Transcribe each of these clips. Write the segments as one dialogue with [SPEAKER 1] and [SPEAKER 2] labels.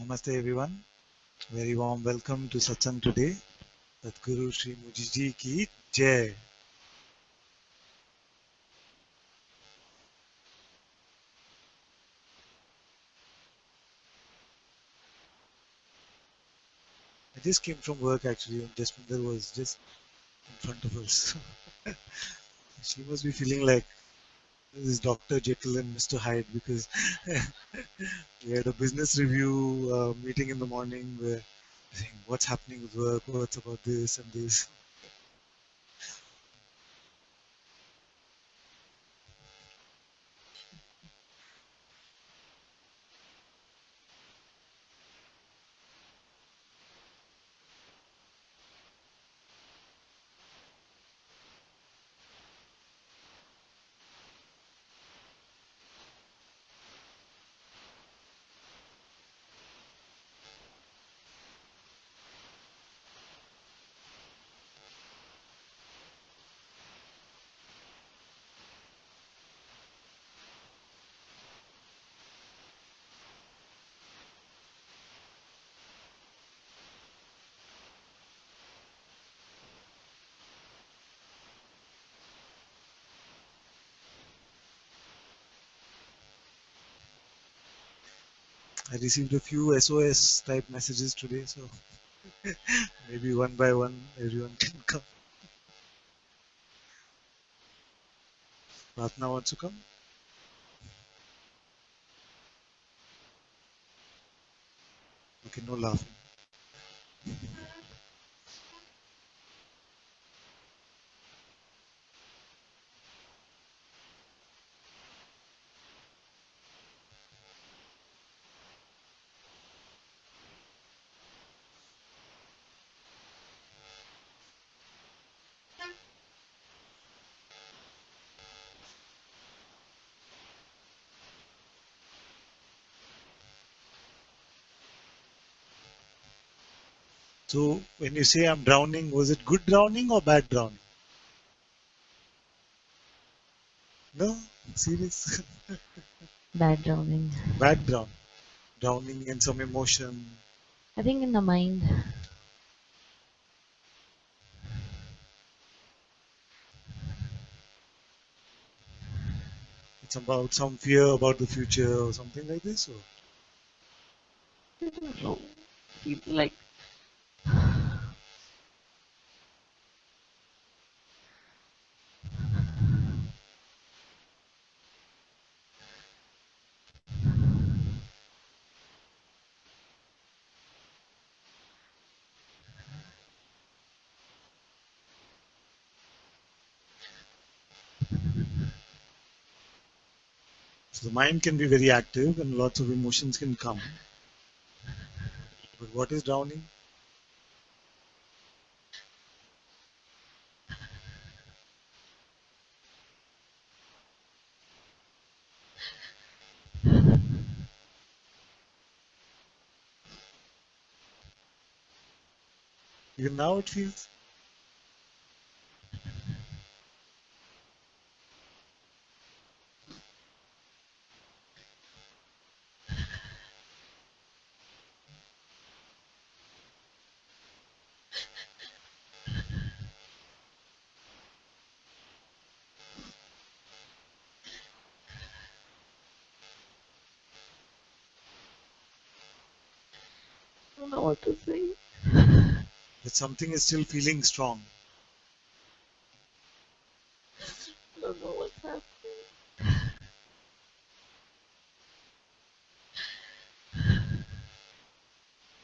[SPEAKER 1] Namaste everyone. Very warm welcome to Satsang today. Sadhguru Sri Mujiji ki Jai. I just came from work actually and Jasminder was just in front of us. She must be feeling like this is Dr. Jekyll and Mr. Hyde because we had a business review meeting in the morning where saying what's happening with work, what's about this and this. I received a few SOS type messages today, so maybe one by one everyone can come. Pratna wants to come? Okay, no laughing. So when you say I'm drowning, was it good drowning or bad drowning? No? Serious?
[SPEAKER 2] Bad drowning.
[SPEAKER 1] Bad drowning. Drowning in some emotion.
[SPEAKER 2] I think in the mind.
[SPEAKER 1] It's about some fear about the future or something like this? Or?
[SPEAKER 2] I don't know. People like
[SPEAKER 1] So the mind can be very active and lots of emotions can come. But what is drowning? Even now it feels.
[SPEAKER 2] I don't know what to say.
[SPEAKER 1] That something is still feeling strong.
[SPEAKER 2] I don't know what's happening.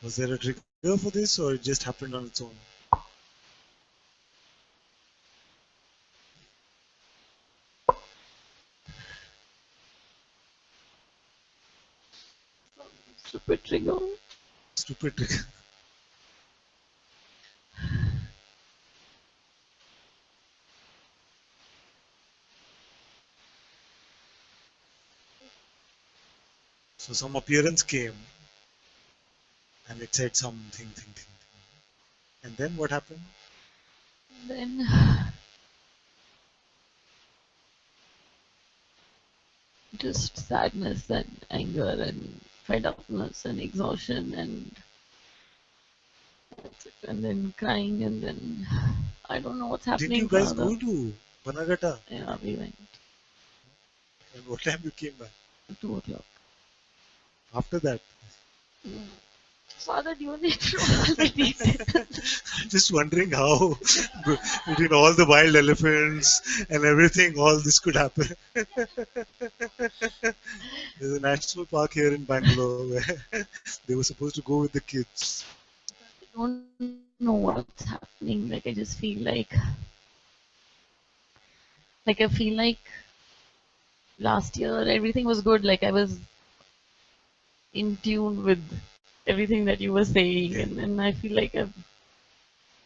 [SPEAKER 1] Was there a trigger for this or it just happened on its own?
[SPEAKER 2] Stupid trigger.
[SPEAKER 1] Stupid trigger. So some appearance came and it said something. And then what happened?
[SPEAKER 2] Then just sadness and anger and fed upness and exhaustion and then crying and then I don't know what's
[SPEAKER 1] Didn't you
[SPEAKER 2] happening
[SPEAKER 1] guys
[SPEAKER 2] further.
[SPEAKER 1] go to Banagata?
[SPEAKER 2] Yeah, we went
[SPEAKER 1] And what time you came back?
[SPEAKER 2] at 2 o'clock.
[SPEAKER 1] After that,
[SPEAKER 2] Mm. Father, do you need to know all the details?
[SPEAKER 1] I'm just wondering how between all the wild elephants and everything, all this could happen. There's a national park here in Bangalore where they were supposed to go with the kids.
[SPEAKER 2] I don't know what's happening. Like I just feel like I feel like last year everything was good. Like I was in tune with everything that you were saying,
[SPEAKER 1] Yeah.
[SPEAKER 2] and I feel like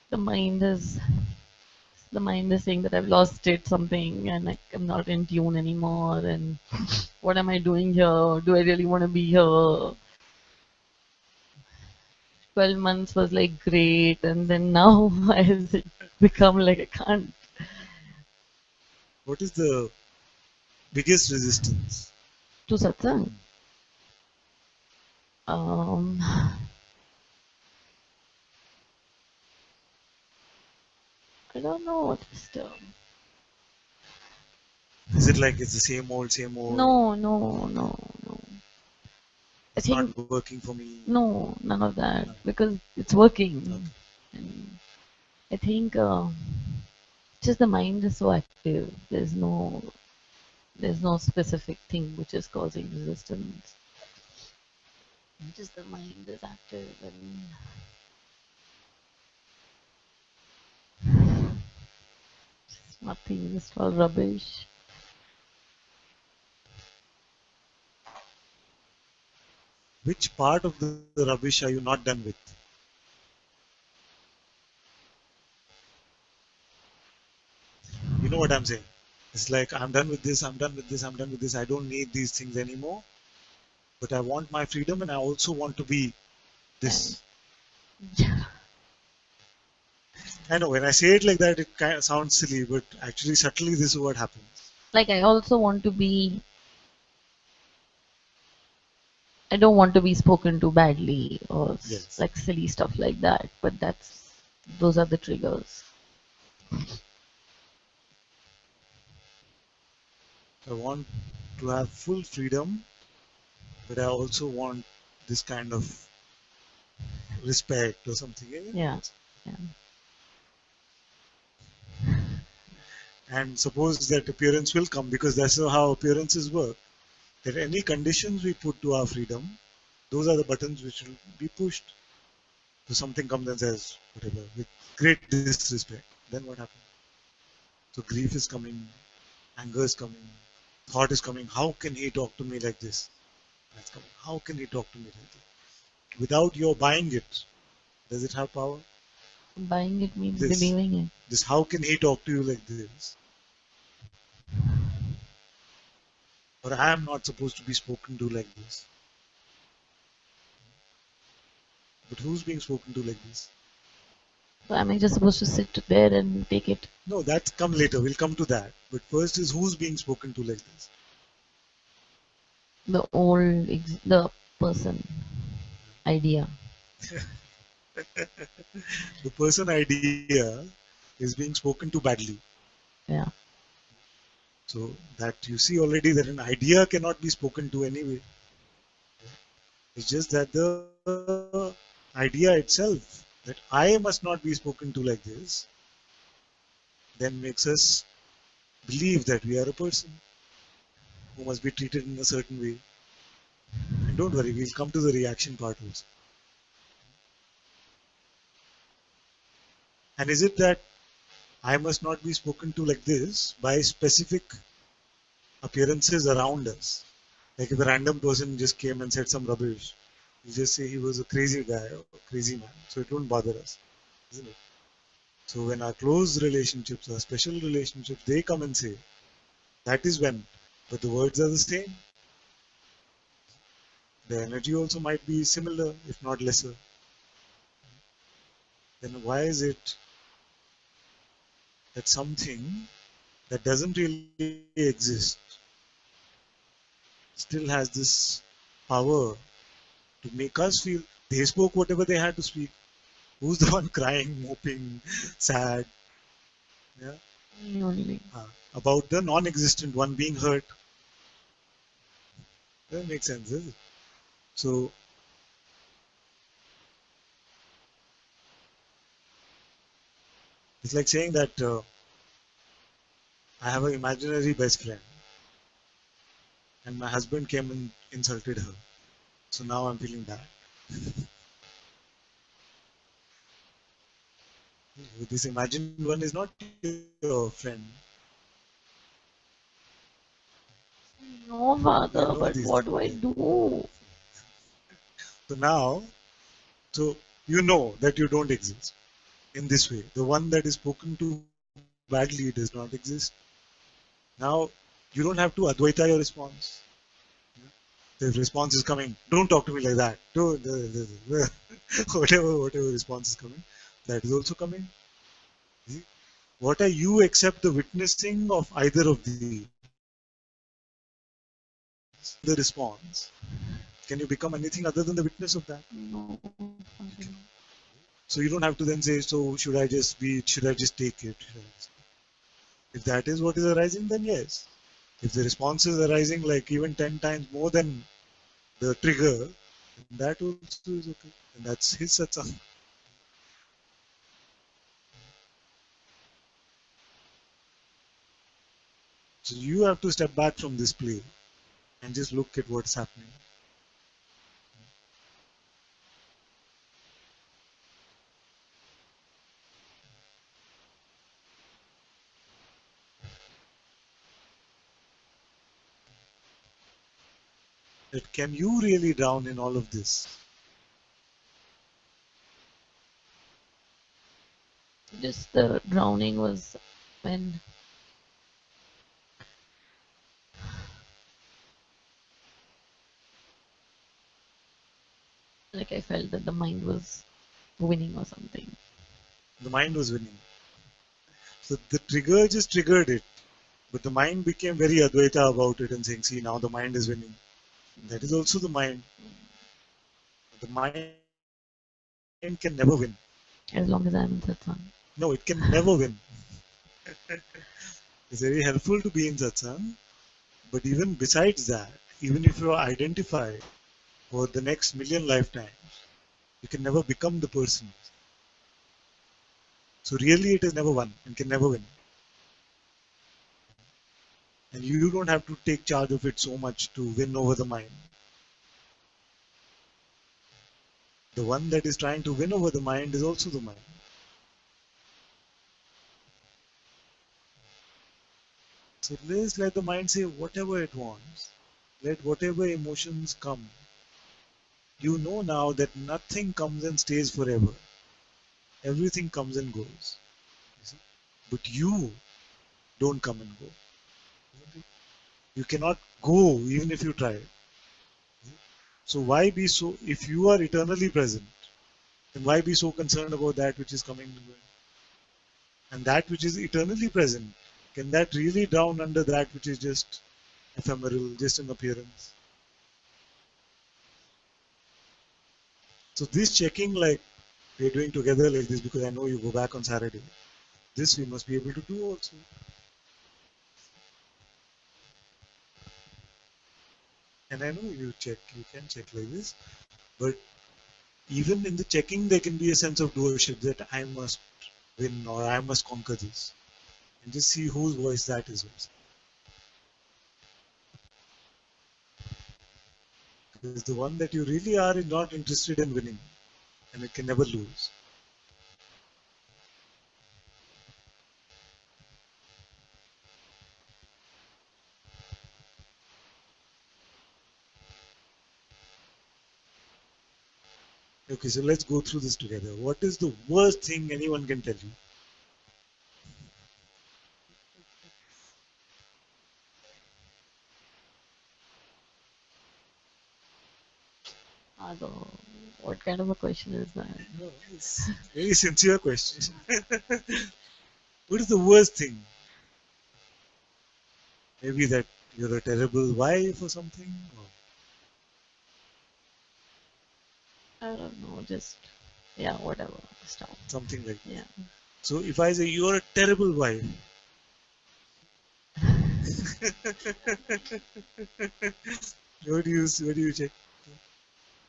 [SPEAKER 2] the mind is the mind is saying that I've lost it something and like I'm not in tune anymore. And what am I doing here? Do I really want to be here? 12 months was like great, and then now why has it become like I can't
[SPEAKER 1] What is the biggest resistance?
[SPEAKER 2] to satsang? Um, I don't know what is the
[SPEAKER 1] Is it like it's the same old, same old?
[SPEAKER 2] no. I
[SPEAKER 1] It's not
[SPEAKER 2] think
[SPEAKER 1] working for me.
[SPEAKER 2] no, none of that
[SPEAKER 1] No.
[SPEAKER 2] because it's working.
[SPEAKER 1] Okay.
[SPEAKER 2] And I think just the mind is so active. There's no specific thing which is causing resistance. Just the mind is active and nothing, just all rubbish.
[SPEAKER 1] Which part of the rubbish are you not done with? You know what I'm saying? It's like I'm done with this, I'm done with this, I'm done with this. I don't need these things anymore. But I want my freedom and I also want to be
[SPEAKER 2] And
[SPEAKER 1] this.
[SPEAKER 2] yeah,
[SPEAKER 1] I know when I say it like that, it kind of sounds silly, but actually, subtly, this is what happens.
[SPEAKER 2] like I also want to be. I don't want to be spoken to badly or
[SPEAKER 1] Yes.
[SPEAKER 2] like silly stuff like that. But those are the triggers.
[SPEAKER 1] I want to have full freedom, but I also want this kind of respect or something.
[SPEAKER 2] Yeah, yeah.
[SPEAKER 1] And suppose that appearance will come because that's how appearances work. That any conditions we put to our freedom, those are the buttons which will be pushed. So something comes and says, whatever, with great disrespect. Then what happens? So grief is coming, anger is coming, thought is coming. How can he talk to me like this? That's coming. How can he talk to me like this? Without your buying it, does it have power?
[SPEAKER 2] Buying it means
[SPEAKER 1] This,
[SPEAKER 2] believing it.
[SPEAKER 1] this. How can he talk to you like this? Or I am not supposed to be spoken to like this. But who's being spoken to like this?
[SPEAKER 2] So am I just supposed to sit there and take it?
[SPEAKER 1] No, that's come later. We'll come to that. But first is who's being spoken to like this?
[SPEAKER 2] The person idea.
[SPEAKER 1] The person idea is being spoken to badly.
[SPEAKER 2] Yeah.
[SPEAKER 1] So that you see already that an idea cannot be spoken to anyway. It's just that the idea itself that I must not be spoken to like this then makes us believe that we are a person who must be treated in a certain way. And don't worry, we'll come to the reaction part also. And is it that I must not be spoken to like this by specific appearances around us? Like if a random person just came and said some rubbish, you just say he was a crazy guy or crazy man. So it won't bother us, isn't it? So when our close relationships, our special relationships, they come and say, that is when. But the words are the same. The energy also might be similar, if not lesser. Then why is it that something that doesn't really exist still has this power to make us feel they spoke whatever they had to speak. Who's the one crying, moping, sad? Yeah,
[SPEAKER 2] Me only.
[SPEAKER 1] about the non-existent one being hurt. That makes sense, does it? So it's like saying that I have an imaginary best friend, and my husband came and insulted her. So now I'm feeling bad. This imagined one is not your friend.
[SPEAKER 2] No,
[SPEAKER 1] You know
[SPEAKER 2] father,
[SPEAKER 1] these
[SPEAKER 2] but
[SPEAKER 1] things.
[SPEAKER 2] what do I do?
[SPEAKER 1] So now, so you know that you don't exist in this way. The one that is spoken to badly does not exist. Now, you don't have to Advaita your response. The response is coming. Don't talk to me like that. Don't, whatever response is coming, that is also coming. See? What are you except the witnessing of either of these? If you are the response, can you become anything other than the witness of that?
[SPEAKER 2] No,
[SPEAKER 1] You
[SPEAKER 2] father.
[SPEAKER 1] cannot. So you don't have to then say, so should I just be, should I just take it? If that is what is arising, then yes. If the response is arising like even 10 times more than the trigger, then that also is okay. And that's his satsang. So you have to step back from this play and just look at what's happening. That can you really drown in all of this?
[SPEAKER 2] Just the drowning was when, like, I felt that the mind was winning or something.
[SPEAKER 1] The mind was winning. So the trigger just triggered it. But the mind became very Advaita about it and saying, see, now the mind is winning. That is also the mind. The mind can never win.
[SPEAKER 2] As long as I'm in satsang.
[SPEAKER 1] No, it can never win. It's very helpful to be in satsang. But even besides that, even if you are identified for the next million lifetimes, you can never become the person. So really it is never won and can never win. And you don't have to take charge of it so much to win over the mind. The one that is trying to win over the mind is also the mind. So let's let the mind say whatever it wants. Let whatever emotions come. You know now that nothing comes and stays forever. Everything comes and goes. You see? But you don't come and go. You cannot go even if you try. So why be so, if you are eternally present, then why be so concerned about that which is coming and going? And that which is eternally present, can that really drown under that which is just ephemeral, just an appearance? So this checking, like we're doing together like this because I know you go back on Saturday. This we must be able to do also. And I know you can check like this, but even in the checking there can be a sense of doership that I must win or I must conquer this. And just see whose voice that is. Because the one that you really are is not interested in winning and it can never lose. Okay, so let's go through this together. What is the worst thing anyone can tell you?
[SPEAKER 2] Although, what kind of a question is that?
[SPEAKER 1] No, it's a very sincere question. What is the worst thing? Maybe that you're a terrible wife or something? Or
[SPEAKER 2] I don't know, just yeah, whatever stuff.
[SPEAKER 1] Something like
[SPEAKER 2] Yeah.
[SPEAKER 1] that. So if I say you're a terrible wife, where do you check?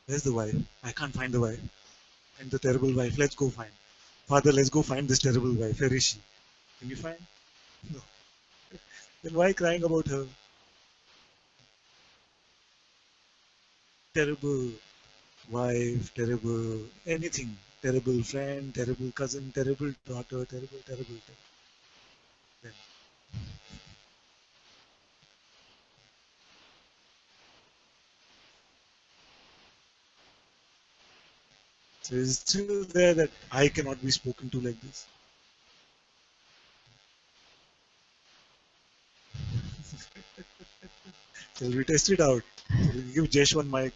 [SPEAKER 1] Where's the wife? I can't find the wife. And the terrible wife, let's go find. Father, let's go find this terrible wife. Where is she? Can you find? No. Then why crying about her? Terrible wife, terrible anything, terrible friend, terrible cousin, terrible daughter, terrible, terrible. Then, so it's still there that I cannot be spoken to like this. Shall we test it out? Shall we give Jesh one mic?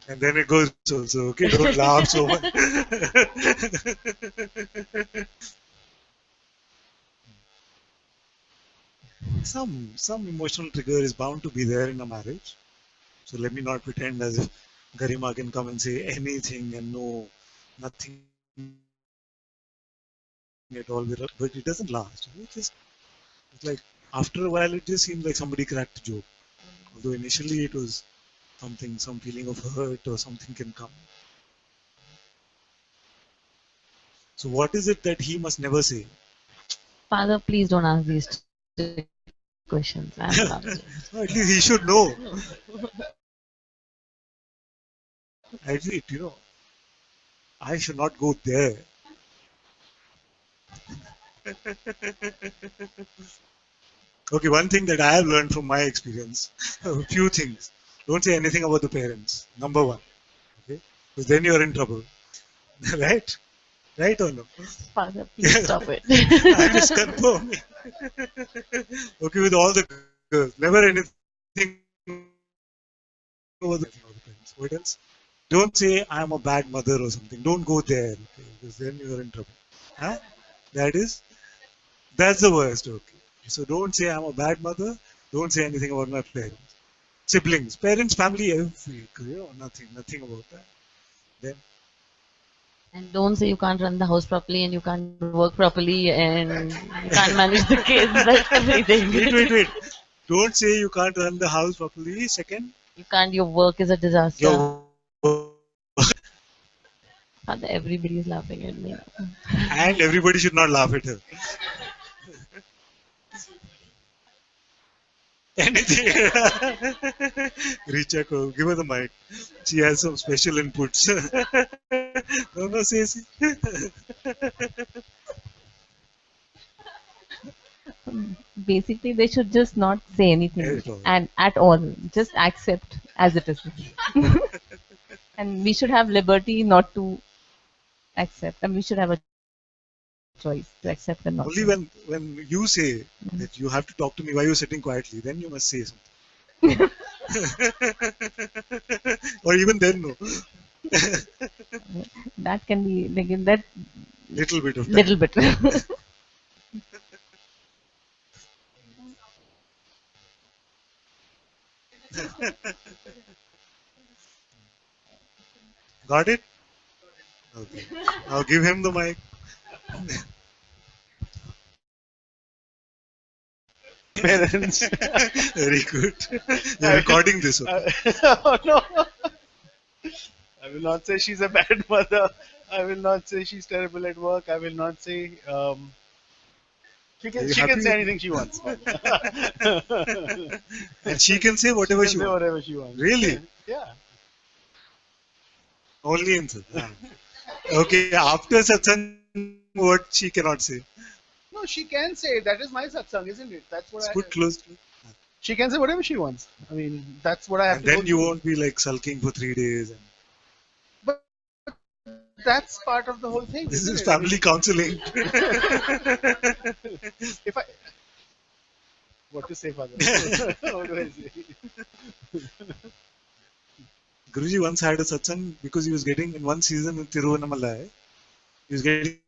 [SPEAKER 1] And then it goes also, okay? Don't laugh so much. Some emotional trigger is bound to be there in a marriage. So let me not pretend as if Garima can come and say anything and no, nothing at all. But it doesn't last. It's like after a while, it just seems like somebody cracked a joke. Although initially it was something, some feeling of hurt or something can come. So what is it that he must never say?
[SPEAKER 2] Father, please don't ask these questions. I'm not.
[SPEAKER 1] At least he should know. At least, I should not go there. Okay, one thing that I have learned from my experience, a few things. Don't say anything about the parents. Number one. Okay? Because then you're in trouble. Right? Right or no?
[SPEAKER 2] Father, please stop it.
[SPEAKER 1] I'm just confirming. Okay, with all the girls. Never anything over the parents. What else? Don't say I'm a bad mother or something. Don't go there. Okay? Because then you're in trouble. Huh? That is, that's the worst. Okay. So don't say I'm a bad mother. Don't say anything about my parents. Siblings, parents, family, nothing about that. Then
[SPEAKER 2] And don't say you can't run the house properly and you can't work properly and you can't manage the kids. That's everything.
[SPEAKER 1] wait. Don't say you can't run the house properly. Second,
[SPEAKER 2] You can't. Your work is a disaster.
[SPEAKER 1] your
[SPEAKER 2] Father, everybody is laughing at me.
[SPEAKER 1] and everybody should not laugh at her. Anything. Richa, give her the mic. She has some special inputs. No, say.
[SPEAKER 3] Basically, they should just not say anything
[SPEAKER 1] At all.
[SPEAKER 3] and at all. Just accept as it is. And we should have liberty not to accept. And we should have a choice to accept and not
[SPEAKER 1] Only
[SPEAKER 3] to.
[SPEAKER 1] when you say that you have to talk to me while you're sitting quietly, then you must say something. Or even then, no.
[SPEAKER 3] That can be like in that
[SPEAKER 1] Little bit of time.
[SPEAKER 3] little bit.
[SPEAKER 1] Got it? Okay. Now give him the mic.
[SPEAKER 4] Parents.
[SPEAKER 1] Very good. You're recording this one.
[SPEAKER 4] Oh, no. I will not say she's a bad mother. I will not say she's terrible at work. I will not say. She
[SPEAKER 1] Are
[SPEAKER 4] can,
[SPEAKER 1] you
[SPEAKER 4] she can
[SPEAKER 1] happy
[SPEAKER 4] say
[SPEAKER 1] with
[SPEAKER 4] anything she wants.
[SPEAKER 1] And she can say
[SPEAKER 4] She
[SPEAKER 1] whatever
[SPEAKER 4] can
[SPEAKER 1] she
[SPEAKER 4] say
[SPEAKER 1] wants.
[SPEAKER 4] whatever she wants.
[SPEAKER 1] Really?
[SPEAKER 4] Yeah.
[SPEAKER 1] Only in Satsang. Okay, after Satsang, what she cannot say.
[SPEAKER 4] No, she can say. That is my satsang, isn't it? That's what
[SPEAKER 1] Put close to it.
[SPEAKER 4] She can say whatever she wants. I mean, that's what I have
[SPEAKER 1] And
[SPEAKER 4] to go
[SPEAKER 1] then you
[SPEAKER 4] through.
[SPEAKER 1] won't be like sulking for 3 days. And
[SPEAKER 4] But that's part of the whole thing.
[SPEAKER 1] this
[SPEAKER 4] isn't
[SPEAKER 1] is
[SPEAKER 4] it? I mean,
[SPEAKER 1] family counseling.
[SPEAKER 4] if I. What to say, father? What do I say?
[SPEAKER 1] Guruji once had a satsang because he was getting in one season in Tiruvannamalai, he was getting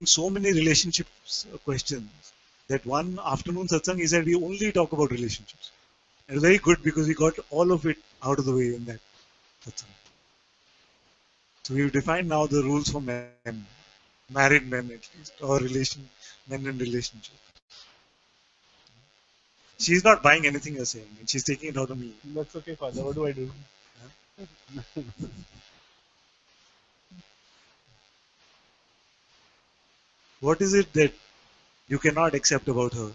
[SPEAKER 1] so many relationships questions that one afternoon satsang he said we only talk about relationships. It was very good because we got all of it out of the way in that satsang. So we've defined now the rules for men, married men at least, or men in relationship. She's not buying anything you're saying, and she's taking it out of me.
[SPEAKER 4] That's okay, Father. What do I do?
[SPEAKER 1] What is it that you cannot accept about her?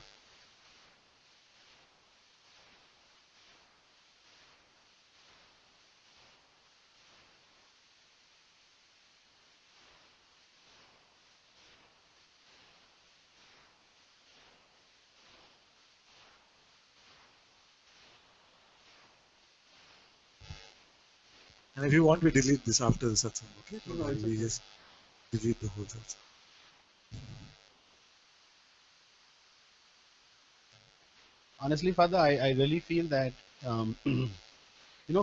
[SPEAKER 1] And if you want, we delete this after the satsang, okay? Don't
[SPEAKER 4] No,
[SPEAKER 1] worry,
[SPEAKER 4] it's
[SPEAKER 1] we
[SPEAKER 4] okay.
[SPEAKER 1] just delete the whole satsang.
[SPEAKER 4] Honestly, Father, I really feel that, a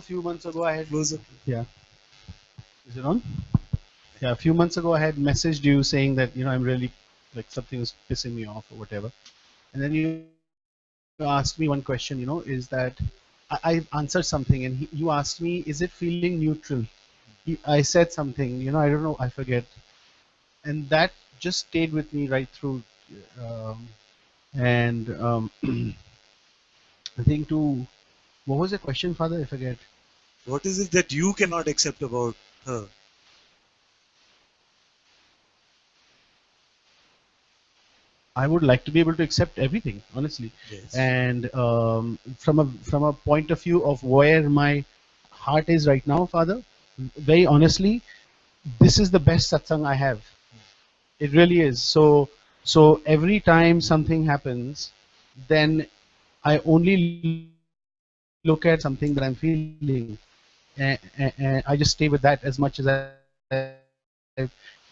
[SPEAKER 4] few months ago I had,
[SPEAKER 1] Closer.
[SPEAKER 4] yeah, is it on? Yeah, a few months ago I had messaged you saying that, I'm really, like, something was pissing me off or whatever. And then you asked me one question, is that I answered something and you asked me, is it feeling neutral? I said something, I don't know, I forget. And that just stayed with me right through. Um, and I think what was the question, Father? I forget.
[SPEAKER 1] What is it that you cannot accept about her?
[SPEAKER 4] I would like to be able to accept everything, honestly.
[SPEAKER 1] Yes.
[SPEAKER 4] And from a point of view of where my heart is right now, Father, very honestly, this is the best satsang I have. It really is. So every time something happens, then I only look at something that I'm feeling, and I just stay with that as much as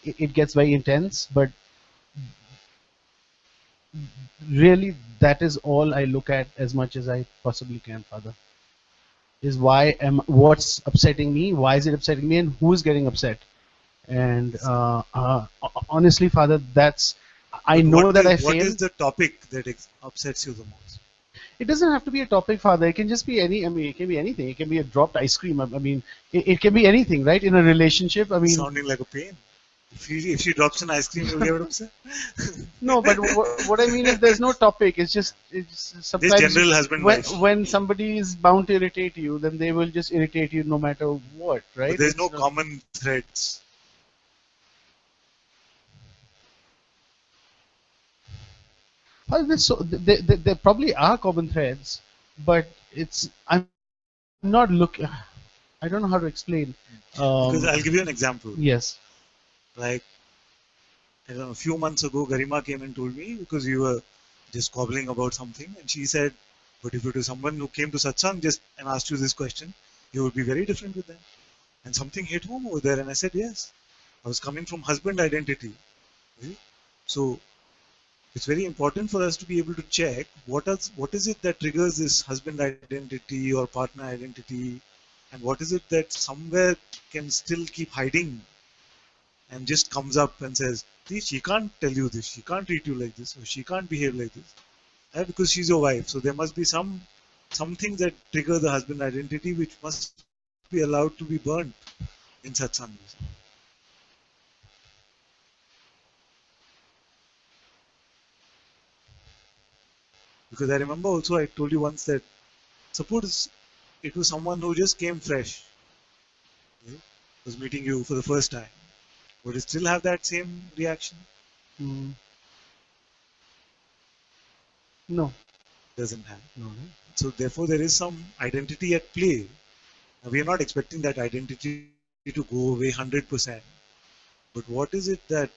[SPEAKER 4] it gets very intense. But really, that is all I look at as much as I possibly can, Father. Is what's upsetting me? Why is it upsetting me? And who is getting upset? And honestly, Father, that's I
[SPEAKER 1] But
[SPEAKER 4] know that I
[SPEAKER 1] what
[SPEAKER 4] fail.
[SPEAKER 1] is the topic that upsets you the most?
[SPEAKER 4] It doesn't have to be a topic, Father. It can just be any. I mean, it can be anything. It can be a dropped ice cream. I mean, it can be anything, right? In a relationship. I mean,
[SPEAKER 1] Sounding like a pain. If she drops an ice cream, you'll get upset.
[SPEAKER 4] no, but what I mean is there's no topic. It's
[SPEAKER 1] This
[SPEAKER 4] sometimes
[SPEAKER 1] general husband
[SPEAKER 4] when
[SPEAKER 1] wife,
[SPEAKER 4] somebody is bound to irritate you, then they will just irritate you no matter what,
[SPEAKER 1] but
[SPEAKER 4] right?
[SPEAKER 1] there's no
[SPEAKER 4] It's not.
[SPEAKER 1] common threads.
[SPEAKER 4] Well, there probably are common threads, but I'm not look. I don't know how to explain.
[SPEAKER 1] Because I'll give you an example.
[SPEAKER 4] Yes.
[SPEAKER 1] Like, I don't know, a few months ago, Garima came and told me because we were just squabbling about something, and she said, "But if it was someone who came to satsang just and asked you this question, you would be very different with them." And something hit home over there, and I said, "Yes, I was coming from husband identity." Right? So it's very important for us to be able to check what is it that triggers this husband identity or partner identity, and what is it that somewhere can still keep hiding and just comes up and says, see, she can't tell you this, she can't treat you like this, or she can't behave like this, right? Because she's your wife. So there must be something that trigger the husband identity which must be allowed to be burnt in satsang. Because I remember also I told you once that suppose it was someone who just came fresh, right? Was meeting you for the first time, would it still have that same reaction?
[SPEAKER 4] Mm, no.
[SPEAKER 1] Doesn't have.
[SPEAKER 4] No.
[SPEAKER 1] So therefore there is some identity at play. Now, we are not expecting that identity to go away 100%. But what is it that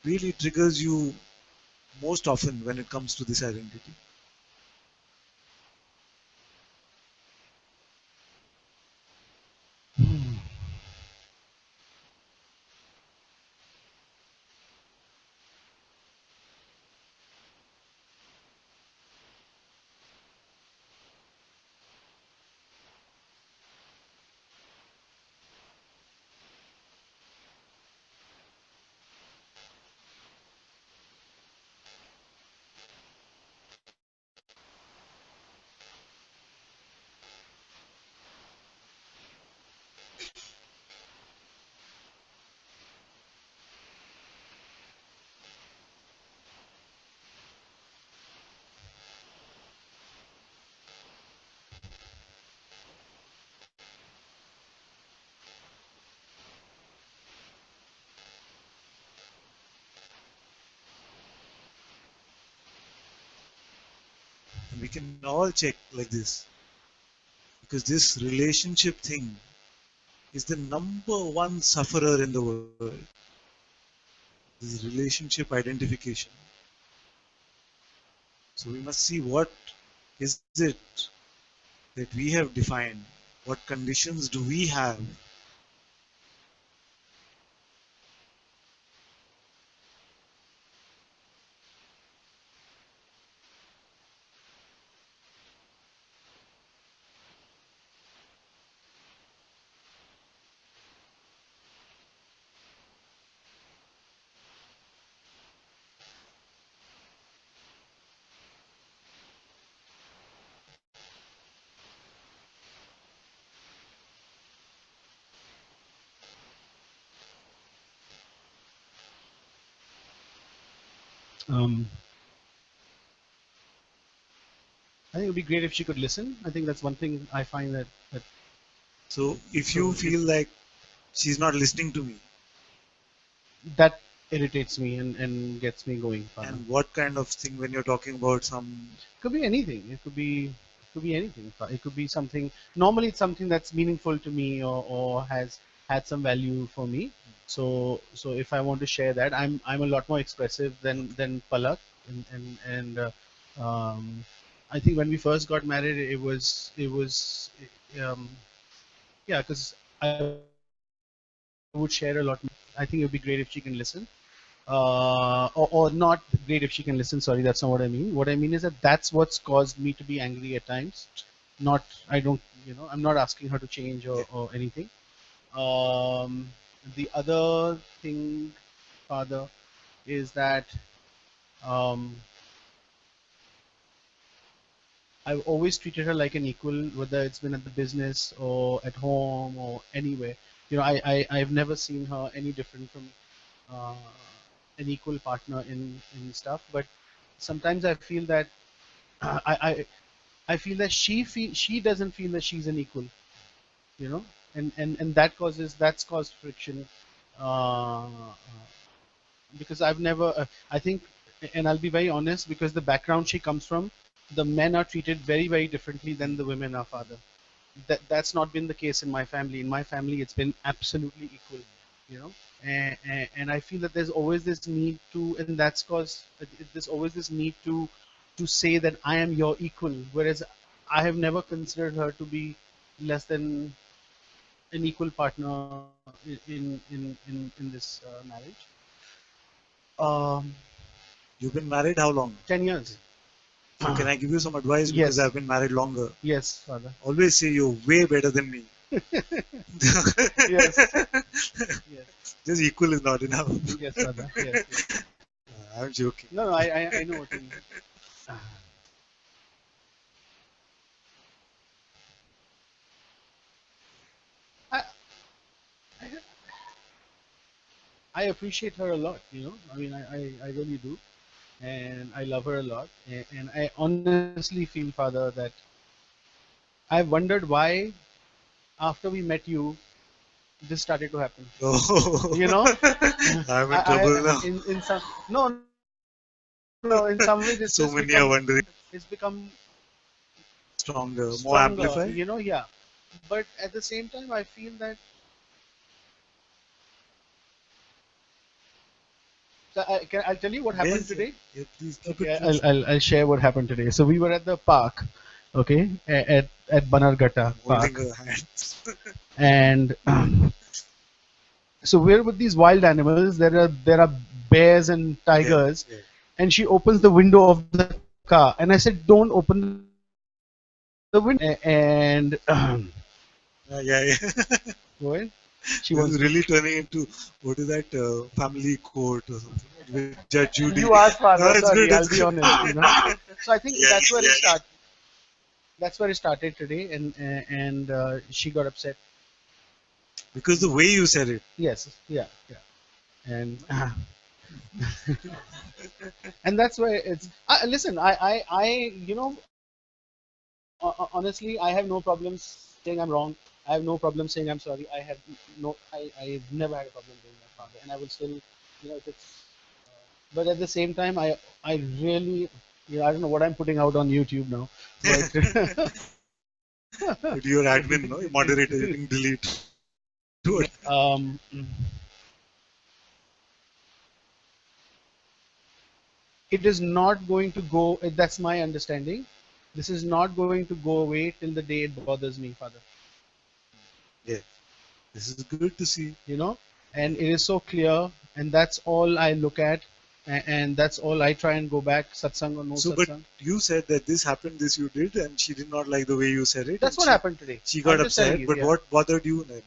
[SPEAKER 1] really triggers you most often when it comes to this identity? And we can all check like this because this relationship thing is the number one sufferer in the world. This relationship identification. So we must see what is it that we have defined, what conditions do we have.
[SPEAKER 4] Um, I think it would be great if she could listen. I think that's one thing I find that
[SPEAKER 1] So if
[SPEAKER 4] so
[SPEAKER 1] you feel like she's not listening to me,
[SPEAKER 4] that irritates me and gets me going, Father.
[SPEAKER 1] and what kind of thing when you're talking about some,
[SPEAKER 4] Could be anything. It could be anything. It could be something. Normally, it's something that's meaningful to me or has had some value for me. So if I want to share that, I'm a lot more expressive than Palak, and I think when we first got married, it was um, yeah, because I would share a lot more. I think it would be great if she can listen. Or not great if she can listen. Sorry, that's not what I mean. What I mean is that that's what's caused me to be angry at times. Not, I don't, I'm not asking her to change
[SPEAKER 1] yeah,
[SPEAKER 4] or anything. Um, the other thing, Father, is that um, I've always treated her like an equal, whether it's been at the business or at home or anywhere. I've never seen her any different from uh, an equal partner in stuff. But sometimes I feel that I I feel that she doesn't feel that she's an equal, you know, and that's caused friction, because I've never I think, and I'll be very honest, because the background she comes from, the men are treated very differently than the women are, Father. That's not been the case in my family. In my family, it's been absolutely equal, you know. And I feel that there's always this need to, and that's cause there's always this need to say that I am your equal, whereas I have never considered her to be less than an equal partner in this marriage. Um,
[SPEAKER 1] you've been married how long?
[SPEAKER 4] 10 years.
[SPEAKER 1] So can I give you some advice because
[SPEAKER 4] Yes,
[SPEAKER 1] I've been married longer?
[SPEAKER 4] yes, Father.
[SPEAKER 1] Always say you're way better than me.
[SPEAKER 4] Yes, yes,
[SPEAKER 1] Just equal is not enough.
[SPEAKER 4] yes, Father. Yes, yes.
[SPEAKER 1] I'm joking.
[SPEAKER 4] No, no, I know what you mean. I, I appreciate her a lot, I mean, I really do. And I love her a lot. And I honestly feel, Father, that I've wondered why, after we met you, this started to happen.
[SPEAKER 1] Oh,
[SPEAKER 4] You know,
[SPEAKER 1] I'm in trouble now.
[SPEAKER 4] in some, no, in some way, this has become,
[SPEAKER 1] So many are wondering.
[SPEAKER 4] it's become
[SPEAKER 1] Stronger, more
[SPEAKER 4] stronger,
[SPEAKER 1] amplified.
[SPEAKER 4] yeah. But at the same time, I feel that, I'll tell you what happened
[SPEAKER 1] Yes,
[SPEAKER 4] today.
[SPEAKER 1] yeah, please keep it
[SPEAKER 4] Okay, I'll,
[SPEAKER 1] close.
[SPEAKER 4] I'll I'll share what happened today. So we were at the park, okay, at Banarghatta
[SPEAKER 1] I'm holding
[SPEAKER 4] Park,
[SPEAKER 1] her hands.
[SPEAKER 4] and so we're with these wild animals. There are bears and
[SPEAKER 1] Yeah,
[SPEAKER 4] tigers,
[SPEAKER 1] yeah.
[SPEAKER 4] and she opens the window of the car, and I said, "Don't open the window." And
[SPEAKER 1] Yeah.
[SPEAKER 4] go ahead. She
[SPEAKER 1] This
[SPEAKER 4] wants
[SPEAKER 1] is
[SPEAKER 4] to.
[SPEAKER 1] really turning into what is that family court or something with Judge Judy.
[SPEAKER 4] You asked,
[SPEAKER 1] No,
[SPEAKER 4] Father.
[SPEAKER 1] it's good.
[SPEAKER 4] Sorry,
[SPEAKER 1] It's
[SPEAKER 4] I'll
[SPEAKER 1] good.
[SPEAKER 4] be honest. So I think
[SPEAKER 1] Yeah,
[SPEAKER 4] that's where
[SPEAKER 1] yeah,
[SPEAKER 4] it started. That's where it started today, and she got upset.
[SPEAKER 1] because the way you said it.
[SPEAKER 4] Yes, yeah, yeah, and and that's where it's. Listen, honestly, I have no problems saying I'm wrong. I have no problem saying I'm sorry. I've never had a problem doing that, Father, and I will still, if it's. But at the same time, I really. Yeah, I don't know what I'm putting out on YouTube now, but
[SPEAKER 1] But you're admin, no? You're moderator, hitting delete.
[SPEAKER 4] yeah, it is not going to go. That's my understanding. This is not going to go away till the day it bothers me, Father.
[SPEAKER 1] Yeah, this is good to see.
[SPEAKER 4] You know, and it is so clear, and that's all I look at, and that's all I try and go back, satsang or no
[SPEAKER 1] So, but
[SPEAKER 4] satsang.
[SPEAKER 1] you said that this happened, this you did, and she did not like the way you said it,
[SPEAKER 4] That's
[SPEAKER 1] and
[SPEAKER 4] what happened today.
[SPEAKER 1] she
[SPEAKER 4] I'm
[SPEAKER 1] got
[SPEAKER 4] just telling
[SPEAKER 1] upset.
[SPEAKER 4] you.
[SPEAKER 1] But
[SPEAKER 4] Yeah,
[SPEAKER 1] what bothered you then?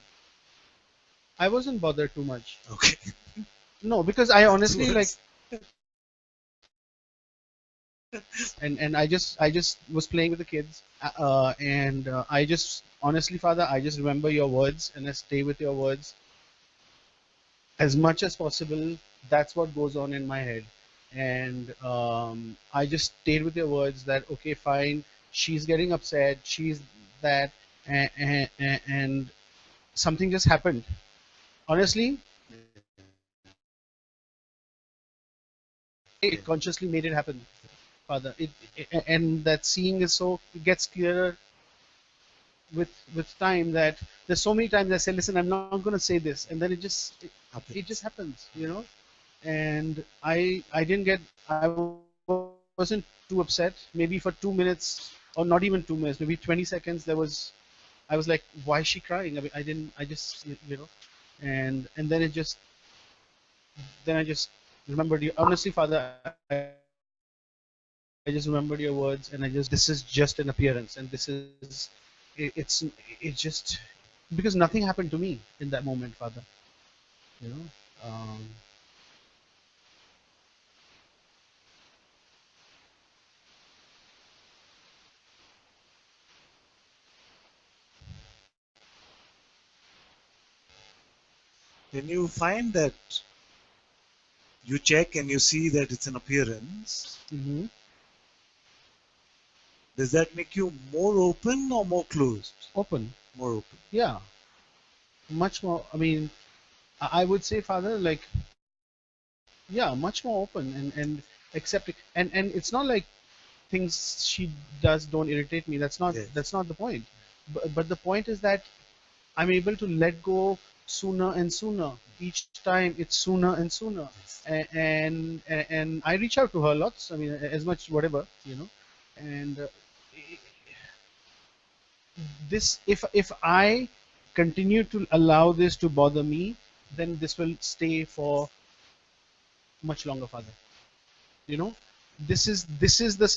[SPEAKER 4] I wasn't bothered too much.
[SPEAKER 1] Okay.
[SPEAKER 4] No, because I
[SPEAKER 1] That's
[SPEAKER 4] honestly like,
[SPEAKER 1] worse.
[SPEAKER 4] and I just was playing with the kids, and I just honestly, Father, I just remember your words, and I stay with your words as much as possible. That's what goes on in my head, and I just stayed with your words that okay, fine, she's getting upset, she's that, and something just happened. Honestly,
[SPEAKER 1] Yeah.
[SPEAKER 4] it consciously made it happen, Father. And that seeing is so, it gets clearer with time, that there's so many times I say, listen, I'm not going to say this, and then it just
[SPEAKER 1] Happens.
[SPEAKER 4] happens, and I didn't get, I wasn't too upset. Maybe for 2 minutes, or not even 2 minutes, maybe 20 seconds. I was like, why is she crying? I mean, I didn't, I just, and then then I just remembered you. Honestly, Father, I just remembered your words, and I just said, this is just an appearance, and this is it's just because nothing happened to me in that moment, Father. You know, um,
[SPEAKER 1] When you find that you check and you see that it's an appearance,
[SPEAKER 4] hmm
[SPEAKER 1] does that make you more open or more closed?
[SPEAKER 4] open,
[SPEAKER 1] More open.
[SPEAKER 4] yeah, much more. I mean, I would say, Father, like, yeah, much more open, and accepting, and it's not like things she does don't irritate me.
[SPEAKER 1] Yes.
[SPEAKER 4] That's not the point. But the point is that I'm able to let go sooner and sooner. Each time it's sooner and sooner,
[SPEAKER 1] Yes.
[SPEAKER 4] and I reach out to her lots. I mean, as much whatever, and this, if I continue to allow this to bother me, then this will stay for much longer, Father. You know, this is the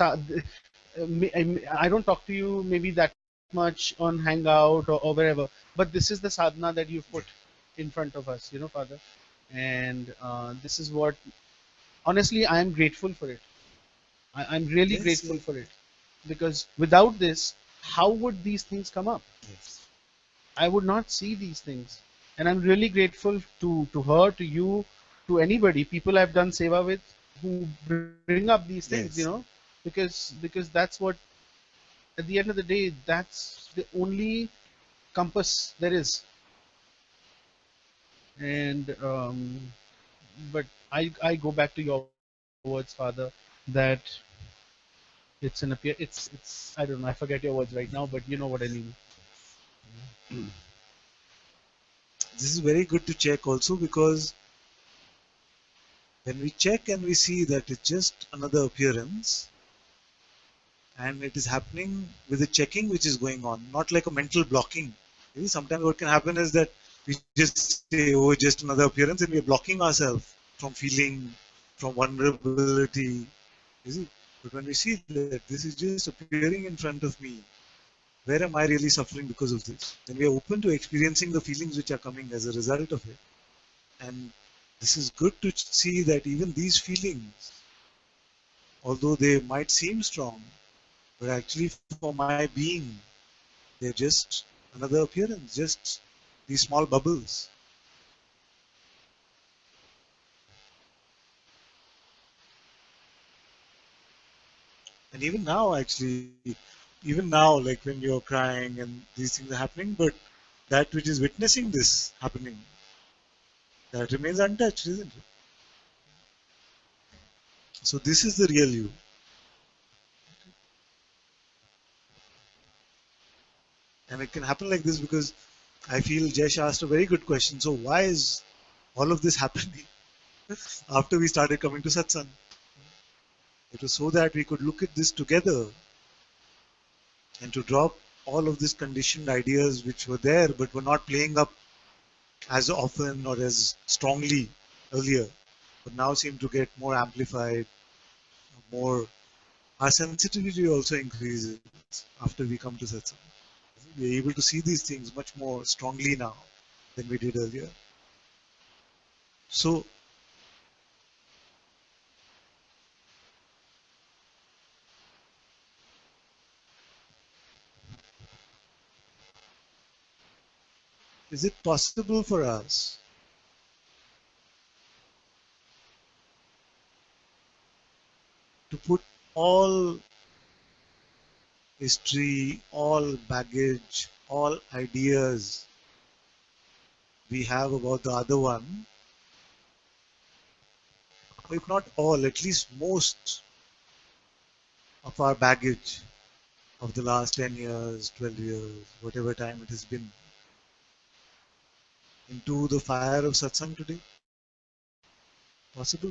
[SPEAKER 4] I don't talk to you maybe that much on Hangout or wherever, but this is the sadhana that you've put
[SPEAKER 1] Yeah.
[SPEAKER 4] in front of us, Father, and this is what, honestly, I am grateful for it. I'm really
[SPEAKER 1] Yes.
[SPEAKER 4] grateful
[SPEAKER 1] Yes.
[SPEAKER 4] for it, because without this, how would these things come up?
[SPEAKER 1] Yes.
[SPEAKER 4] I would not see these things. And I'm really grateful to her, to you, to anybody, people I've done seva with, who bring up these things,
[SPEAKER 1] Yes.
[SPEAKER 4] because that's what, at the end of the day, that's the only compass there is. And but I go back to your words, Father, that it's I don't know, I forget your words right now, but you know what I mean.
[SPEAKER 1] This is very good to check also, because when we check and we see that it's just another appearance, and it is happening with the checking which is going on, not like a mental blocking. Sometimes what can happen is that we just say, oh, just another appearance, and we are blocking ourselves from feeling, from vulnerability. You see? But when we see that this is just appearing in front of me, where am I really suffering because of this? Then we are open to experiencing the feelings which are coming as a result of it. And this is good to see that even these feelings, although they might seem strong, but actually for my being, they're just another appearance, just these small bubbles. And even now, actually, even now, like when you're crying and these things are happening, but that which is witnessing this happening, that remains untouched, isn't it? So this is the real you. And it can happen like this because I feel Jesh asked a very good question. So why is all of this happening after we started coming to Satsang? It was so that we could look at this together and to drop all of these conditioned ideas which were there but were not playing up as often or as strongly earlier, but now seem to get more amplified, more. Our sensitivity also increases after we come to Satsang. We're able to see these things much more strongly now than we did earlier. So, is it possible for us to put all history, all baggage, all ideas we have about the other one, if not all, at least most of our baggage of the last 10 years, 12 years, whatever time it has been, into the fire of satsang today? Possible?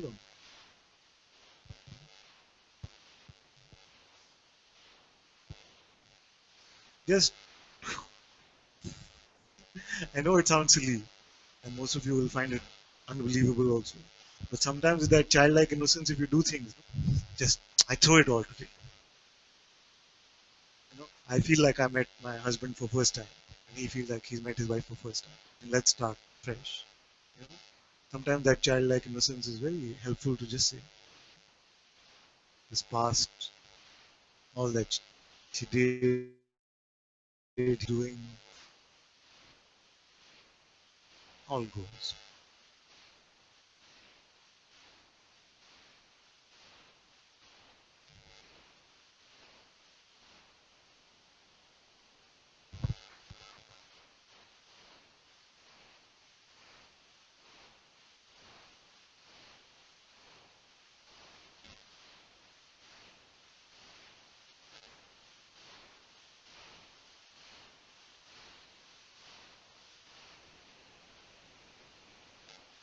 [SPEAKER 1] Just, I know it sounds silly, and most of you will find it unbelievable also. But sometimes with that childlike innocence, if you do things, just I throw it all today. I feel like I met my husband for first time, and he feels like he's met his wife for first time. And let's start fresh. You know? Sometimes that childlike innocence is very helpful to just say, this past, all that she did, doing, all goes.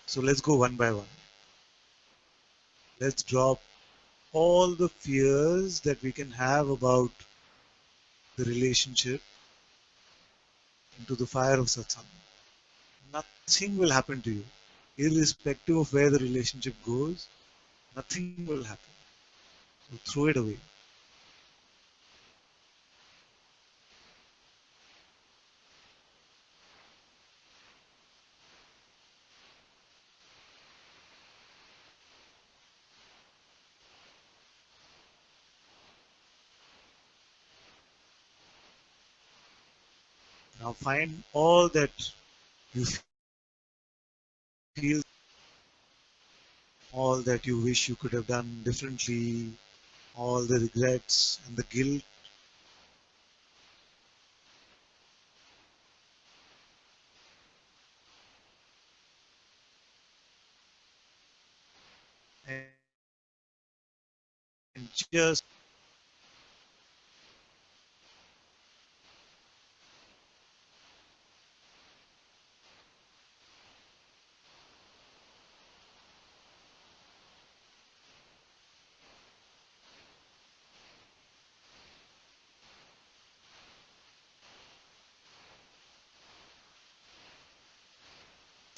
[SPEAKER 1] So let's go one by one. Let's drop all the fears that we can have about the relationship into the fire of satsang. Nothing will happen to you, irrespective of where the relationship goes. Nothing will happen. So throw it away. Now find all that you feel, all that you wish you could have done differently, all the regrets and the guilt, and just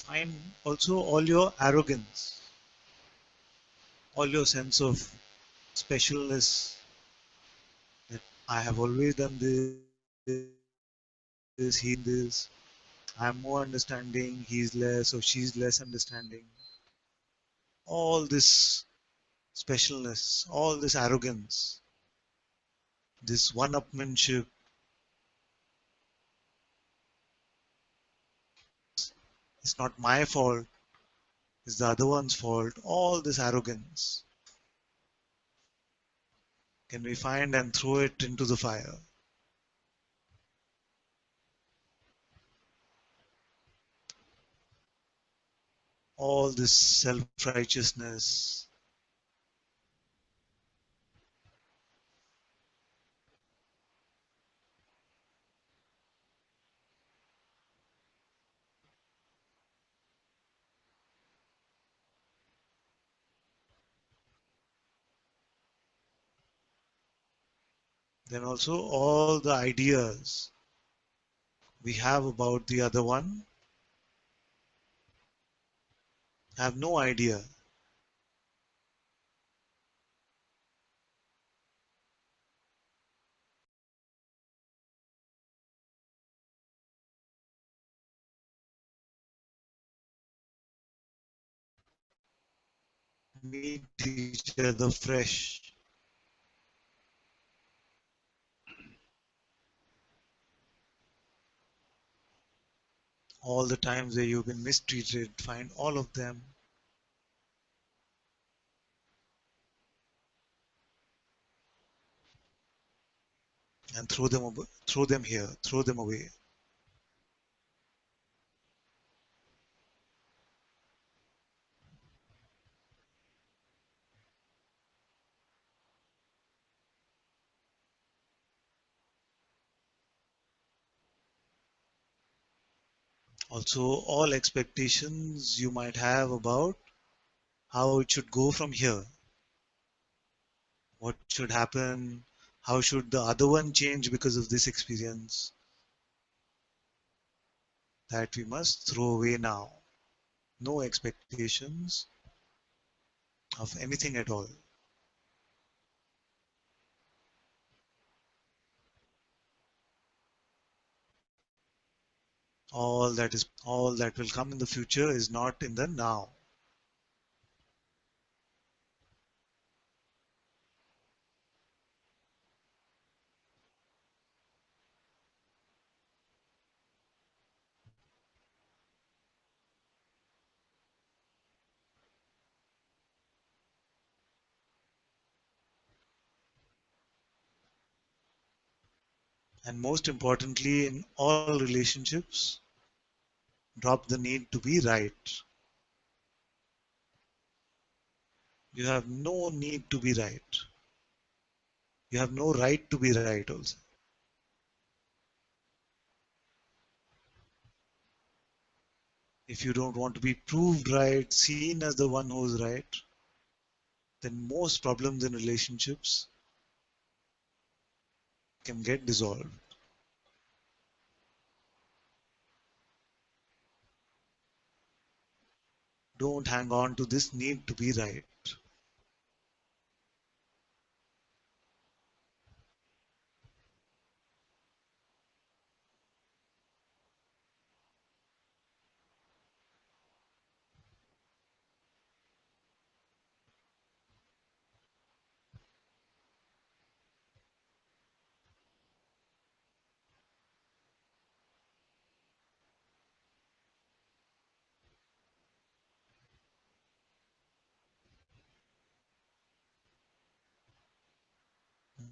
[SPEAKER 1] find also all your arrogance, all your sense of specialness, that I have always done this, he done this, I'm more understanding, he's less or she's less understanding. All this specialness, all this arrogance, this one-upmanship, it's not my fault, it's the other one's fault, all this arrogance can we find and throw it into the fire. All this self-righteousness, then also all the ideas we have about the other one have no idea. Meet each other fresh. All the times where you've been mistreated, find all of them and throw them here, throw them away. Also, all expectations you might have about how it should go from here, what should happen, how should the other one change because of this experience, that we must throw away now. No expectations of anything at all. All that will come in the future is not in the now. And most importantly, in all relationships, drop the need to be right. You have no need to be right. You have no right to be right also. If you don't want to be proved right, seen as the one who's right, then most problems in relationships can get dissolved. Don't hang on to this need to be right.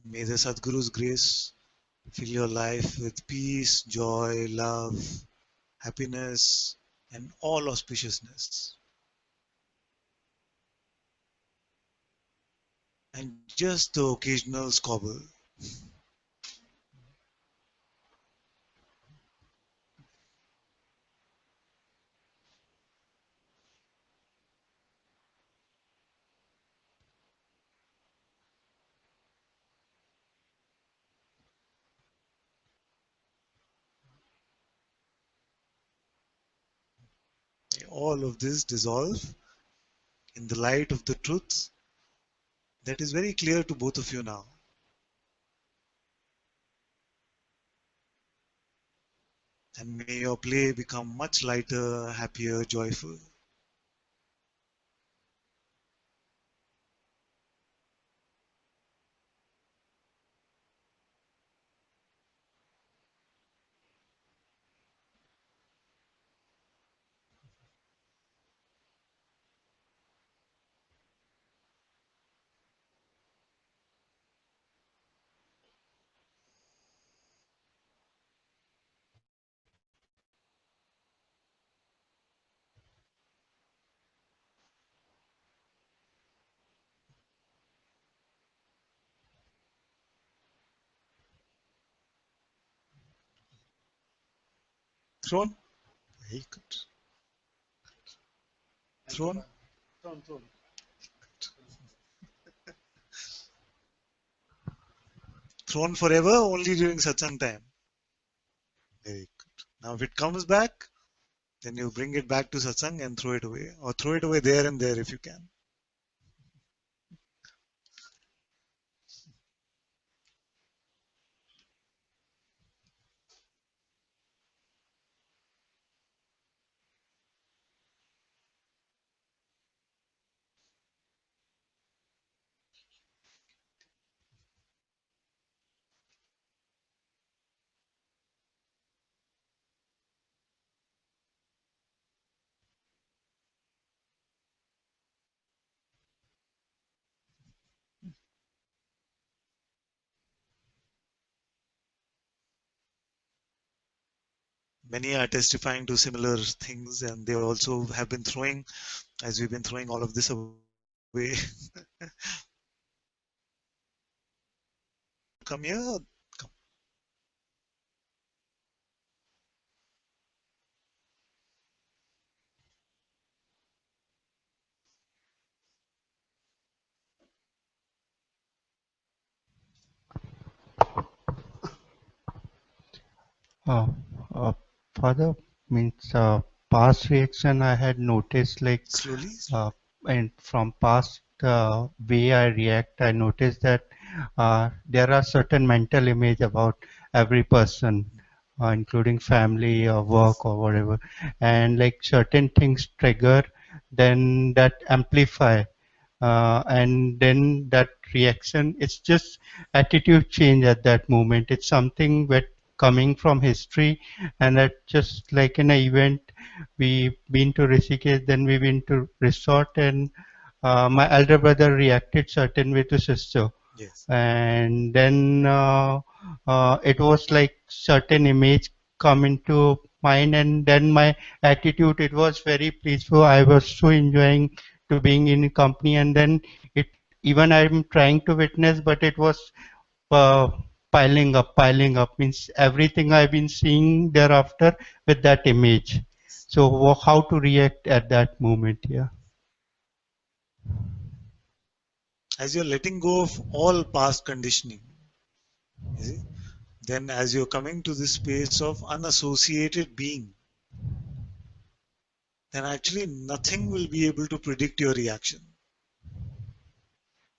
[SPEAKER 1] May the Sadguru's grace fill your life with peace, joy, love, happiness, and all auspiciousness. And just the occasional squabble. All of this dissolve in the light of the truth that is very clear to both of you now. And may your play become much lighter, happier, joyful. Throne? Very good. Throne?
[SPEAKER 4] Throne.
[SPEAKER 1] thrown forever only during satsang time. Very good. Now if it comes back, then you bring it back to satsang and throw it away, or throw it away there and there if you can. Many are testifying to similar things, and they also have been throwing, as we've been throwing all of this away. Come here. Come.
[SPEAKER 5] Uh, uh, Father, means past reaction I had noticed, like
[SPEAKER 1] Slowly.
[SPEAKER 5] uh, and from past way I react, I noticed that there are certain mental image about every person, including family or
[SPEAKER 1] Yes.
[SPEAKER 5] work or whatever, and like certain things trigger, then that amplify, and then that reaction, it's just attitude change at that moment. It's something that coming from history, and that just like in an event, we been to Rishikesh, then we been to resort, and my elder brother reacted certain way to sister,
[SPEAKER 1] Yes.
[SPEAKER 5] and then it was like certain image come into mind, and then my attitude, it was very peaceful. I was so enjoying to being in company, and then it, even I'm trying to witness, but it was uh, piling up, means everything I've been seeing thereafter with that image. So how to react at that moment? Yeah.
[SPEAKER 1] As you're letting go of all past conditioning, you see, then as you're coming to this space of unassociated being, then actually nothing will be able to predict your reaction.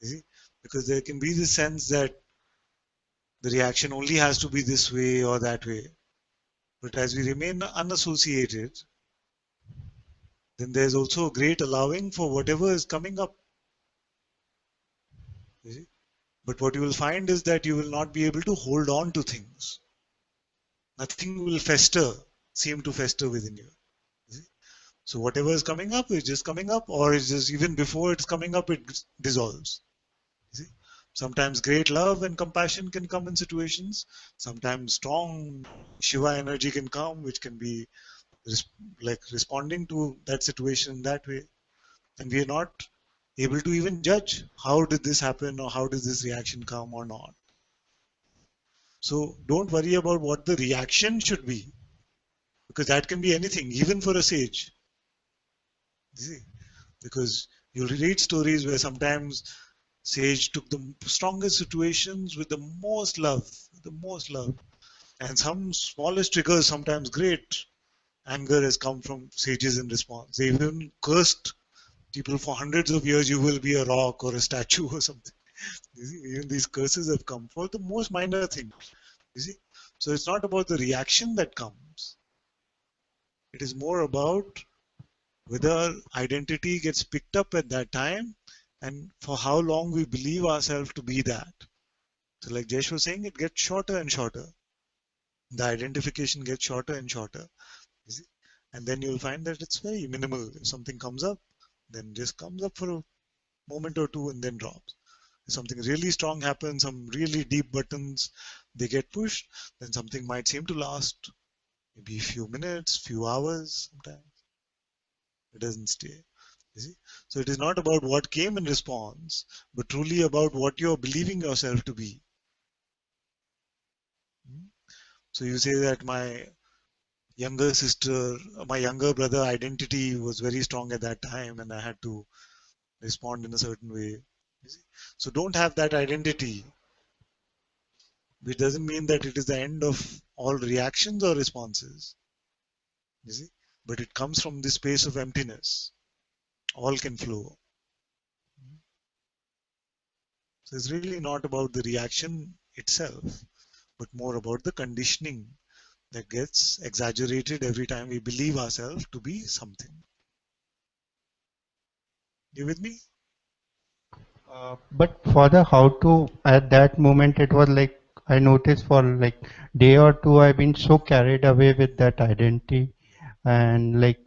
[SPEAKER 1] You see, because there can be the sense that the reaction only has to be this way or that way. But as we remain unassociated, then there's also a great allowing for whatever is coming up. You see? But what you will find is that you will not be able to hold on to things. Nothing will fester, seem to fester within you. You see? So whatever is coming up is just coming up, or it's just even before it's coming up, it dissolves. You see? Sometimes great love and compassion can come in situations. Sometimes strong Shiva energy can come, which can be like responding to that situation that way. And we are not able to even judge how did this happen or how does this reaction come or not. So don't worry about what the reaction should be, because that can be anything, even for a sage. You see? Because you'll read stories where sometimes sage took the strongest situations with the most love. And some smallest triggers, sometimes great anger has come from sages in response. They even cursed people for hundreds of years, you will be a rock or a statue or something. You see, even these curses have come for the most minor things. You see, so it's not about the reaction that comes. It is more about whether identity gets picked up at that time and for how long we believe ourselves to be that. So like Jesh was saying, it gets shorter and shorter. The identification gets shorter and shorter. You see? And then you'll find that it's very minimal. If something comes up, then just comes up for a moment or two and then drops. If something really strong happens, some really deep buttons, they get pushed, then something might seem to last maybe a few minutes, few hours sometimes. It doesn't stay. You see? So it is not about what came in response, but truly about what you're believing yourself to be. So you say that my younger sister, my younger brother identity was very strong at that time and I had to respond in a certain way. You see? So don't have that identity. which doesn't mean that it is the end of all reactions or responses. You see? But it comes from this space of emptiness. All can flow. So it's really not about the reaction itself, but more about the conditioning that gets exaggerated every time we believe ourselves to be something. You with me?
[SPEAKER 5] But for the how to at that moment, it was like I noticed for like day or two, I've been so carried away with that identity, and like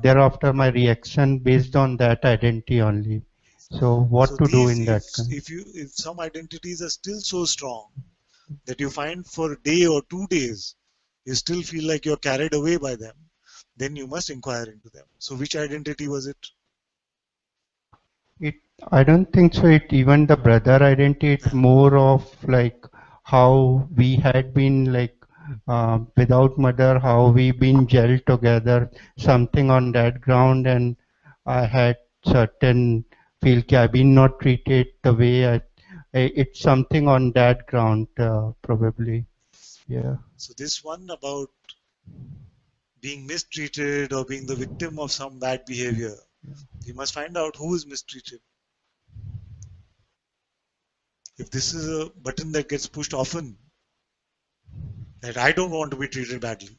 [SPEAKER 5] thereafter my reaction based on that identity only. So what
[SPEAKER 1] So
[SPEAKER 5] to do
[SPEAKER 1] these,
[SPEAKER 5] in that kind?
[SPEAKER 1] if some identities are still so strong that you find for a day or 2 days, you still feel like you're carried away by them, then you must inquire into them. So which identity was it?
[SPEAKER 5] It, I don't think so. It even the brother identity. It
[SPEAKER 1] Yeah.
[SPEAKER 5] more of like how we had been like without mother, how we been gelled together, something on that ground, and I had certain feel कि I've been not treated the way it's something on that ground probably. Yeah.
[SPEAKER 1] So this one about being mistreated or being the victim of some bad behavior, you must find out who is mistreated. If this is a button that gets pushed often, that I don't want to be treated badly,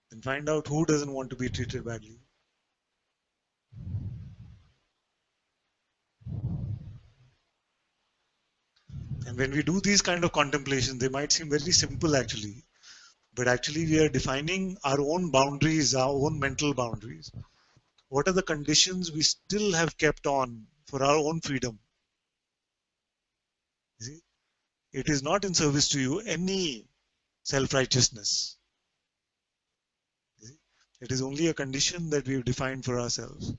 [SPEAKER 1] then find out who doesn't want to be treated badly. And when we do these kind of contemplations, they might seem very simple actually, but actually we are defining our own boundaries, our own mental boundaries. What are the conditions we still have kept on for our own freedom? You see? It is not in service to you any self-righteousness. It is only a condition that we've defined for ourselves.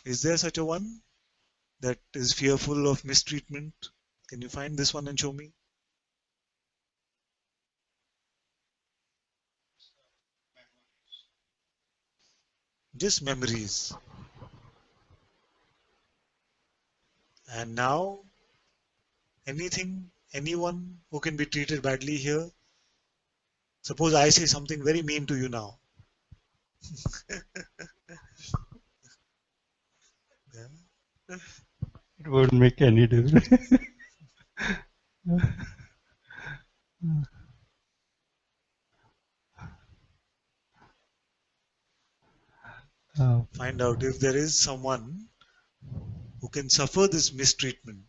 [SPEAKER 1] Is there such a one that is fearful of mistreatment? Can you find this one and show me? Just memories. And now, anything, anyone who can be treated badly here? Suppose I say something very mean to you now. Yeah.
[SPEAKER 5] It won't make any difference.
[SPEAKER 1] Find out if there is someone who can suffer this mistreatment.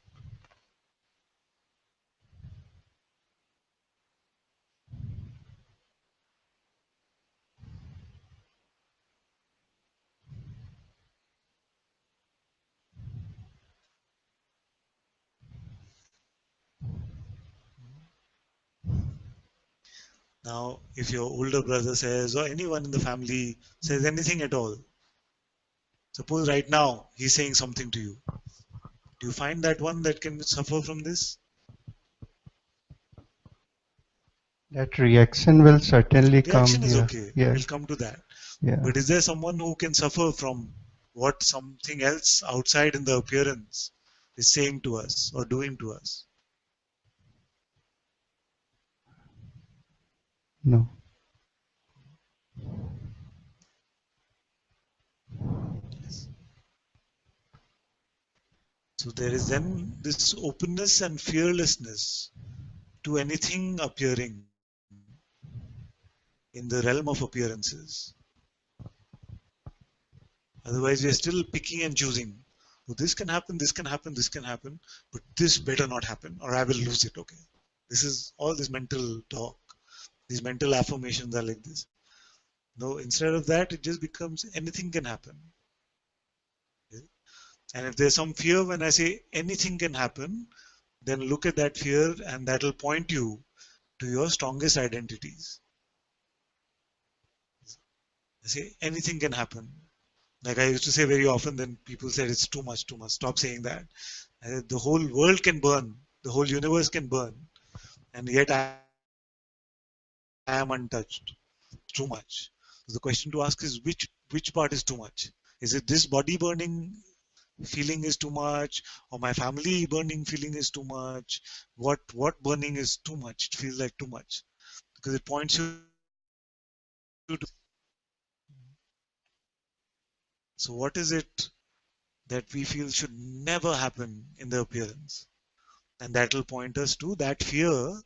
[SPEAKER 1] Now, if your older brother says, or anyone in the family says anything at all, suppose right now he's saying something to you. Do you find that one that can suffer from this?
[SPEAKER 5] That reaction will certainly come.
[SPEAKER 1] Reaction is
[SPEAKER 5] Yeah.
[SPEAKER 1] okay.
[SPEAKER 5] Yeah.
[SPEAKER 1] We'll come to that.
[SPEAKER 5] Yeah.
[SPEAKER 1] But is there someone who can suffer from what something else outside in the appearance is saying to us or doing to us?
[SPEAKER 5] No.
[SPEAKER 1] Yes. So there is then this openness and fearlessness to anything appearing in the realm of appearances. Otherwise, we are still picking and choosing. So this can happen, this can happen, this can happen, but this better not happen, or I will lose it. Okay. This is all this mental talk. These mental affirmations are like this. No, instead of that, it just becomes anything can happen. And if there's some fear when I say anything can happen, then look at that fear and that will point you to your strongest identities. I say anything can happen. Like I used to say very often, then people said it's too much, too much. Stop saying that. I said, the whole world can burn, the whole universe can burn, and yet I am untouched. Too much. So the question to ask is which part is too much? Is it this body burning feeling is too much, or my family burning feeling is too much. What burning is too much? It feels like too much because it points you to. So what is it that we feel should never happen in the appearance? And that will point us to that fear,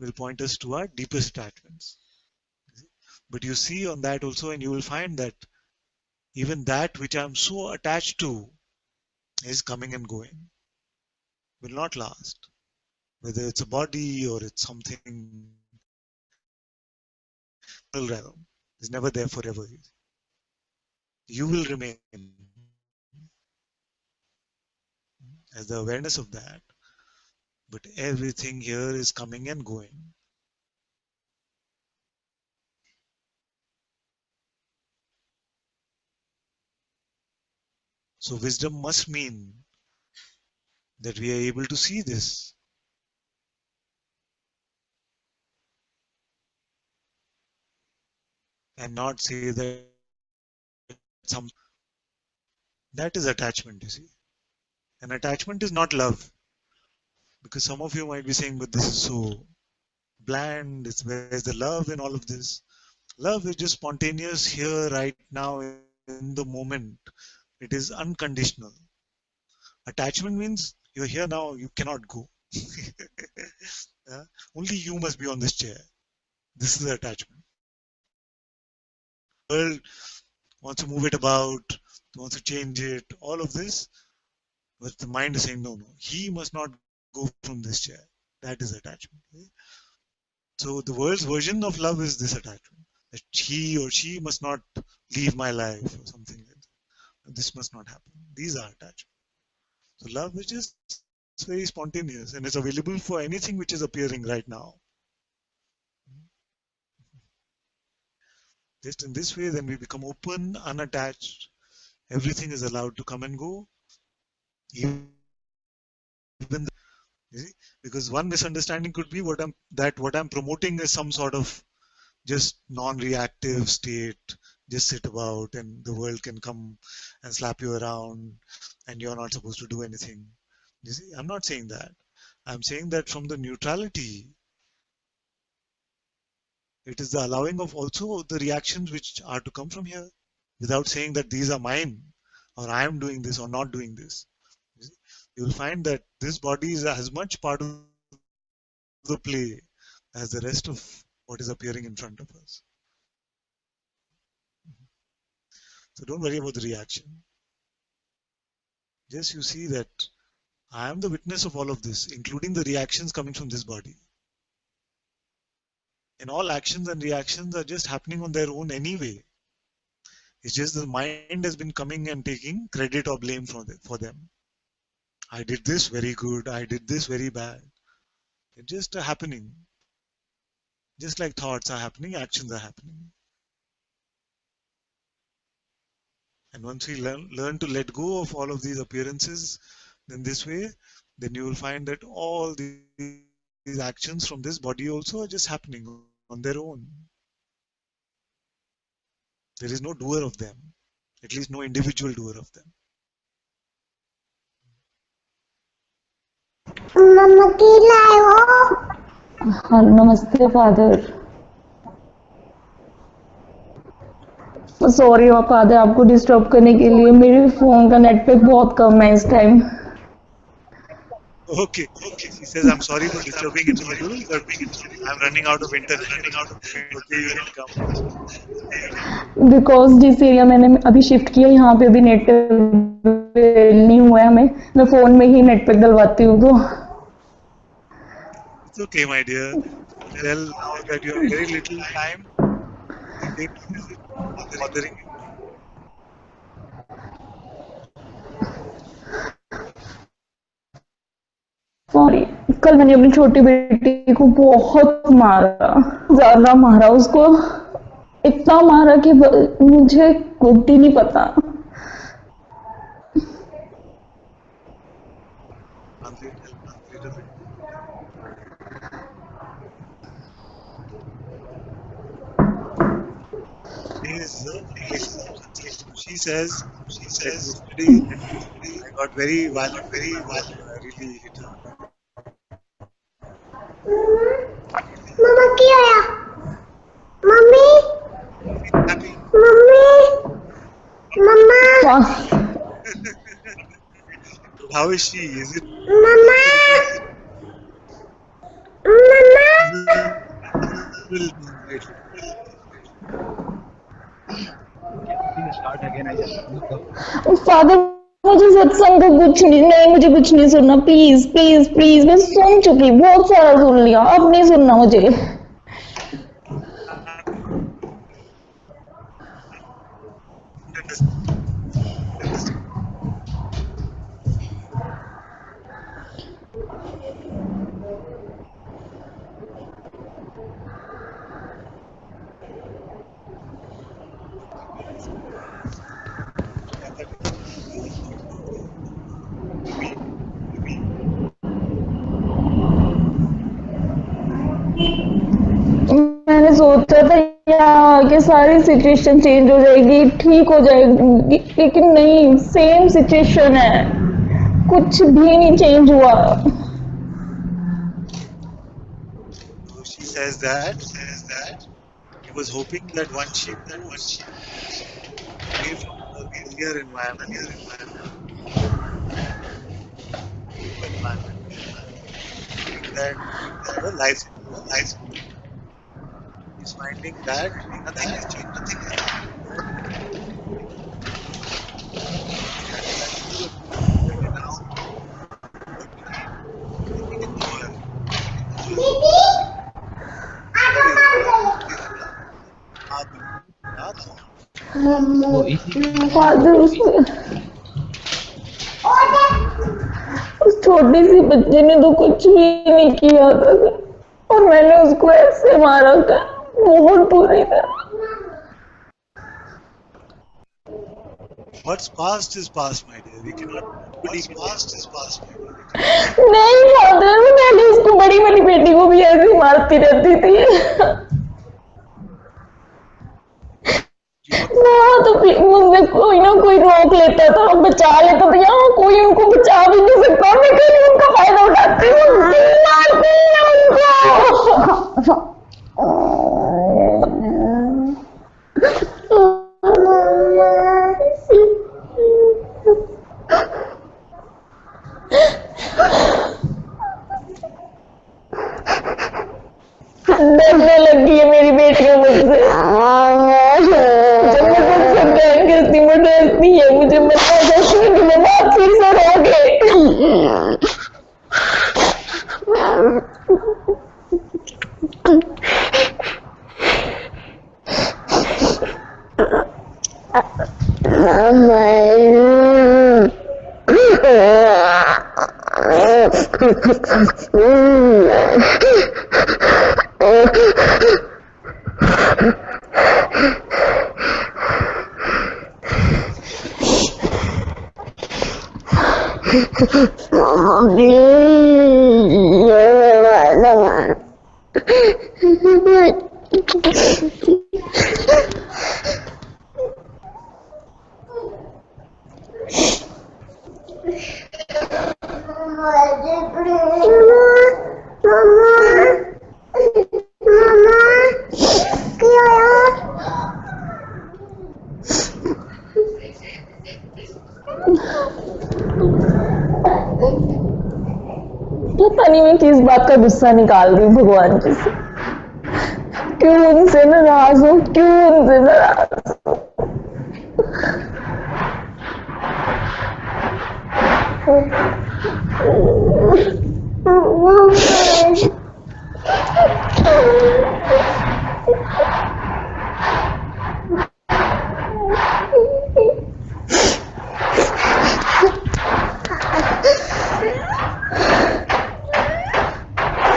[SPEAKER 1] will point us to our deepest attachments. But you see on that also, and you will find that even that which I'm so attached to is coming and going, will not last. Whether it's a body or it's something realm, is never there forever. You will remain as the awareness of that, but everything here is coming and going. So wisdom must mean that we are able to see this and not say that that is attachment, you see. And attachment is not love. Because some of you might be saying, but this is so bland, where's the love in all of this? Love is just spontaneous here, right now, in the moment. It is unconditional. Attachment means you're here now, you cannot go. Yeah? Only you must be on this chair. This is the attachment. The world wants to move it about, wants to change it, all of this. But the mind is saying, no, no, he must not go from this chair. That is attachment. Okay? So the world's version of love is this attachment. That he or she must not leave my life or something like that. This must not happen. These are attachments. So love is just very spontaneous and it's available for anything which is appearing right now. Just in this way, then we become open, unattached. Everything is allowed to come and go. Even because one misunderstanding could be what I'm promoting is some sort of just non-reactive state. Just sit about and the world can come and slap you around and you're not supposed to do anything. You see, I'm not saying that. I'm saying that from the neutrality, it is the allowing of also the reactions which are to come from here without saying that these are mine or I am doing this or not doing this. You will find that this body is as much part of the play as the rest of what is appearing in front of us. So don't worry about the reaction. Just you see that I am the witness of all of this, including the reactions coming from this body. And all actions and reactions are just happening on their own anyway. It's just the mind has been coming and taking credit or blame for them. I did this very good, I did this very bad. It's just happening. Just like thoughts are happening, actions are happening. And once we learn to let go of all of these appearances, then this way, then you will find that all these actions from this body also are just happening on their own. There is no doer of them, at least no individual doer of them.
[SPEAKER 6] हाँ नमस्ते father sorry father आपको disturb करने के लिए मेरे phone का net पे बहुत कम है इस time
[SPEAKER 1] Okay. He says, I'm sorry for disturbing in the middle, but I'm running out of internet. Okay, you can come.
[SPEAKER 6] Because जिस एरिया मैंने अभी शिफ्ट किया यहाँ पे अभी नेट नहीं हुआ है हमें मैं फोन में ही नेट पे डलवाती हूँ तो
[SPEAKER 1] It's okay, my dear. Tell now that you have very little time. Take bothering you.
[SPEAKER 6] Sorry कल मैंने अपनी छोटी बेटी को बहुत मारा ज्यादा मारा उसको इतना मारा कि मुझे कुछ ही नहीं पता
[SPEAKER 1] Translate a bit. is a relation of Satsang. So she says that yesterday I got very violent with my mother. I really hit her.
[SPEAKER 7] Mama क्या आया mummy
[SPEAKER 1] She's happy.
[SPEAKER 7] Mummy mama
[SPEAKER 1] How is she? Is it
[SPEAKER 7] mama mama
[SPEAKER 1] will right?
[SPEAKER 4] Please start again. I just missed the
[SPEAKER 6] father मुझे सत्संग का कुछ नहीं, मुझे कुछ नहीं सुनना, प्लीज प्लीज प्लीज। मैं सुन चुकी, बहुत सारा सुन लिया, अब नहीं सुनना मुझे। मैंने सोचा था यहाँ आके सारी सिचुएशन चेंज हो जाएगी, ठीक हो जाएगी, लेकिन नहीं, सेम सिचुएशन है, कुछ भी नहीं चेंज हुआ।
[SPEAKER 1] So she says that he was hoping that once she moves away from her familiar environment, that the life is finding that nothing is changing. Now,
[SPEAKER 6] father उस छोटी सी बच्चे ने तो कुछ भी नहीं किया था और मैंने उसको ऐसे मारा था, बहुत बुरी तरह।
[SPEAKER 1] What's past is past, my dear. We cannot. What's past is past.
[SPEAKER 6] नहीं फादर, मैंने उसको बड़ी वाली बेटी को भी ऐसे ही मारती रहती थी। वहाँ तो मुझसे कोई ना कोई रोक लेता था, बचा लेता था, यहाँ कोई उनको बचा भी नहीं सकता, मैं कहीं उनका फायदा उठाती हूँ, मारती हूँ। डरने लगी है मेरी बेटियां मुझसे, जब मैं मुझसे प्यार करती हूँ डरती है, मुझे मरना चाहती है कि मैं बात फिर से रोके। पता नहीं मैं किस बात का गुस्सा निकाल रही हूँ भगवान जी से, क्यों उनसे नाराज हूँ, क्यों उनसे नाराज हूँ।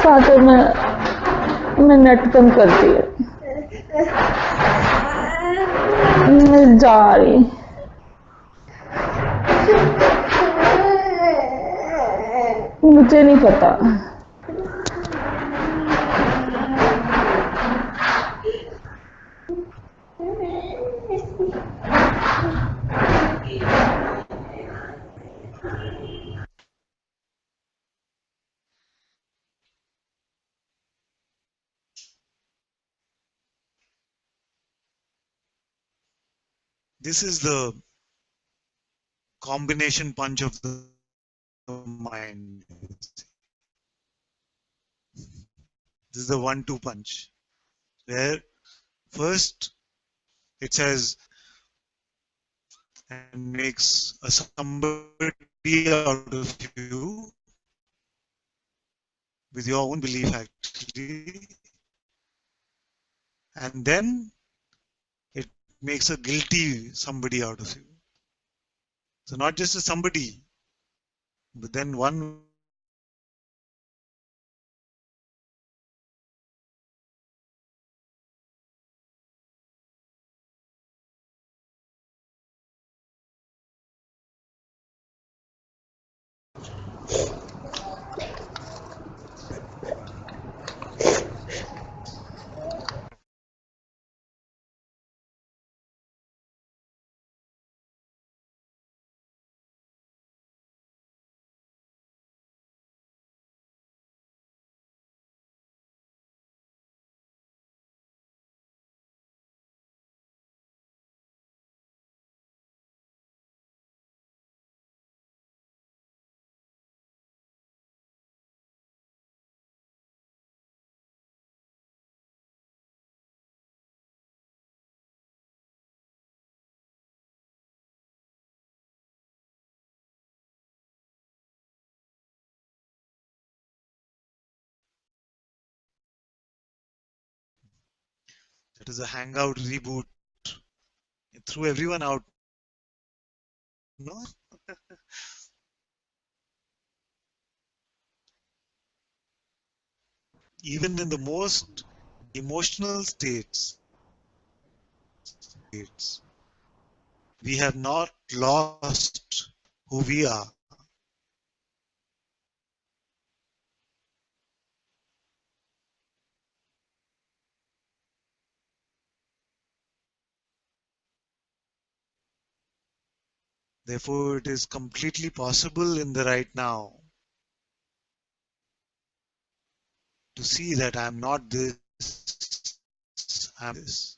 [SPEAKER 6] फादर मैं नेट बंद करती है, मैं जा रही। मुझे नहीं पता,
[SPEAKER 1] This is the combination punch of the mind. This is the 1-2 punch, where first it says and makes a somebody out of you with your own belief actually, and then it makes a guilty somebody out of you. So not just a somebody, but then one that is a hangout reboot. It threw everyone out. No? Even in the most emotional states, we have not lost who we are. Therefore, it is completely possible in the right now to see that I am not this, I am this.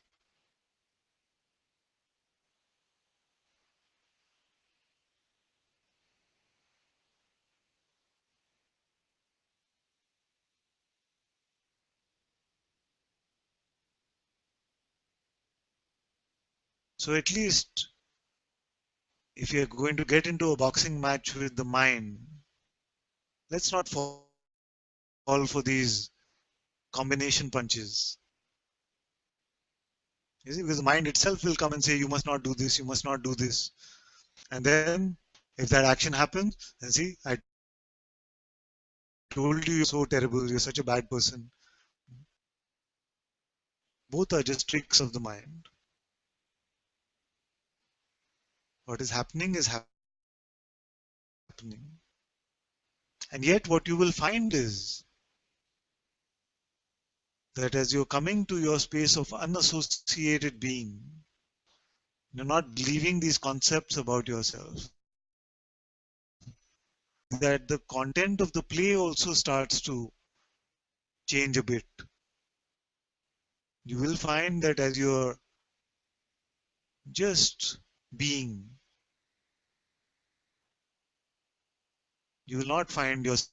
[SPEAKER 1] So at least if you are going to get into a boxing match with the mind, let's not fall for these combination punches. You see, because the mind itself will come and say, you must not do this, you must not do this. And then if that action happens, then see, I told you you're so terrible, you're such a bad person. Both are just tricks of the mind. What is happening is happening. And yet what you will find is that as you're coming to your space of unassociated being, you're not believing these concepts about yourself, that the content of the play also starts to change a bit. You will find that as you're just being, you will not find yourself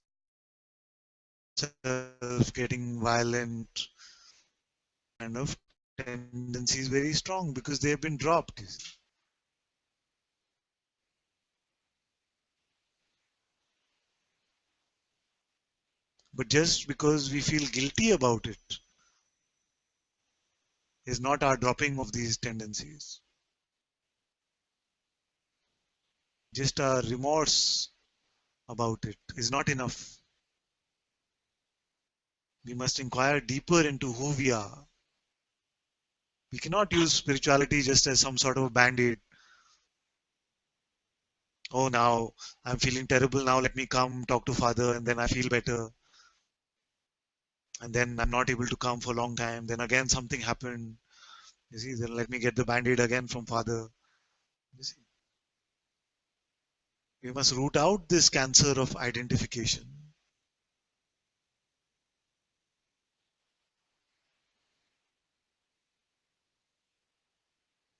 [SPEAKER 1] getting violent, kind of tendencies very strong because they have been dropped. But just because we feel guilty about it is not our dropping of these tendencies. Just our remorse about it is not enough. We must inquire deeper into who we are. We cannot use spirituality just as some sort of band-aid. Oh, now I'm feeling terrible. Now let me come talk to Father and then I feel better. And then I'm not able to come for a long time. Then again something happened. You see, then let me get the band-aid again from Father. You see. We must root out this cancer of identification.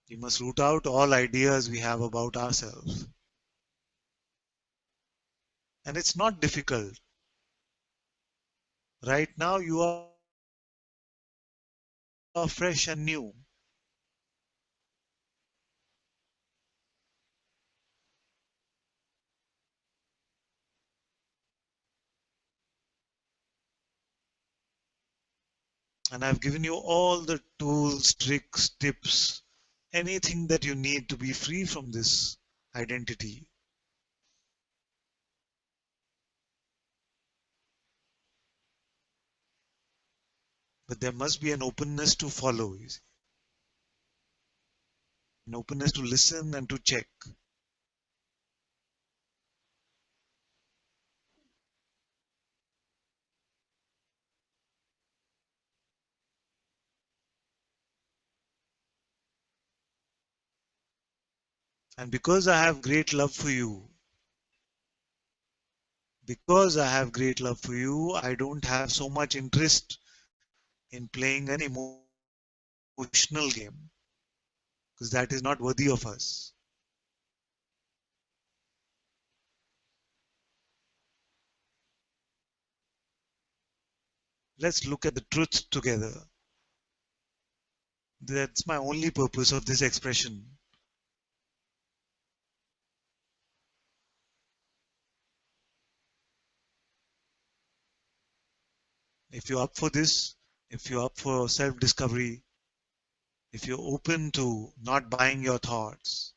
[SPEAKER 1] We must root out all ideas we have about ourselves. And it's not difficult. Right now, you are fresh and new. And I've given you all the tools, tricks, tips, anything that you need to be free from this identity. But there must be an openness to follow, you see. An openness to listen and to check. And because I have great love for you, I don't have so much interest in playing an emotional game, because that is not worthy of us. Let's look at the truth together. That's my only purpose of this expression. If you're up for this, if you're up for self-discovery, if you're open to not buying your thoughts,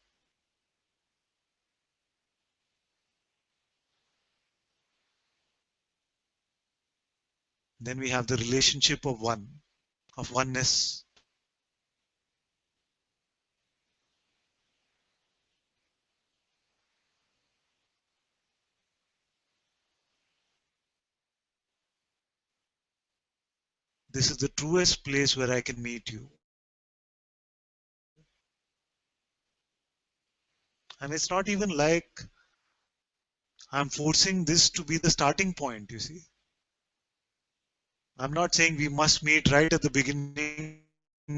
[SPEAKER 1] then we have the relationship of one, of oneness. This is the truest place where I can meet you. And it's not even like I'm forcing this to be the starting point, you see. I'm not saying we must meet right at the beginning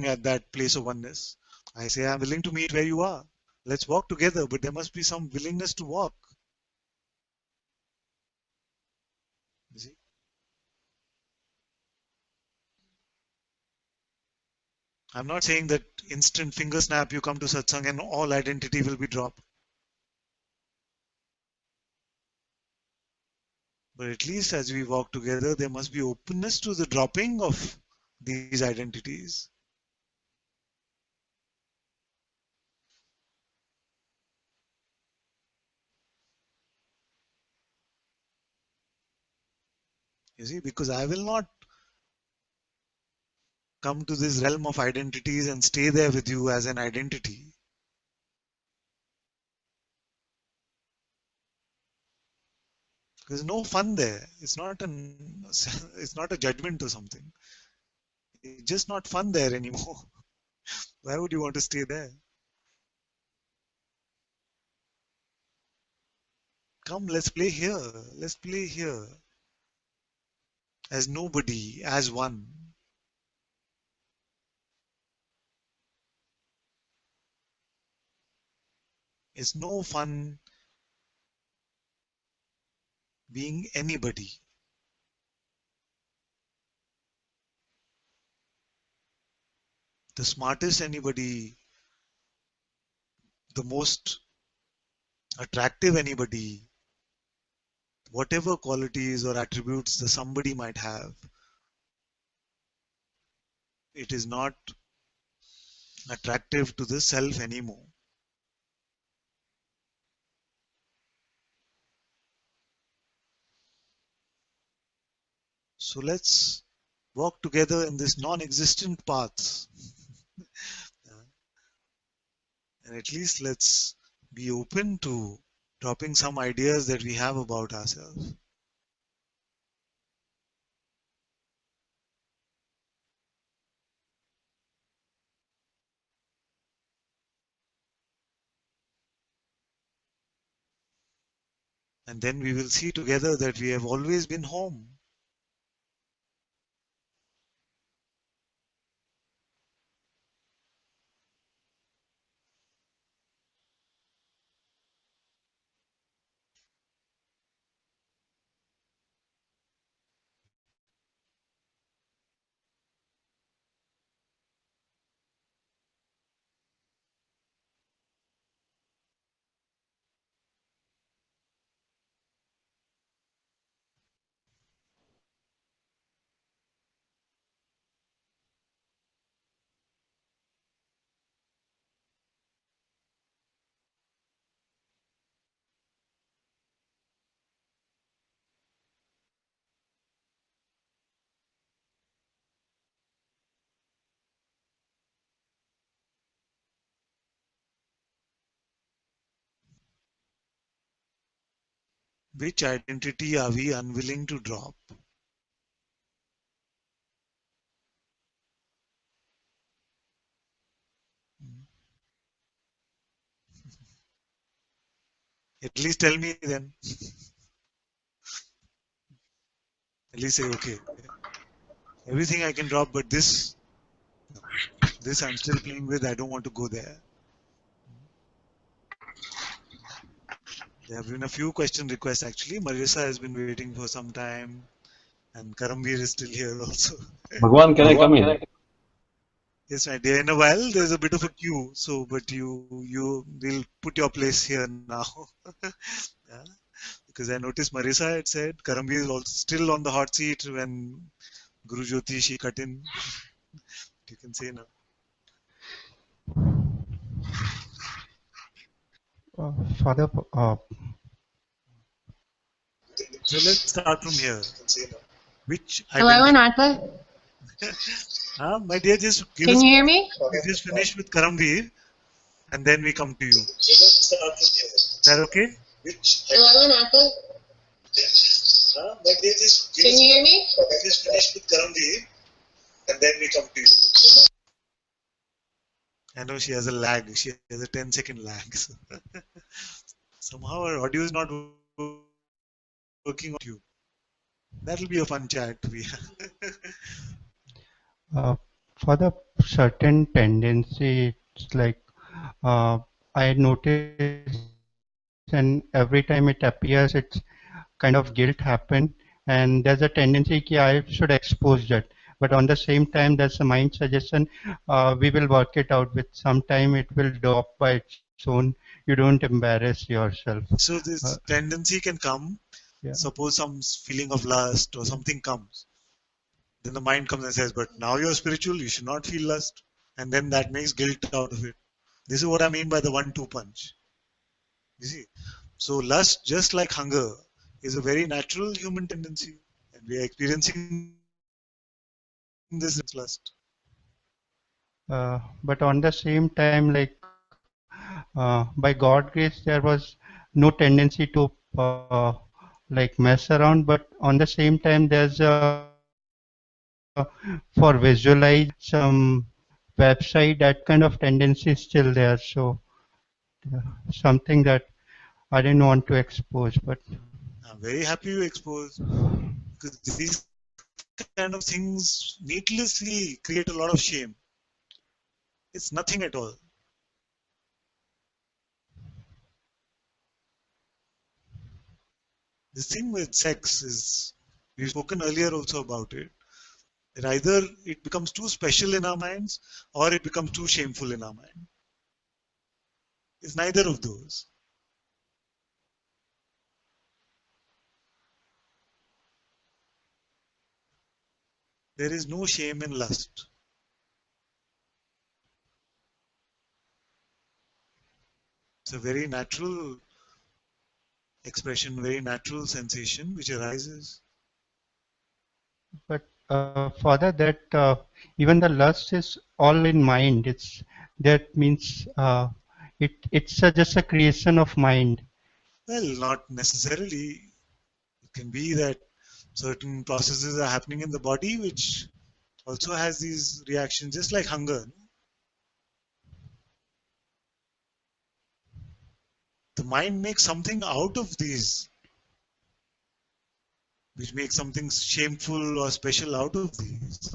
[SPEAKER 1] at that place of oneness. I say I'm willing to meet where you are. Let's walk together, but there must be some willingness to walk. You see? I'm not saying that instant finger snap you come to satsang and all identity will be dropped. But at least as we walk together, there must be openness to the dropping of these identities. You see, because I will not come to this realm of identities and stay there with you as an identity. There's no fun there. It's not a judgment or something. It's just not fun there anymore. Why would you want to stay there? Come, let's play here. Let's play here. As nobody, as one. It's no fun being anybody. The smartest anybody, the most attractive anybody, whatever qualities or attributes the somebody might have, it is not attractive to the self anymore. So let's walk together in this non-existent path. And at least let's be open to dropping some ideas that we have about ourselves. And then we will see together that we have always been home. Which identity are we unwilling to drop? At least tell me then. At least say, okay, everything I can drop, but this I'm still playing with. I don't want to go there. There have been a few question requests actually. Marissa has been waiting for some time, and Karamveer is still here also.
[SPEAKER 8] Bhagwan, can I come in?
[SPEAKER 1] Yes, my dear. In a while, there's a bit of a queue. So, but you will put your place here now. Yeah? Because I noticed Marissa had said Karamveer is also still on the hot seat when Guru Jyoti she cut in. You can say now.
[SPEAKER 5] Father,
[SPEAKER 1] So let's start from here. Which
[SPEAKER 9] Hello,
[SPEAKER 1] identity?
[SPEAKER 9] Ananta.
[SPEAKER 1] My dear, just give
[SPEAKER 9] Can
[SPEAKER 1] us.
[SPEAKER 9] you hear me?
[SPEAKER 1] We just finish with Karamveer, and then we come to you. Is that okay?
[SPEAKER 9] Hello, Ananta. Can you hear me?
[SPEAKER 1] We just finish with Karamveer, and then we come to you. I know she has a lag. She has a 10-second lag. So somehow her audio is not working on you. That'll be a fun chat.
[SPEAKER 5] for the certain tendency, it's like I notice, and every time it appears, it's kind of guilt happen, and there's a tendency that I should expose that. But on the same time, there's a mind suggestion, we will work it out with some time, it will drop by its own. You don't embarrass yourself.
[SPEAKER 1] So this tendency can come.
[SPEAKER 5] Yeah.
[SPEAKER 1] Suppose some feeling of lust or something comes. Then the mind comes and says, but now you're spiritual, you should not feel lust. And then that makes guilt out of it. This is what I mean by the 1-2 punch. You see? So lust, just like hunger, is a very natural human tendency. And we are experiencing this lust.
[SPEAKER 5] But on the same time, like by God grace, there was no tendency to like mess around. But on the same time, there's for visualize some website, that kind of tendency is still there. So something that I didn't want to expose, but
[SPEAKER 1] I'm very happy you expose. Because these kind of things needlessly create a lot of shame. It's nothing at all. This thing with sex is, we've spoken earlier also about it, that either it becomes too special in our minds or it becomes too shameful in our mind. It's neither of those. There is no shame in lust. It's a very natural expression, very natural sensation which arises.
[SPEAKER 5] but further that even the lust is all in mind. It's that means it's just a creation of mind.
[SPEAKER 1] Well, not necessarily. It can be that certain processes are happening in the body which also has these reactions, just like hunger. The mind makes something out of these which makes something shameful or special out of these.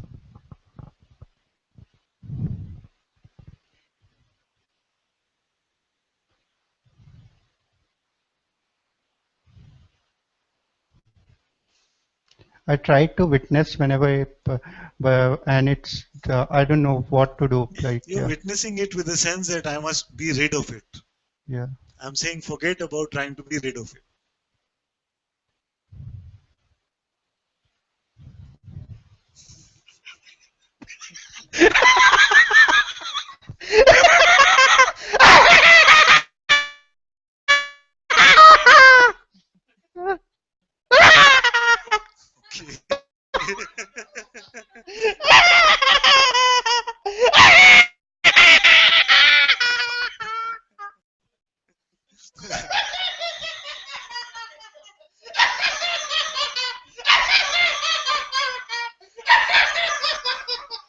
[SPEAKER 5] I try to witness whenever, and it's I don't know what to do. Like
[SPEAKER 1] You're witnessing it with the sense that I must be rid of it.
[SPEAKER 5] yeah.
[SPEAKER 1] I'm saying forget about trying to be rid of it. Okay.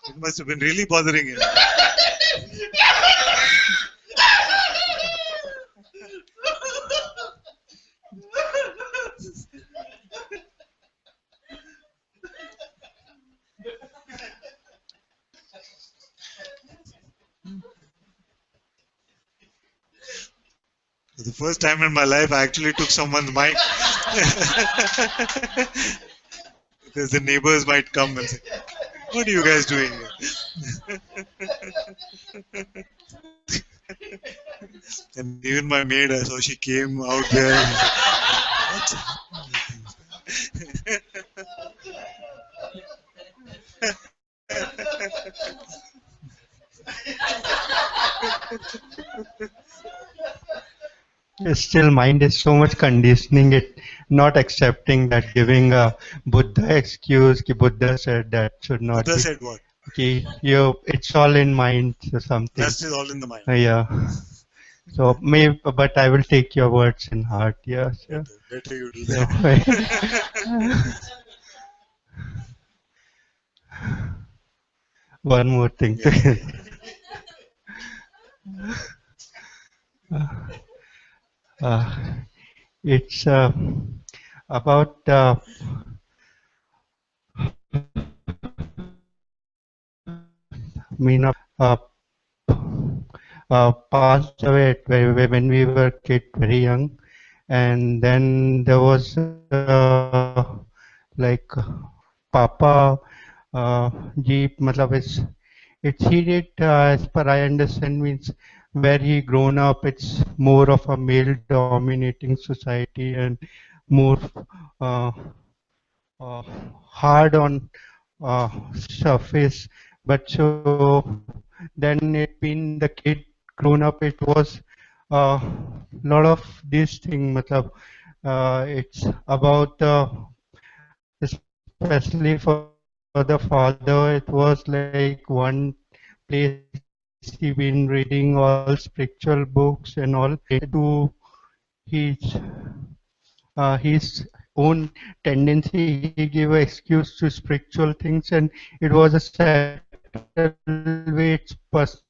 [SPEAKER 1] It must have been really bothering him. For the first time in my life, I actually took someone's mic. Because the neighbors might come and say, "What are you guys doing here?" And even my maid, I saw she came out there. And said, "What's happening with
[SPEAKER 5] Still, mind is so much conditioning it, not accepting that, giving a Buddha excuse. Ki Buddha said that should not
[SPEAKER 1] Buddha
[SPEAKER 5] be.
[SPEAKER 1] said what?
[SPEAKER 5] Ki it's all in mind or something.
[SPEAKER 1] That's all in the mind.
[SPEAKER 5] Yeah. So maybe, but I will take your words in heart. Yeah, sure.
[SPEAKER 1] Better you do
[SPEAKER 5] So,
[SPEAKER 1] that.
[SPEAKER 5] one more thing. It's about Meena passed away when we were kid, very young, and then there was like Papa Jeep, matlab it's he did as per I understand means where he grown up. It's more of a male dominating society and more uh, uh, hard on surface, but so then it been the kid grown up, it was a lot of this thing, matlab, it's about especially for the father, it was like one place he been reading all spiritual books and all, to his own tendency. He gave an excuse to spiritual things, and it was a settled way. It's personal.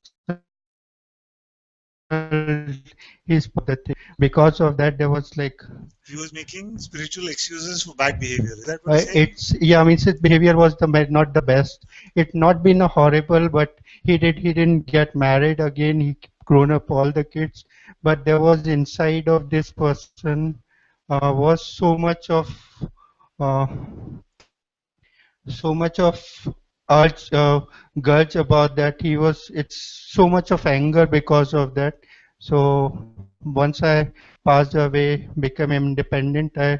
[SPEAKER 5] His personal thing. Because of that, there was like
[SPEAKER 1] He was making spiritual excuses for bad behavior. Is that what you're saying?
[SPEAKER 5] it's yeah. I mean, his behavior was not the best. It not been a horrible, but he didn't get married again. He grown up all the kids, but there was inside of this person was uh, so much of urge, grudge about that. He was, it's so much of anger because of that. So once I passed away, became independent, I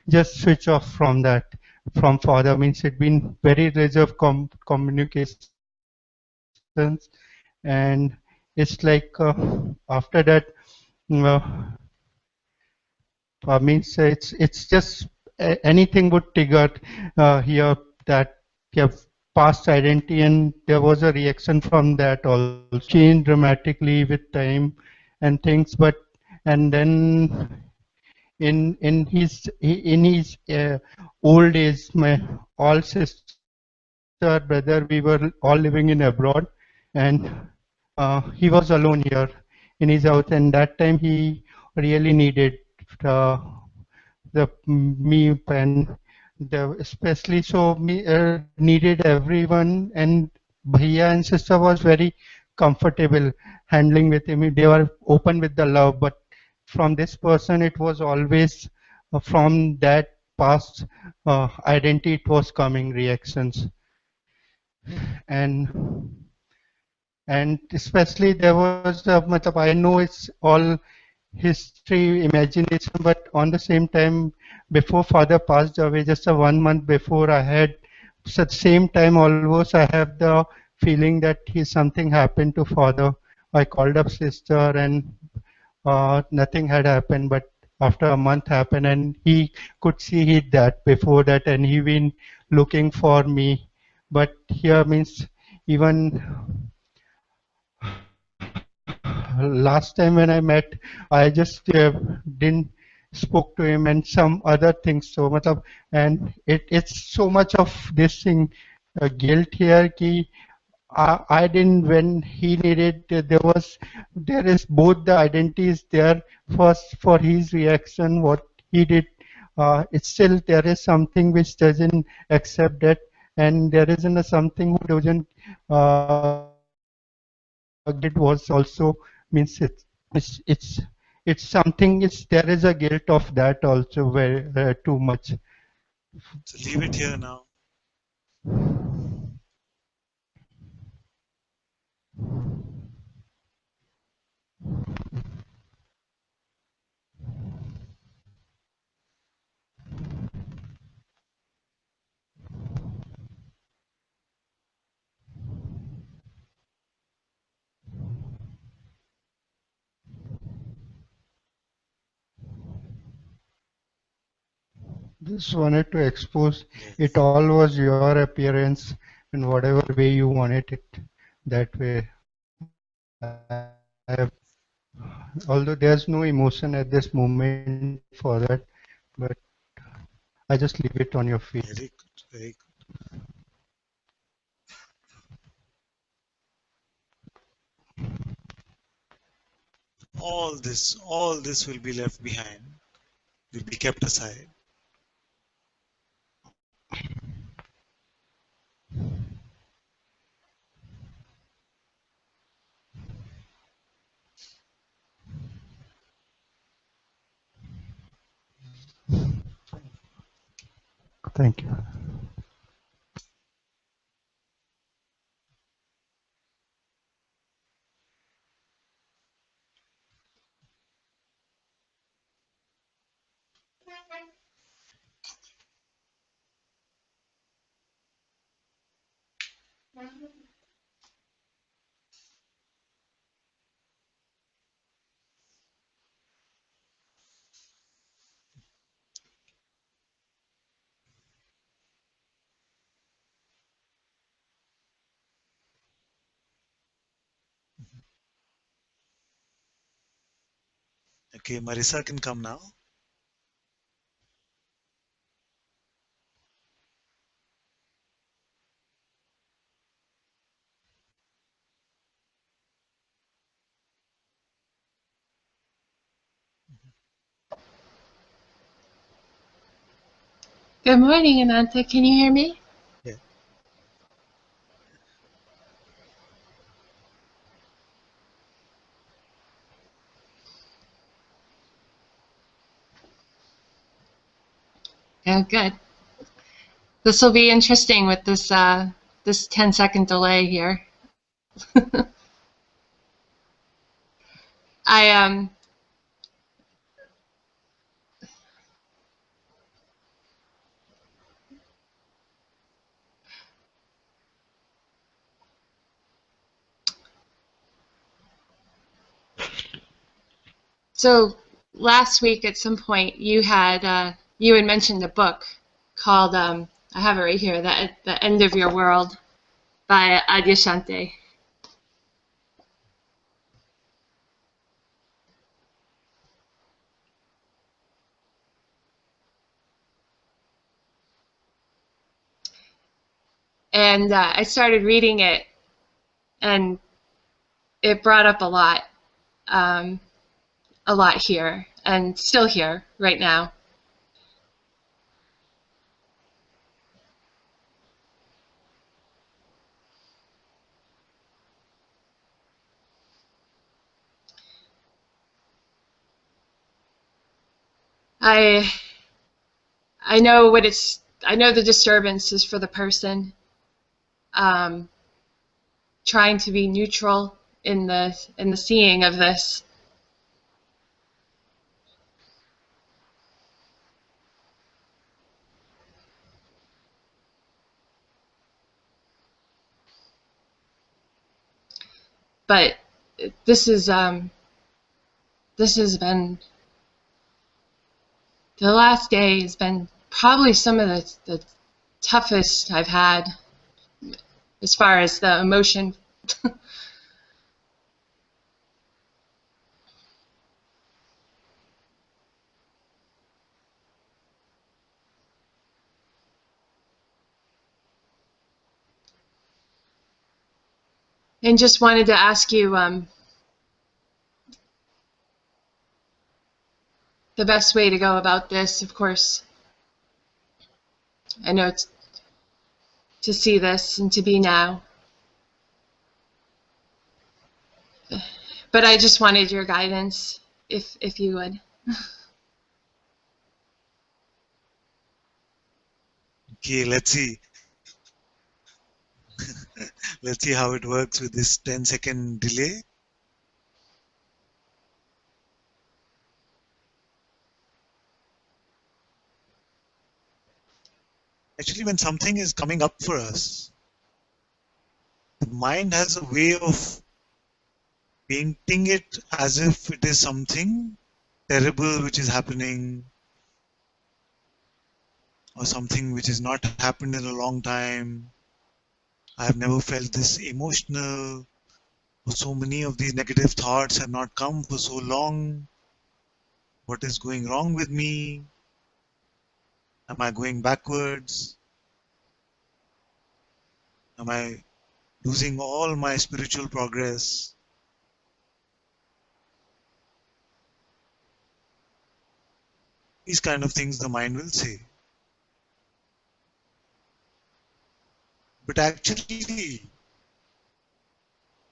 [SPEAKER 5] just switch off from that. From father means it been very reserved communications, and it's like after that. Uh, means it's just anything would trigger here that you have past identity, and there was a reaction from that also, changed dramatically with time and things. But and then in his old age, my all sister brother, we were all living in abroad, and he was alone here in his house, and that time he really needed uh, the me and especially so me needed everyone, and Bhaiya and sister was very comfortable handling with him. They were open with the love, but from this person it was always from that past identity it was coming reactions. And especially there was matlab, I know it's all history imagination, but on the same time before father passed away, just a 1 month before, I had such same time almost I have the feeling that something happened to father. I called up sister and nothing had happened, but after a month happened and he could see he that before that, and he been looking for me. But here means even last time when I met, I just didn't spoke to him and some other things. So, matlab, and it's so much of this thing, guilt here. Ki I didn't when he needed. There is both the identities there. First for his reaction, what he did. It's still there is something which doesn't accept that, and there isn't a something who doesn't it was also means it's something it's there is a guilt of that also very too much.
[SPEAKER 1] So leave it here now.
[SPEAKER 5] Just wanted to expose it
[SPEAKER 1] Yes.
[SPEAKER 5] all was your appearance in whatever way you wanted it that way. I have although there's no emotion at this moment for that, but I just leave it on your feet.
[SPEAKER 1] Very good. Very good. All this will be left behind. Will be kept aside.
[SPEAKER 5] Thank you.
[SPEAKER 1] Okay, Marisa can come now.
[SPEAKER 9] Good morning, Ananta. Can you hear me?
[SPEAKER 1] Yeah.
[SPEAKER 9] Yeah, good. This will be interesting with this 10-second delay here. I So last week at some point you had mentioned a book called I have it right here, The End of Your World by Adyashanti. And I started reading it, and it brought up um, a lot here, and still here right now. I know what it's. I know the disturbance is for the person trying to be neutral in the seeing of this. But this has been, the last day has been probably some of the toughest I've had as far as the emotion. And just wanted to ask you the best way to go about this. Of course, I know it's to see this and to be now. But I just wanted your guidance, if you would.
[SPEAKER 1] Okay, let's see. Let's see how it works with this 10-second delay. Actually, when something is coming up for us, the mind has a way of painting it as if it is something terrible which is happening, or something which has not happened in a long time. I have never felt this emotional, or so many of these negative thoughts have not come for so long. What is going wrong with me? Am I going backwards? Am I losing all my spiritual progress? These kind of things the mind will say. But actually,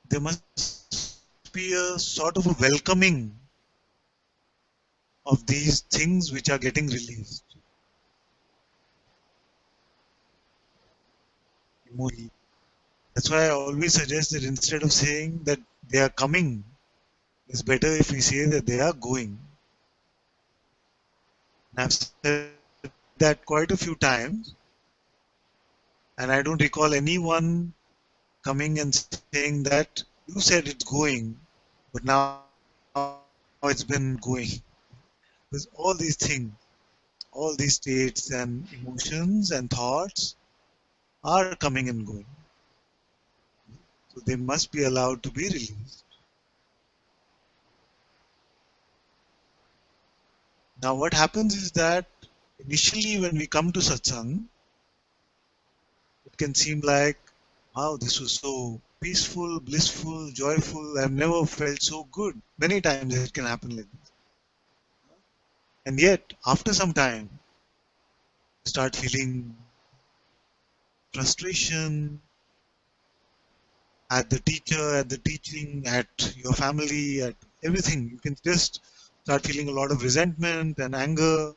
[SPEAKER 1] there must be a sort of a welcoming of these things which are getting released. That's why I always suggest that instead of saying that they are coming, it's better if we say that they are going. And I've said that quite a few times, and I don't recall anyone coming and saying that you said it's going, but now it's been going. Because all these things, all these states and emotions and thoughts are coming and going. So they must be allowed to be released. Now what happens is that initially when we come to satsang, it can seem like, wow, this was so peaceful, blissful, joyful. I've never felt so good. Many times it can happen like this. And yet, after some time, you start feeling frustration at the teacher, at the teaching, at your family, at everything. You can just start feeling a lot of resentment and anger,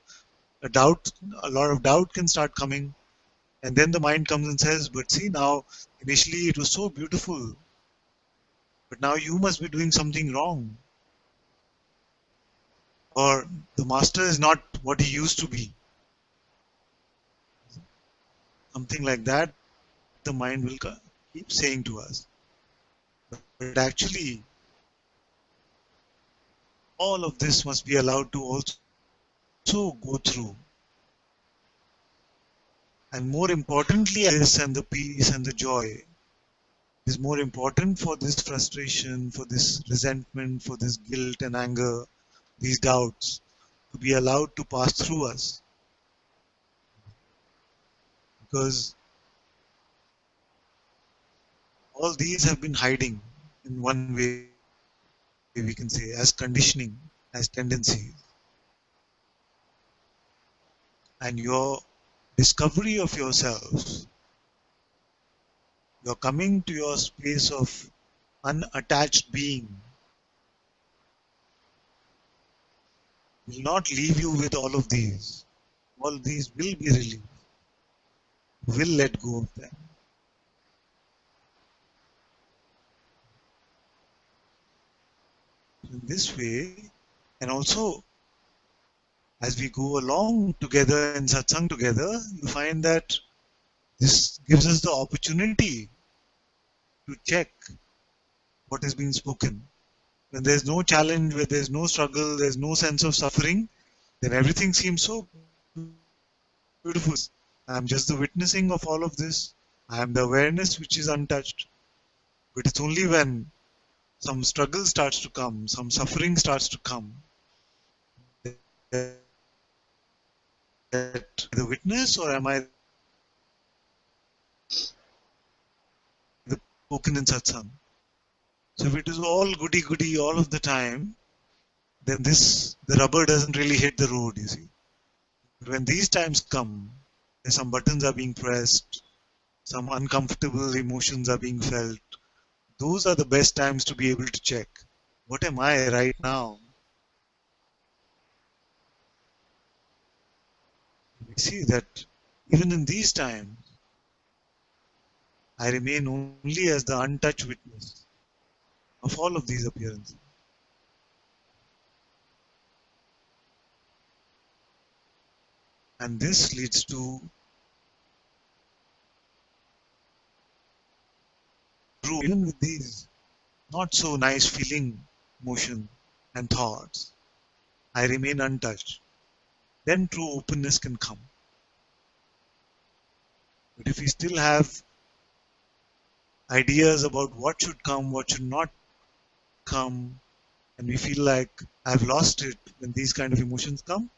[SPEAKER 1] a lot of doubt can start coming. And then the mind comes and says, but see now, initially it was so beautiful, but now you must be doing something wrong. Or the master is not what he used to be. Something like that the mind will keep saying to us. But actually, all of this must be allowed to also go through. And more importantly, this and the peace and the joy is more important for this frustration, for this resentment, for this guilt and anger, these doubts, to be allowed to pass through us. Because all these have been hiding in one way, we can say, as conditioning, as tendencies. And your discovery of yourself, you're coming to your space of unattached being, will not leave you with all of these. All these will be relieved. Will let go of them. In this way, and also as we go along together in satsang together, you find that this gives us the opportunity to check what is being spoken. When there's no challenge, where there's no struggle, there's no sense of suffering, then everything seems so beautiful. I'm just the witnessing of all of this. I am the awareness which is untouched. But it's only when some struggle starts to come, some suffering starts to come, that the witness, or am I the spoken in satsang? So if it is all goody-goody all of the time, then the rubber doesn't really hit the road, you see. But when these times come, some buttons are being pressed, some uncomfortable emotions are being felt, those are the best times to be able to check. What am I right now? We see that even in these times, I remain only as the untouched witness of all of these appearances. And this leads to even with these not so nice feeling motion and thoughts, I remain untouched. Then true openness can come. But if we still have ideas about what should come, what should not come, and we feel like I've lost it when these kind of emotions come,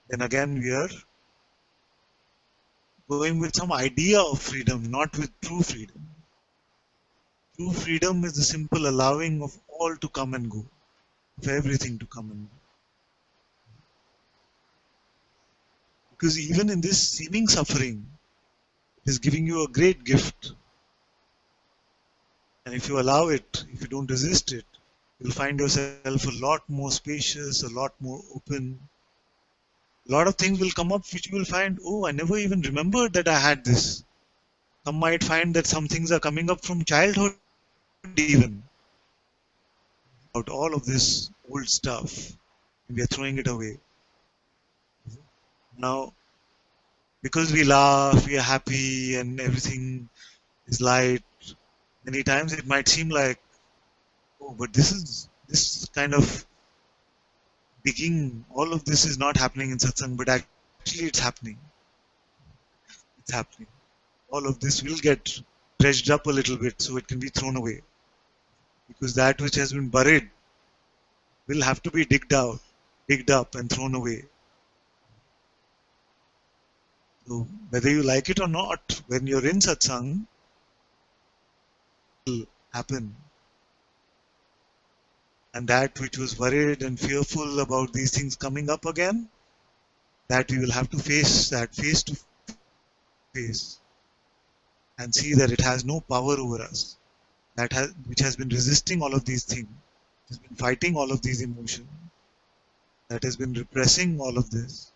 [SPEAKER 1] then again we are going with some idea of freedom, not with true freedom. True freedom is the simple allowing of all to come and go, of everything to come and go. Because even in this seeming suffering, it is giving you a great gift. And if you allow it, if you don't resist it, you'll find yourself a lot more spacious, a lot more open. A lot of things will come up which you will find, oh, I never even remembered that I had this. Some might find that some things are coming up from childhood even. About all of this old stuff, we are throwing it away. Now, because we laugh, we are happy, and everything is light, many times it might seem like, oh, but this kind of digging, all of this is not happening in satsang, but actually it's happening. It's happening. All of this will get dredged up a little bit so it can be thrown away. Because that which has been buried will have to be digged up and thrown away. So whether you like it or not, when you're in satsang, it will happen. And that which was worried and fearful about these things coming up again, that we will have to face that face to face and see that it has no power over us. Which has been resisting all of these things, has been fighting all of these emotions, that has been repressing all of this,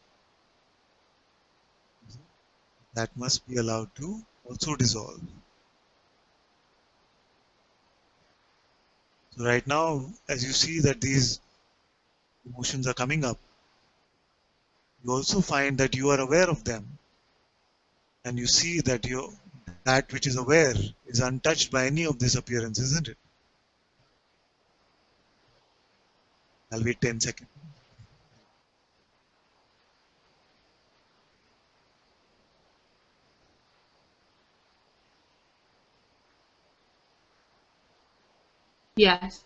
[SPEAKER 1] that must be allowed to also dissolve. So right now, as you see that these emotions are coming up, you also find that you are aware of them, and you see that that which is aware is untouched by any of this appearance, isn't it? I'll wait 10 seconds.
[SPEAKER 9] Yes,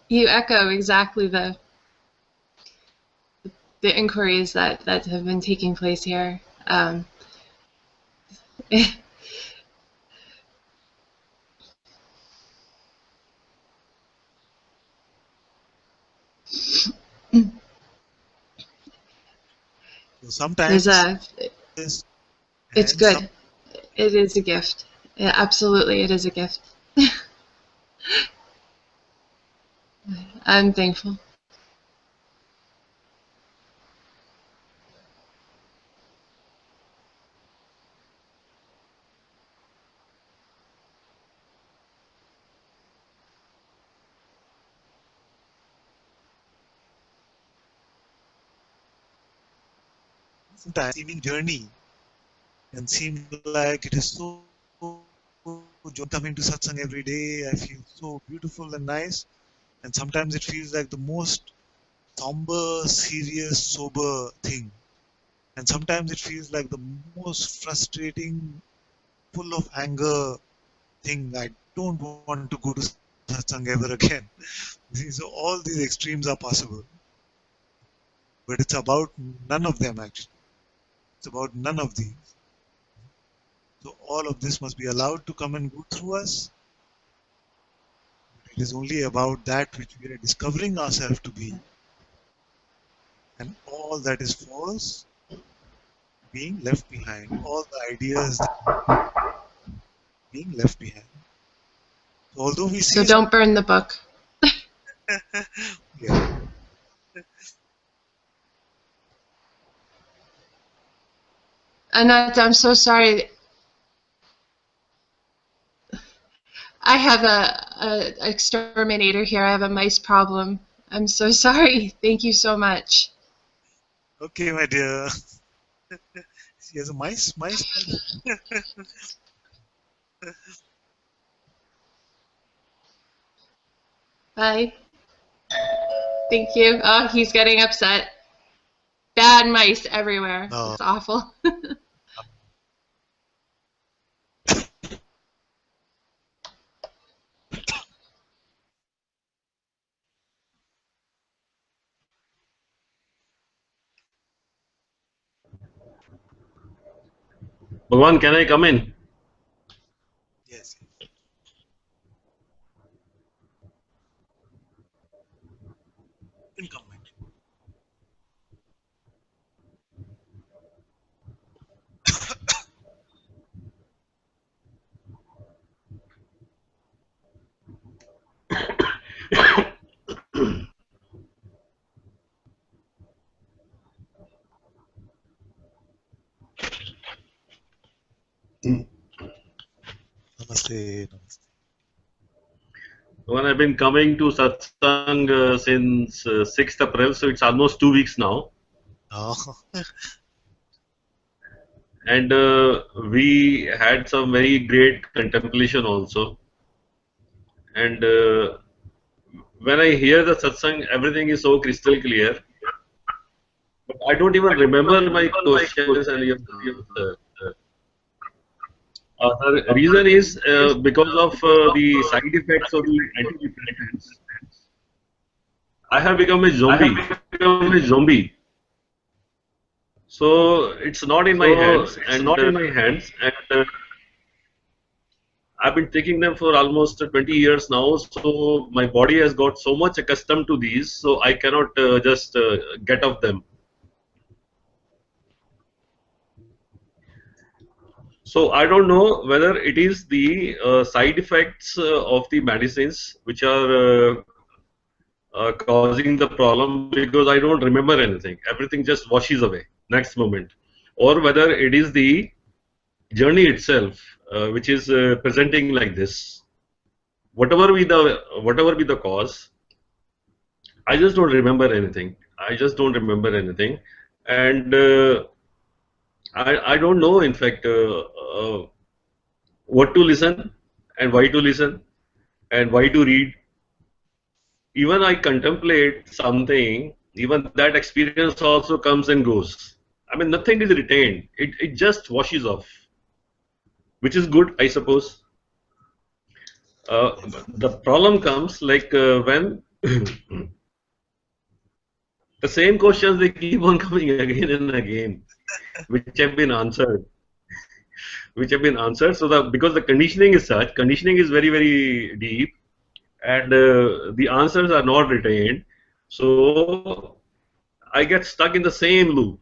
[SPEAKER 9] you echo exactly the inquiries that have been taking place here.
[SPEAKER 1] So sometimes
[SPEAKER 9] it's good. It is a gift. Yeah, absolutely, it is a gift. I'm thankful.
[SPEAKER 1] Sometimes seeming journey can seem like it is so joy coming to satsang every day. I feel so beautiful and nice. And sometimes it feels like the most somber, serious, sober thing. And sometimes it feels like the most frustrating, full of anger thing. I don't want to go to satsang ever again. So all these extremes are possible. But it's about none of them actually. It's about none of these. So all of this must be allowed to come and go through us. It is only about that which we are discovering ourselves to be. And all that is false being left behind. All the ideas being left behind. So although we see
[SPEAKER 9] So don't burn the book.
[SPEAKER 1] yeah.
[SPEAKER 9] Ananta, I'm so sorry. I have a exterminator here. I have a mice problem. I'm so sorry. Thank you so much.
[SPEAKER 1] Okay, my dear. She has a mice.
[SPEAKER 9] Bye. Thank you. Oh, he's getting upset. Bad mice everywhere.
[SPEAKER 1] No.
[SPEAKER 9] It's awful.
[SPEAKER 8] Bhagwan, can I come in?
[SPEAKER 1] Yes. Income. Namaste.
[SPEAKER 8] Bhagwan, I've been coming to Satsang since 6th April, so it's almost 2 weeks now.
[SPEAKER 1] Oh.
[SPEAKER 8] And we had some very great contemplation also. And when I hear the Satsang, everything is so crystal clear. But I don't even remember my questions and your answer. The reason is because of the side effects of the antidepressants. I have become a zombie. So it's not in my hands, and I've been taking them for almost 20 years now. So my body has got so much accustomed to these, so I cannot just get off them. So I don't know whether it is the side effects of the medicines which are causing the problem, because I don't remember anything. Everything just washes away next moment. Or whether it is the journey itself which is presenting like this. Whatever be the cause, I just don't remember anything. And I don't know, in fact, what to listen and why to listen and why to read. Even I contemplate something, even that experience also comes and goes. I mean, nothing is retained. It just washes off, which is good, I suppose. The problem comes like when the same questions, they keep on coming again and again, which have been answered. So because the conditioning is such, conditioning is very, very deep, and the answers are not retained. So I get stuck in the same loop,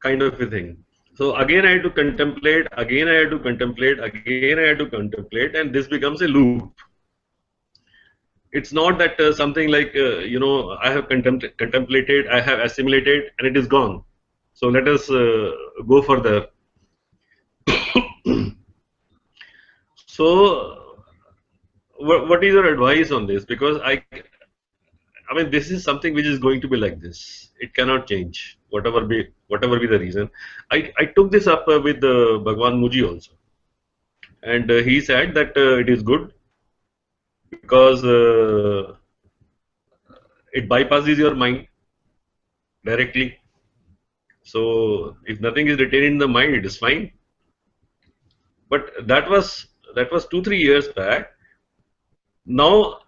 [SPEAKER 8] kind of a thing. So again I had to contemplate, again I had to contemplate, again I had to contemplate, and this becomes a loop. It's not that something like, I have contemplated, I have assimilated, and it is gone. So let us go further. So, what is your advice on this? Because I mean, this is something which is going to be like this. It cannot change, whatever be the reason. I took this up with Bhagwan Muji also, and he said that it is good because it bypasses your mind directly. So if nothing is retained in the mind, it is fine. But that was 2-3 years back. Now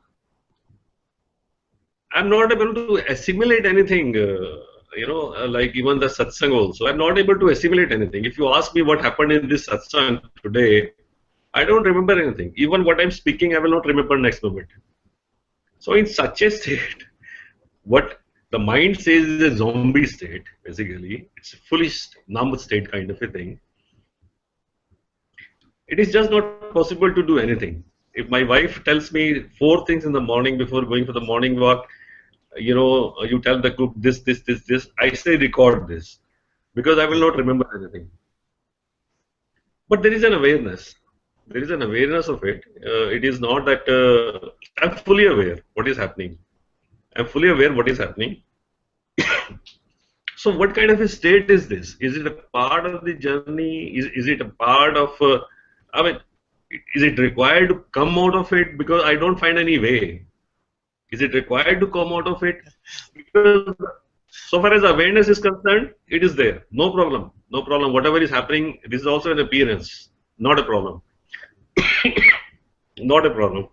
[SPEAKER 8] I'm not able to assimilate anything. Like even the satsang also, I'm not able to assimilate anything. If you ask me what happened in this satsang today, I don't remember anything. Even what I'm speaking, I will not remember next moment. So in such a state, what the mind says is a zombie state, basically. It's a foolish, numb state kind of a thing. It is just not possible to do anything. If my wife tells me 4 things in the morning before going for the morning walk, you tell the cook this, I say record this because I will not remember anything. But there is an awareness. There is an awareness of it. It is not that I'm fully aware what is happening. I'm fully aware what is happening. So what kind of a state is this? Is it a part of the journey? Is it a part of, I mean, is it required to come out of it? Because I don't find any way. Is it required to come out of it? Because so far as awareness is concerned, it is there. No problem. No problem. Whatever is happening, this is also an appearance. Not a problem. Not a problem.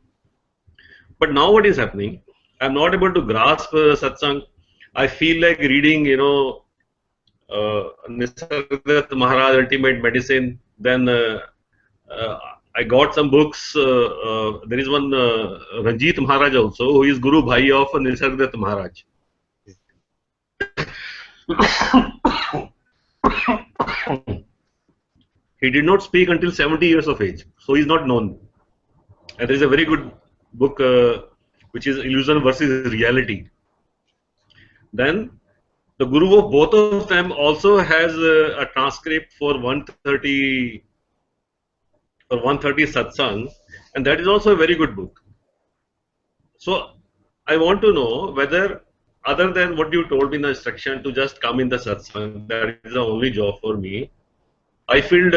[SPEAKER 8] But now what is happening? I'm not able to grasp satsang. I feel like reading, Nisargadatta Maharaj Ultimate Medicine. Then I got some books. There is one Ranjit Maharaj also, who is Guru Bhai of Nisargadatta Maharaj. He did not speak until 70 years of age, so he is not known. And there is a very good book which is Illusion versus Reality. Then the Guru of both of them also has a transcript for 130 satsang, and that is also a very good book. So I want to know whether, other than what you told me in the instruction to just come in the satsang, that is the only job for me. I feel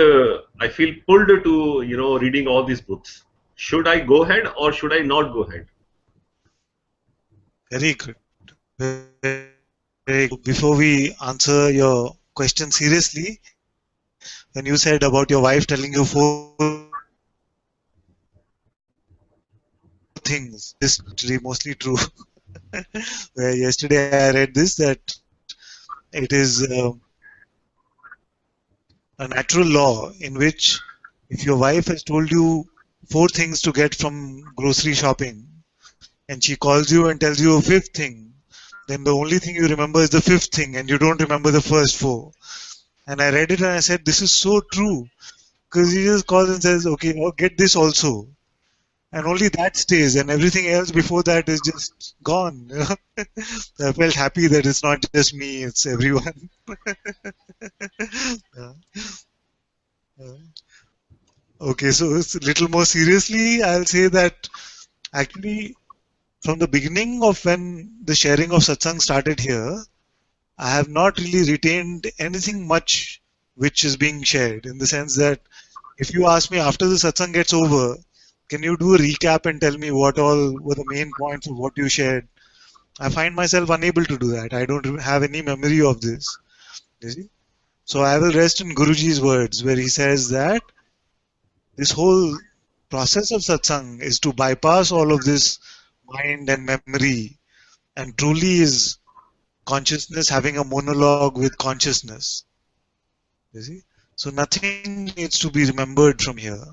[SPEAKER 8] pulled to reading all these books. Should I go ahead or should I not go ahead?
[SPEAKER 1] Very good. Very good. Before we answer your question seriously, when you said about your wife telling you 4 things, this is actually mostly true. Where yesterday I read this, that it is a natural law in which if your wife has told you 4 things to get from grocery shopping and she calls you and tells you a 5th thing, then the only thing you remember is the 5th thing and you don't remember the first 4. And I read it and I said, this is so true, because he just calls and says, okay, oh, get this also. And only that stays, and everything else before that is just gone. I felt happy that it's not just me, it's everyone. Okay, so it's a little more seriously, I'll say that actually from the beginning of when the sharing of satsang started here, I have not really retained anything much which is being shared, in the sense that if you ask me after the satsang gets over, can you do a recap and tell me what all were the main points of what you shared? I find myself unable to do that. I don't have any memory of this. You see? So I will rest in Guruji's words where he says that this whole process of satsang is to bypass all of this mind and memory and truly is consciousness having a monologue with consciousness. You see? So nothing needs to be remembered from here.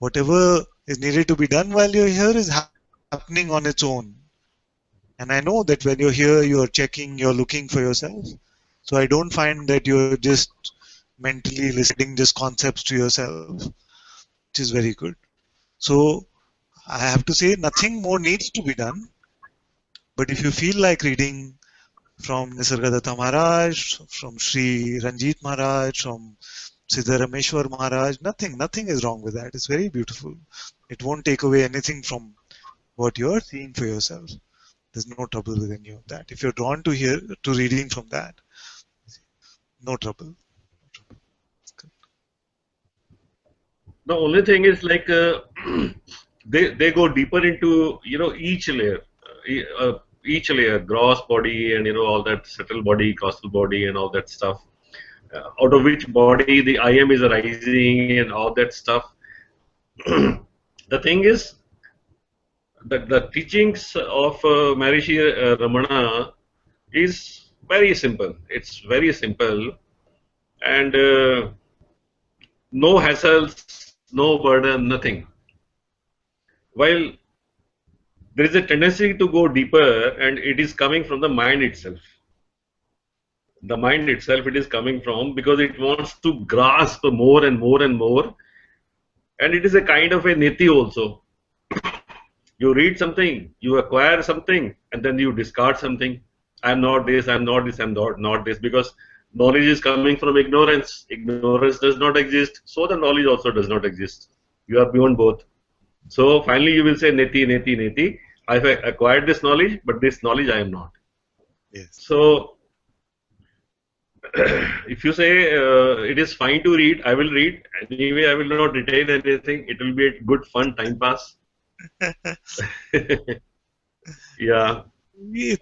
[SPEAKER 1] Whatever is needed to be done while you're here is happening on its own. And I know that when you're here, you're checking, you're looking for yourself. So I don't find that you're just mentally listening just concepts to yourself, which is very good. So I have to say nothing more needs to be done. But if you feel like reading from Nisargadatta Maharaj, from Sri Ranjit Maharaj, from Siddharameshwar Maharaj, nothing is wrong with that. It's very beautiful. It won't take away anything from what you're seeing for yourself. There's no trouble with any of that. If you're drawn to reading from that, no trouble.
[SPEAKER 8] The only thing is like they go deeper into each layer, each layer, gross body and all that subtle body, causal body and all that stuff. Out of which body the I am is arising and all that stuff. The thing is that the teachings of Maharishi Ramana is very simple. It's very simple and no hassles, no burden, nothing. While there is a tendency to go deeper and it is coming from the mind itself. The mind itself it is coming from because it wants to grasp more and more and more, and it is a kind of a niti also. You read something, you acquire something, and then you discard something. I'm not this, I'm not this, I'm not this, because knowledge is coming from ignorance. Ignorance does not exist, so the knowledge also does not exist. You are beyond both. So finally you will say neti, neti, neti. I've acquired this knowledge, but this knowledge I am not.
[SPEAKER 1] Yes.
[SPEAKER 8] So if you say it is fine to read, I will read. Anyway, I will not retain anything. It will be a good fun time pass. Yeah.
[SPEAKER 1] If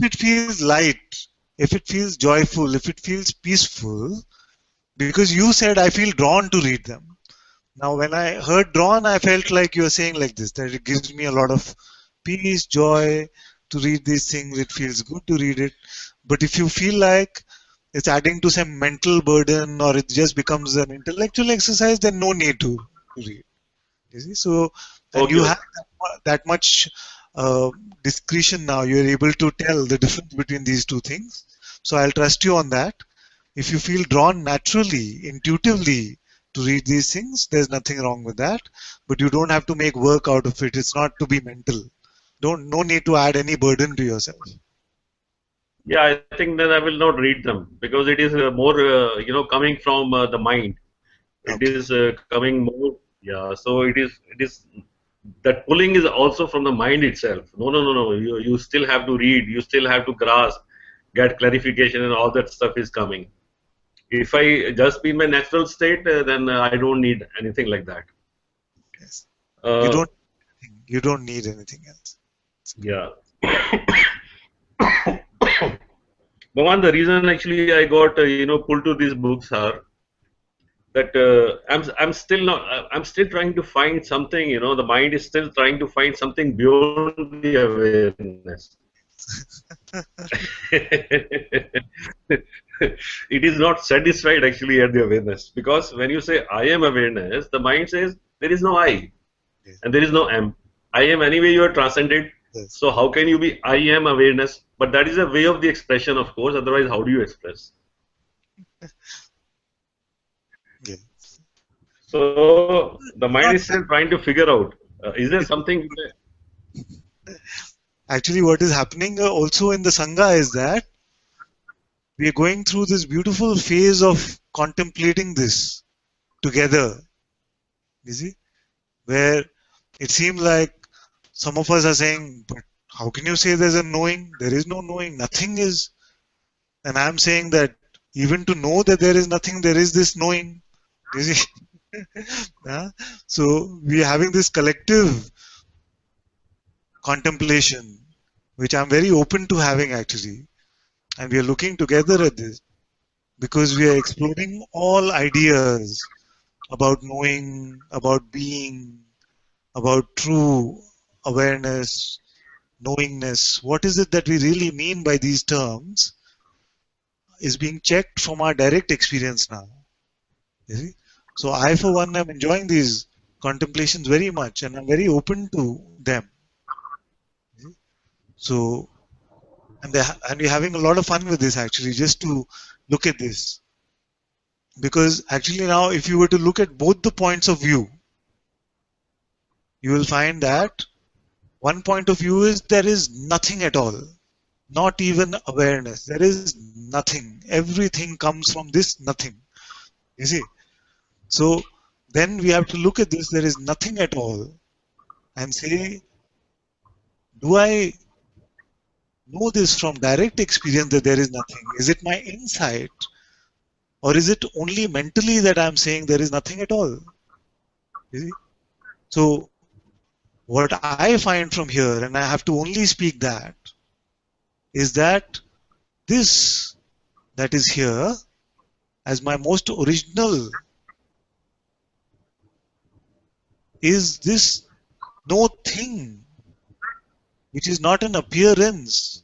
[SPEAKER 1] it feels light, if it feels joyful, if it feels peaceful, because you said I feel drawn to read them. Now when I heard drawn, I felt like you were saying like this, that it gives me a lot of peace, joy to read these things. It feels good to read it. But if you feel like it's adding to some mental burden or it just becomes an intellectual exercise, then no need to read. You see? So, and
[SPEAKER 8] Okay.
[SPEAKER 1] you have that much discretion now. You're able to tell the difference between these two things. So I'll trust you on that. If you feel drawn naturally, intuitively to read these things, there's nothing wrong with that. But you don't have to make work out of it. It's not to be mental. No need to add any burden to yourself.
[SPEAKER 8] Yeah, I think then I will not read them because it is more, coming from the mind. It
[SPEAKER 1] Okay.
[SPEAKER 8] is coming more. Yeah, so it is that pulling is also from the mind itself. No. You still have to read. You still have to grasp, get clarification, and all that stuff is coming. If I just be in my natural state, then I don't need anything like that.
[SPEAKER 1] Yes.
[SPEAKER 8] Uh,
[SPEAKER 1] You don't need anything else.
[SPEAKER 8] yeah. Bhavan, the reason actually I got pulled to these books are that I'm still not I'm still trying to find something. The mind is still trying to find something beyond the awareness. It is not satisfied actually at the awareness, because when you say I am awareness, the mind says there is no I
[SPEAKER 1] Yes.
[SPEAKER 8] and there is no am. I am anyway, you are transcended.
[SPEAKER 1] Yes.
[SPEAKER 8] So how can you be I am awareness? But that is a way of the expression, of course. Otherwise, how do you express?
[SPEAKER 1] Yes.
[SPEAKER 8] So the mind is still trying to figure out, is there something?
[SPEAKER 1] Actually, what is happening also in the Sangha is that we are going through this beautiful phase of contemplating this together. You see? Where it seems like some of us are saying, but how can you say there's a knowing? There is no knowing. Nothing is. And I'm saying that even to know that there is nothing, there is this knowing. You see? Yeah? So we are having this collective contemplation, which I'm very open to having actually. And we are looking together at this because we are exploring all ideas about knowing, about being, about true awareness, knowingness. What is it that we really mean by these terms is being checked from our direct experience now. You see? So I, for one, am enjoying these contemplations very much, and I'm very open to them. You see? So, and we're having a lot of fun with this actually, just to look at this. Because actually now, if you were to look at both the points of view, you will find that one point of view is there is nothing at all, not even awareness. There is nothing. Everything comes from this nothing. You see? So then we have to look at this, there is nothing at all, and say, do I know this from direct experience that there is nothing? Is it my insight? Or is it only mentally that I'm saying there is nothing at all? You see? So what I find from here, and I have to only speak that, is that this that is here as my most original is this no thing, which is not an appearance,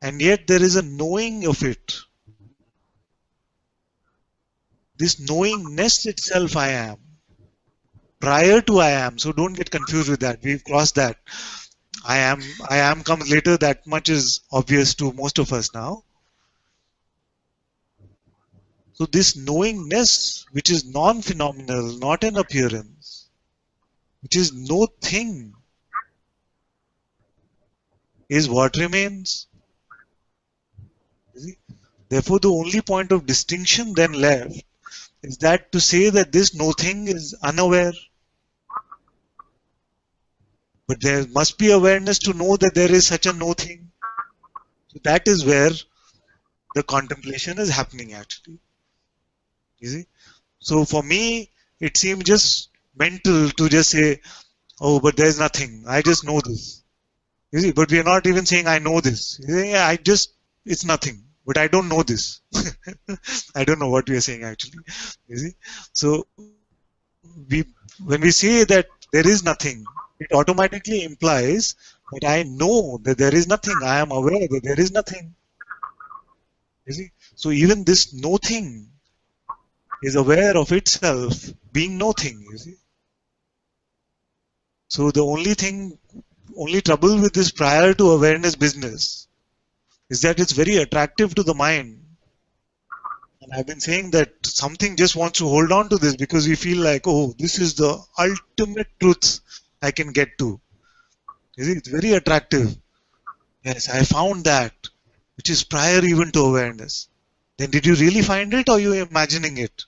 [SPEAKER 1] and yet there is a knowing of it. This knowingness itself I am. Prior to I am, so don't get confused with that. We've crossed that. I am comes later, that much is obvious to most of us now. So this knowingness, which is non-phenomenal, not an appearance, which is no thing, is what remains. You see? Therefore, the only point of distinction then left is that to say that this no thing is unaware. But there must be awareness to know that there is such a no thing. So that is where the contemplation is happening actually. You see? So for me, it seemed just mental to just say, oh, but there's nothing. I just know this. You see? But we are not even saying I know this. Yeah, it's nothing. But I don't know this. I don't know what we are saying actually. You see? So when we say that there is nothing, it automatically implies that I know that there is nothing. I am aware that there is nothing. You see? So even this no thing is aware of itself being no thing. You see? So the only trouble with this prior to awareness business is that it's very attractive to the mind. And I've been saying that something just wants to hold on to this because we feel like, oh, this is the ultimate truth I can get to. You see, it's very attractive. Yes, I found that, which is prior even to awareness. Then did you really find it or are you imagining it?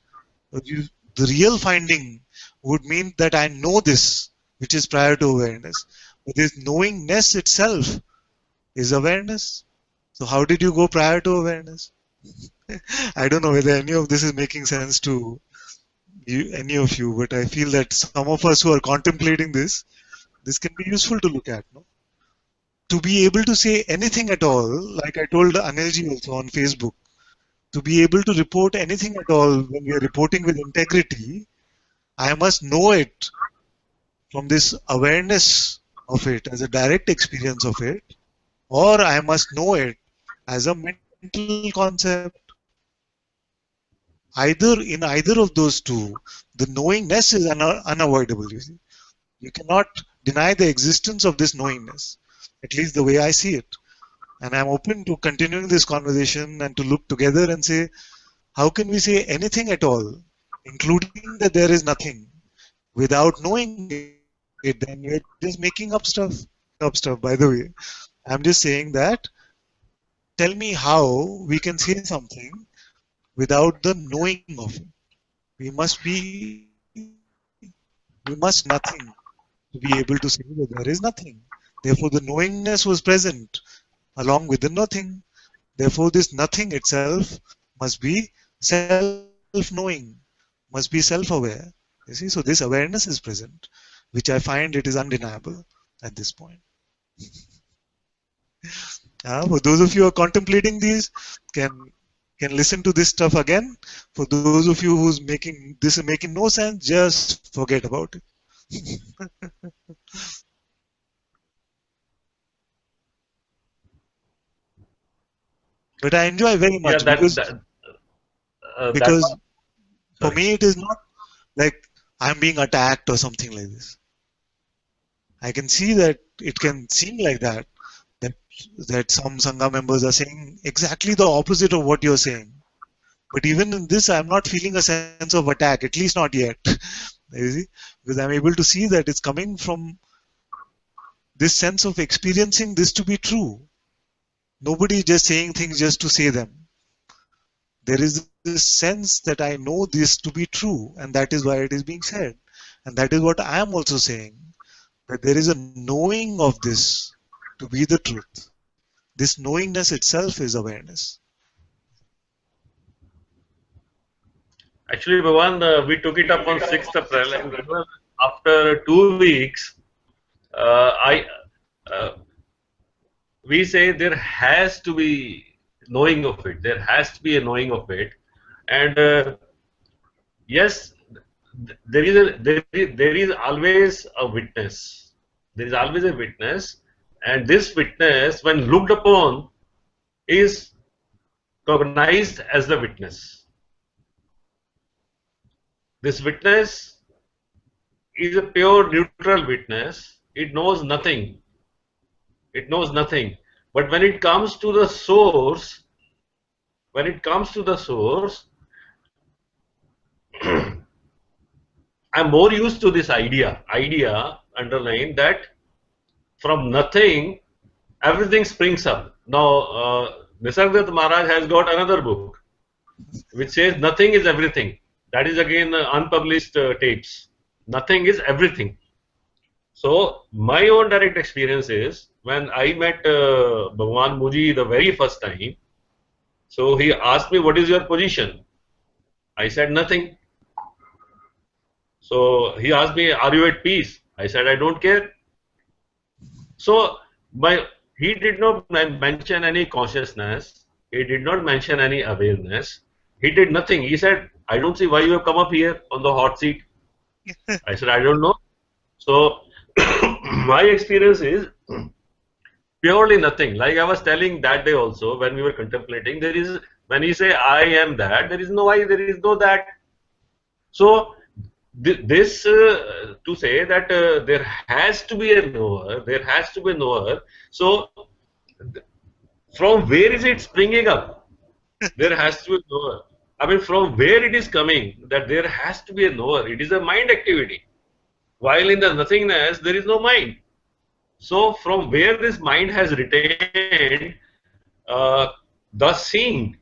[SPEAKER 1] The real finding would mean that I know this, which is prior to awareness. But this knowingness itself is awareness. So how did you go prior to awareness? I don't know whether any of this is making sense to any of you, but I feel that some of us who are contemplating this can be useful to look at. No? To be able to say anything at all, like I told Anilji also on Facebook, to be able to report anything at all when we are reporting with integrity, I must know it from this awareness of it as a direct experience of it, or I must know it as a mental concept. In either of those two, the knowingness is unavoidable. You see, you cannot deny the existence of this knowingness, at least the way I see it. And I'm open to continuing this conversation and to look together and say, how can we say anything at all, including that there is nothing, without knowing it? Then we're just making up stuff. By the way, I'm just saying that. Tell me how we can say something without the knowing of it. We must nothing to be able to say that there is nothing. Therefore, the knowingness was present along with the nothing. Therefore, this nothing itself must be self-knowing, must be self-aware. You see, so this awareness is present, which I find it is undeniable at this point. For those of you who are contemplating these, can listen to this stuff again. For those of you who's making this is making no sense, just forget about it. But I enjoy very much because for me it is not like I'm being attacked or something like this. I can see that it can seem like that some Sangha members are saying exactly the opposite of what you're saying. But even in this, I'm not feeling a sense of attack, at least not yet. You see? Because I'm able to see that it's coming from this sense of experiencing this to be true. Nobody is just saying things just to say them. There is this sense that I know this to be true, and that is why it is being said. And that is what I am also saying, that there is a knowing of this to be the truth. This knowingness itself is awareness.
[SPEAKER 8] Actually, Bhavan, we took it up on 6th April, and after 2 weeks, we say there has to be knowing of it. There has to be a knowing of it, and yes, there is always a witness. There is always a witness, and this witness, when looked upon, is cognized as the witness. This witness is a pure neutral witness. It knows nothing. It knows nothing. But when it comes to the source, I'm more used to this idea underlying that from nothing, everything springs up. Now, Nisargadatta Maharaj has got another book which says nothing is everything. That is again unpublished tapes. Nothing is everything. So, my own direct experience is when I met Bhagwan Muji the very first time, so he asked me, what is your position? I said nothing. So he asked me, are you at peace? I said, I don't care. So he did not mention any consciousness. He did not mention any awareness. He did nothing. He said, I don't see why you have come up here on the hot seat. I said, I don't know. So my experience is purely nothing. Like I was telling that day also when we were contemplating, there is, when you say I am that, there is no I, there is no that. So this to say that there has to be a knower, there has to be a knower. So from where is it springing up? There has to be a knower. I mean, from where it is coming, that there has to be a knower. It is a mind activity. While in the nothingness, there is no mind. So from where this mind has retained the seeing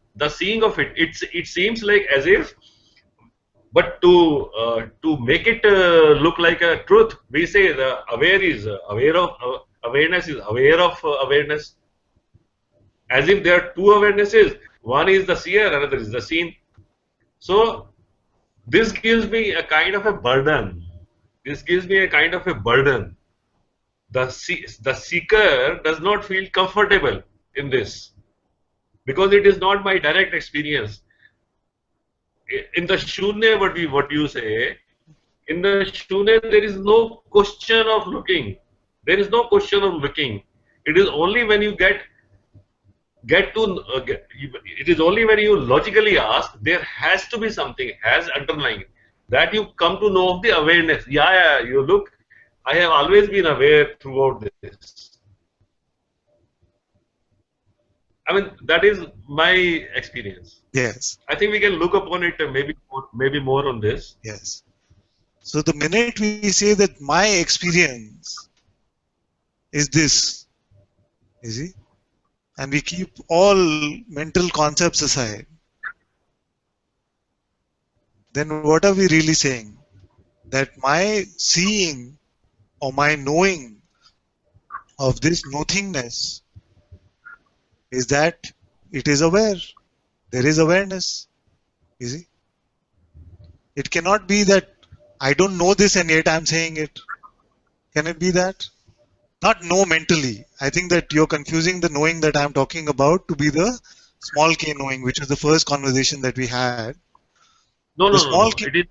[SPEAKER 8] of it, it seems like as if, but to make it look like a truth, we say the aware is aware of awareness is aware of awareness, as if there are two awarenesses. One is the seer, another is the seen. So this gives me a kind of a burden. This gives me a kind of a burden. The seeker does not feel comfortable in this because it is not my direct experience. In the Shunya, what you say, in the Shunya there is no question of looking. There is no question of looking. It is only when you it is only when you logically ask, there has to be something has underlying, that you come to know of the awareness. Yeah, you look, I have always been aware throughout this. I mean, that is my experience.
[SPEAKER 1] Yes.
[SPEAKER 8] I think we can look upon it maybe more on this.
[SPEAKER 1] Yes. So the minute we say that my experience is this, you see, and we keep all mental concepts aside, then what are we really saying? That my seeing or my knowing of this nothingness is that it is aware. There is awareness. You see? It cannot be that I don't know this and yet I'm saying it. Can it be that? Not know mentally. I think that you're confusing the knowing that I'm talking about to be the small k knowing, which was the first conversation that we had.
[SPEAKER 8] No.
[SPEAKER 1] K
[SPEAKER 8] It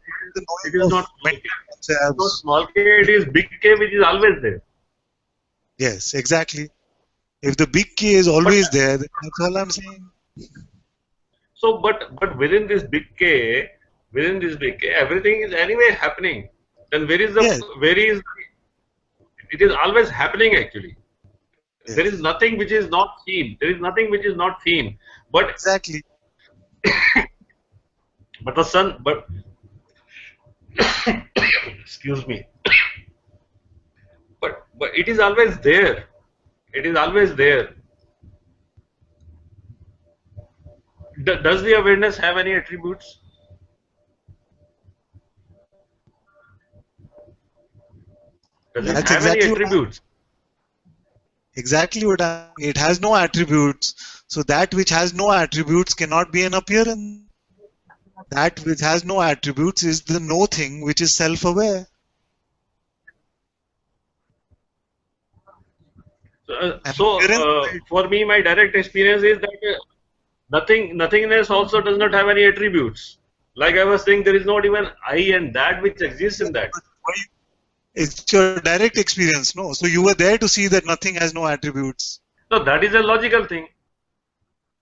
[SPEAKER 8] is not
[SPEAKER 1] mental
[SPEAKER 8] concepts. It's not small k, it is big K, which is always there.
[SPEAKER 1] Yes, exactly. If the big K is always there, then that's all I'm saying.
[SPEAKER 8] So, but within this big K, everything is anyway happening. Then where is it is always happening actually.
[SPEAKER 1] Yes.
[SPEAKER 8] There is nothing which is not seen. There is nothing which is not seen. But
[SPEAKER 1] exactly.
[SPEAKER 8] but excuse me. But it is always there. It is always there. Does the awareness have any attributes? Does it
[SPEAKER 1] That's
[SPEAKER 8] have any
[SPEAKER 1] exactly
[SPEAKER 8] attributes?
[SPEAKER 1] it has no attributes. So that which has no attributes cannot be an appearance. That which has no attributes is the no thing which is self-aware.
[SPEAKER 8] For me, my direct experience is that nothingness also does not have any attributes. Like I was saying, there is not even I and that which exists in that.
[SPEAKER 1] It's your direct experience, no? So you were there to see that nothing has no attributes.
[SPEAKER 8] So that is a logical thing.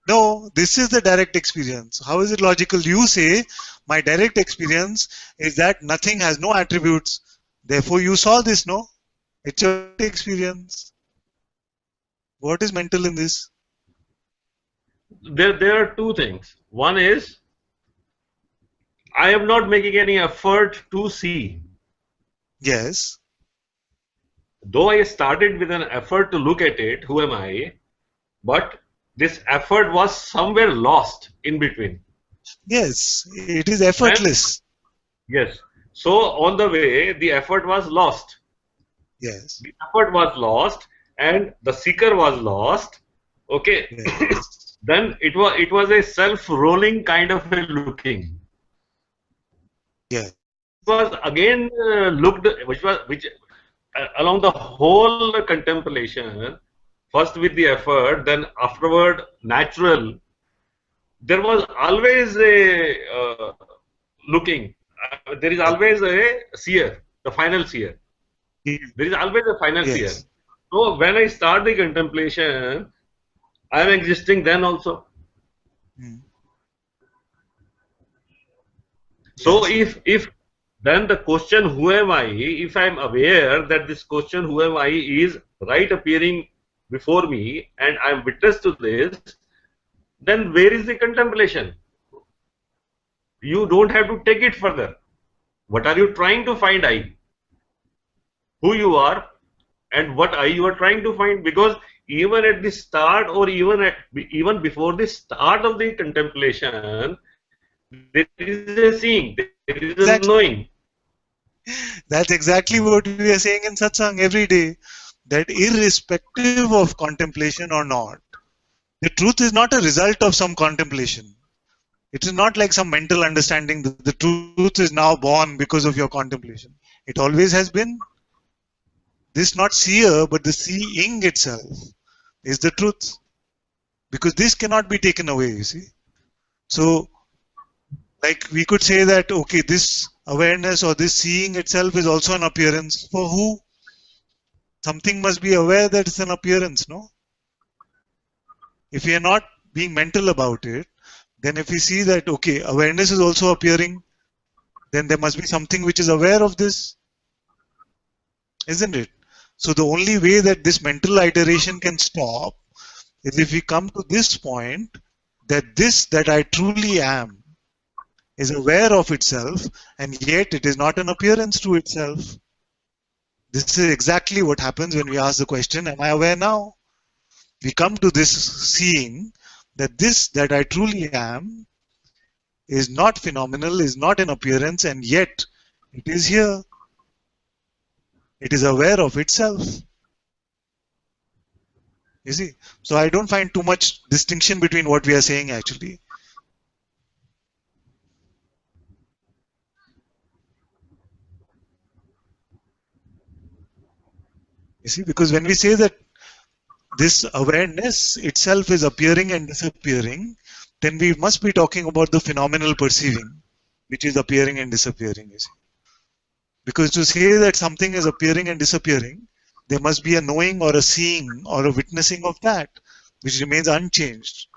[SPEAKER 1] No, this is the direct experience. How is it logical? You say, my direct experience is that nothing has no attributes. Therefore, you saw this, no? It's your experience. What is mental in this?
[SPEAKER 8] There are two things. One is, I am not making any effort to see.
[SPEAKER 1] Yes.
[SPEAKER 8] Though I started with an effort to look at it, who am I? But this effort was somewhere lost in between.
[SPEAKER 1] Yes, it is effortless.
[SPEAKER 8] Yes. So on the way, the effort was lost.
[SPEAKER 1] Yes.
[SPEAKER 8] The effort was lost and the seeker was lost. Okay.
[SPEAKER 1] Yes.
[SPEAKER 8] Then it was a self-rolling kind of a looking.
[SPEAKER 1] Yeah.
[SPEAKER 8] It was again looked, which along the whole contemplation, first with the effort, then afterward natural. There was always a looking. There is always a seer, the final seer. There is always a final seer. So when I start the contemplation, I am existing then also. So if then the question who am I, if I am aware that this question who am I is right appearing before me and I am witness to this, then where is the contemplation? You don't have to take it further. What are you trying to find I? Who you are and what I you are trying to find, because even at the start or even before the start of the contemplation, there is a seeing, there is a knowing.
[SPEAKER 1] That's exactly what we are saying in Satsang every day, that irrespective of contemplation or not, the truth is not a result of some contemplation. It is not like some mental understanding that the truth is now born because of your contemplation. It always has been. This not seer, but the seeing itself is the truth. Because this cannot be taken away, you see. So, like we could say that, okay, this awareness or this seeing itself is also an appearance. For who? Something must be aware that it's an appearance, no? If we are not being mental about it, then if we see that, okay, awareness is also appearing, then there must be something which is aware of this, isn't it? So the only way that this mental iteration can stop is if we come to this point, that this that I truly am is aware of itself, and yet it is not an appearance to itself. This is exactly what happens when we ask the question, am I aware now? We come to this seeing that this that I truly am is not phenomenal, is not an appearance, and yet it is here. It is aware of itself. You see? So I don't find too much distinction between what we are saying actually. You see, because when we say that this awareness itself is appearing and disappearing, then we must be talking about the phenomenal perceiving, which is appearing and disappearing, you see. Because to say that something is appearing and disappearing, there must be a knowing or a seeing or a witnessing of that, which remains unchanged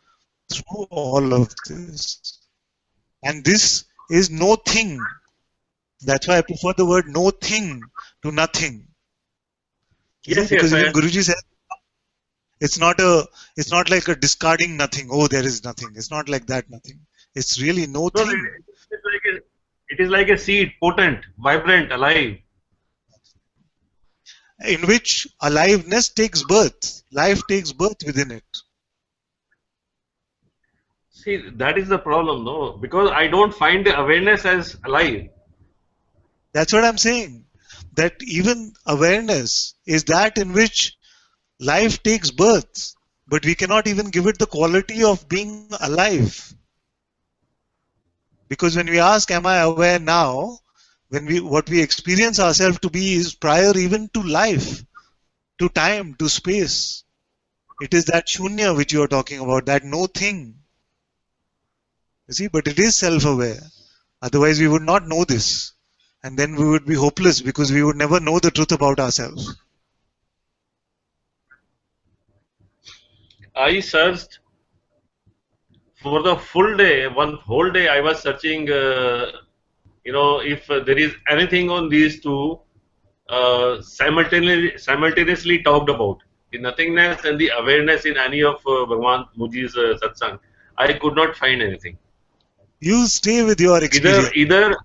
[SPEAKER 1] through all of this. And this is no thing. That's why I prefer the word no thing to nothing.
[SPEAKER 8] Yes,
[SPEAKER 1] because
[SPEAKER 8] yes,
[SPEAKER 1] even Guruji said, it's not like a discarding nothing. Oh, there is nothing. It's not like that nothing. It's really no thing.
[SPEAKER 8] It is like a seed, potent, vibrant, alive.
[SPEAKER 1] In which aliveness takes birth. Life takes birth within it.
[SPEAKER 8] See, that is the problem, no? Because I don't find the awareness as alive.
[SPEAKER 1] That's what I'm saying. That even awareness is that in which life takes birth, but we cannot even give it the quality of being alive. Because when we ask, am I aware now? What we experience ourselves to be is prior even to life, to time, to space. It is that shunya which you are talking about, that no thing. You see, but it is self-aware. Otherwise we would not know this. And then we would be hopeless because we would never know the truth about ourselves.
[SPEAKER 8] I searched for the full day, one whole day I was searching, if there is anything on these two simultaneously talked about, the nothingness and the awareness in any of Bhagavan Muji's satsang. I could not find anything.
[SPEAKER 1] You stay with your experience.
[SPEAKER 8] Either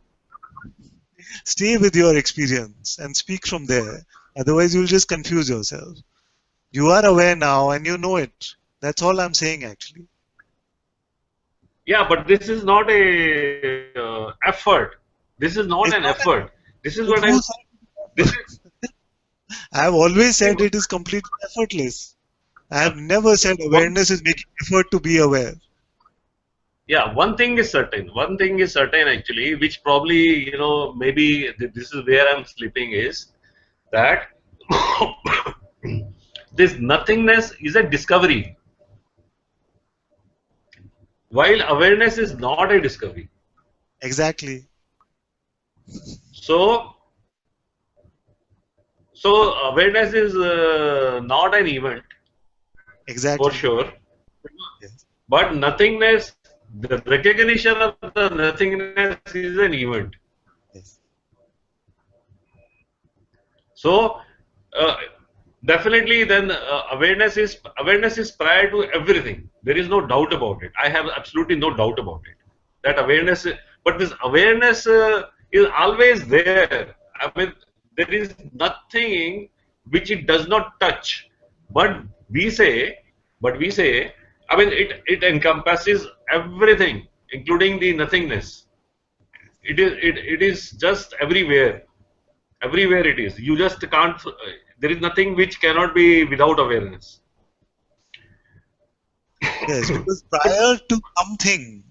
[SPEAKER 1] Stay with your experience and speak from there. Otherwise you'll just confuse yourself. You are aware now and you know it. That's all I'm saying actually.
[SPEAKER 8] yeah, but this is not a effort. This is not
[SPEAKER 1] It's
[SPEAKER 8] an
[SPEAKER 1] not
[SPEAKER 8] effort. This is
[SPEAKER 1] But
[SPEAKER 8] what
[SPEAKER 1] who
[SPEAKER 8] I'm.
[SPEAKER 1] said
[SPEAKER 8] This
[SPEAKER 1] effort?
[SPEAKER 8] is
[SPEAKER 1] I have always said it is completely effortless. I have never said
[SPEAKER 8] one.
[SPEAKER 1] awareness is making effort to be aware.
[SPEAKER 8] Yeah, one thing is certain. One thing is certain actually, which probably maybe this is where I'm sleeping, is that this nothingness is a discovery, while awareness is not a discovery.
[SPEAKER 1] Exactly.
[SPEAKER 8] So awareness is not an event for
[SPEAKER 1] Exactly.
[SPEAKER 8] sure,
[SPEAKER 1] Yes.
[SPEAKER 8] but nothingness, the recognition of the nothingness is an event.
[SPEAKER 1] Yes.
[SPEAKER 8] So definitely, then awareness is prior to everything. There is no doubt about it. I have absolutely no doubt about it. That awareness, but this awareness is always there. I mean, there is nothing which it does not touch. But we say, I mean, it encompasses everything, including the nothingness. It is just everywhere. Everywhere it is. You just can't. There is nothing which cannot be without awareness.
[SPEAKER 1] Yes, because prior to something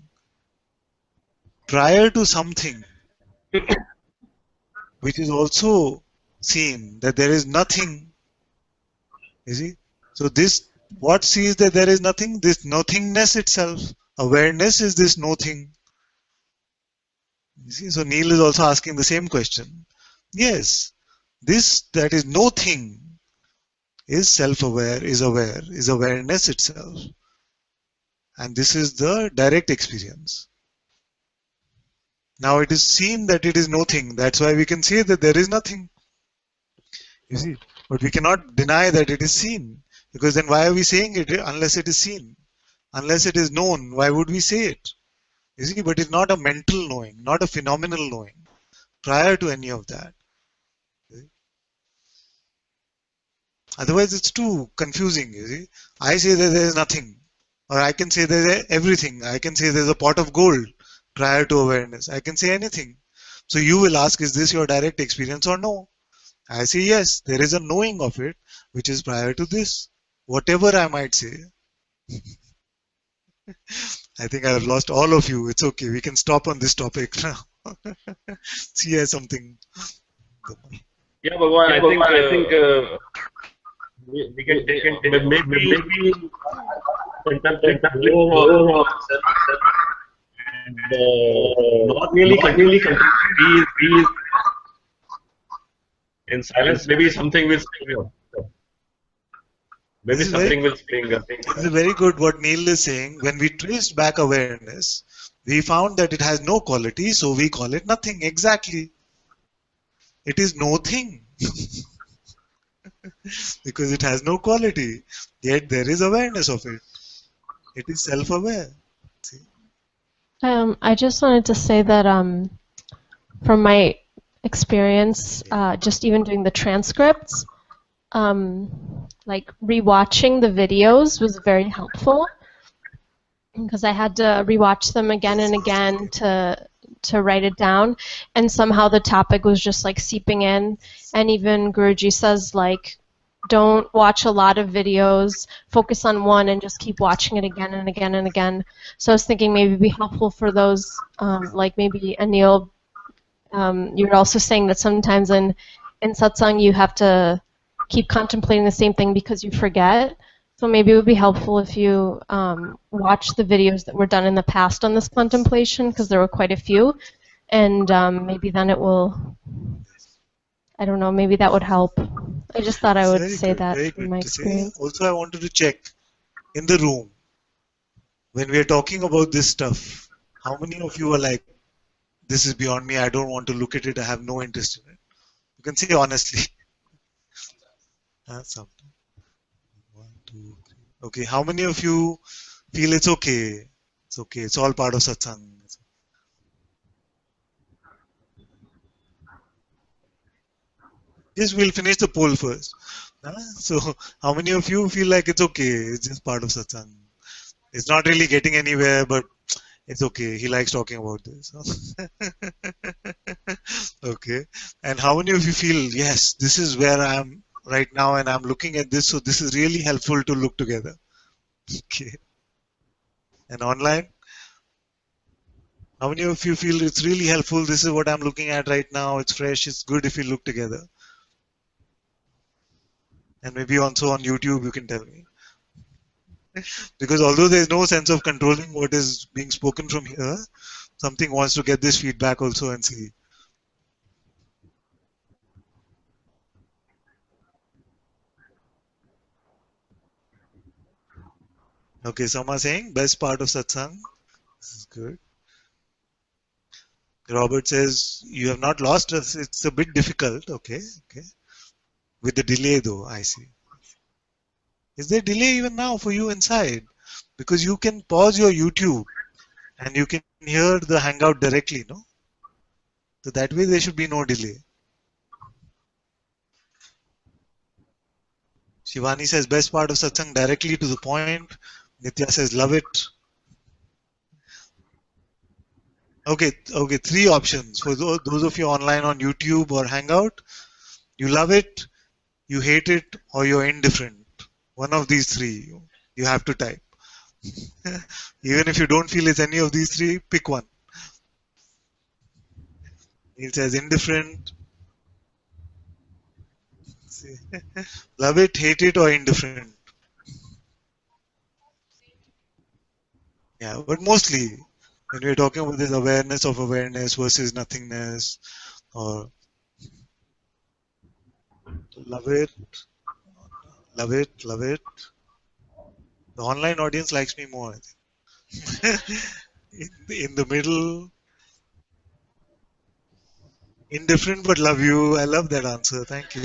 [SPEAKER 1] which is also seen, that there is nothing. You see? So this, what sees that there is nothing? This nothingness itself. Awareness is this nothing. You see? So Neil is also asking the same question. Yes, this that is nothing is self-aware, is aware, is awareness itself. And this is the direct experience. Now it is seen that it is nothing. That's why we can say that there is nothing. You see? But we cannot deny that it is seen. Because then why are we saying it unless it is seen? Unless it is known, why would we say it? You see? But it's not a mental knowing, not a phenomenal knowing. Prior to any of that. Otherwise it's too confusing, you see. I say that there is nothing. Or I can say there is everything. I can say there is a pot of gold prior to awareness. I can say anything. So you will ask, is this your direct experience or no? I say yes, there is a knowing of it which is prior to this. Whatever I might say. I think I have lost all of you. It's okay. We can stop on this topic now. See, here's something.
[SPEAKER 8] Yeah, Bhagwan, I think we can take maybe contemplate more of ourselves and not really contemplate. Be in silence. Maybe something will spring up. Maybe
[SPEAKER 1] This is
[SPEAKER 8] something will spring up.
[SPEAKER 1] This is very good what Neil is saying. When we traced back awareness, we found that it has no quality, so we call it nothing. Exactly. It is no thing. Because it has no quality. Yet there is awareness of it. It is self-aware. See?
[SPEAKER 10] I just wanted to say that from my experience, just even doing the transcripts, like rewatching the videos was very helpful because I had to rewatch them again and again to write it down, and somehow the topic was just like seeping in. And even Guruji says like, don't watch a lot of videos, focus on one and just keep watching it again and again and again. So I was thinking maybe it'd be helpful for those, like maybe Anil, you're also saying that sometimes in satsang you have to keep contemplating the same thing because you forget. So maybe it would be helpful if you watch the videos that were done in the past on this contemplation, because there were quite a few, and maybe then it will, I don't know, maybe that would help. I just thought I would
[SPEAKER 1] Very
[SPEAKER 10] say
[SPEAKER 1] good,
[SPEAKER 10] that
[SPEAKER 1] very
[SPEAKER 10] from
[SPEAKER 1] good
[SPEAKER 10] my
[SPEAKER 1] to say.
[SPEAKER 10] experience.
[SPEAKER 1] Also, I wanted to check in the room when we are talking about this stuff. How many of you are like, this is beyond me, I don't want to look at it, I have no interest in it? You can say honestly. Something. 1, 2, 3. Okay, how many of you feel it's okay? It's okay, it's all part of satsang. Just we'll finish the poll first. So, how many of you feel like it's okay? It's just part of satsang. It's not really getting anywhere, but it's okay. He likes talking about this. Okay. And how many of you feel, yes, this is where I am right now and I'm looking at this, so this is really helpful to look together. Okay. And online, how many of you feel it's really helpful? This is what I'm looking at right now. It's fresh. It's good if we look together. And maybe also on YouTube, you can tell me. Because although there's no sense of controlling what is being spoken from here, something wants to get this feedback also and see. Okay, some are saying best part of satsang. This is good. Robert says you have not lost us. It's a bit difficult. Okay, okay. With the delay though, I see. Is there delay even now for you inside? Because you can pause your YouTube and you can hear the hangout directly, no? So that way there should be no delay. Shivani says best part of satsang, directly to the point. Nitya says love it. Okay, okay, 3 options for those of you online on YouTube or Hangout. You love it, you hate it, or you're indifferent. One of these 3 you have to type. Even if you don't feel it's any of these 3, pick one. It says indifferent. Love it, hate it, or indifferent. Yeah, but mostly when we're talking about this awareness of awareness versus nothingness, or love it, love it, love it. The online audience likes me more. In the middle, indifferent but love you. I love that answer. Thank you.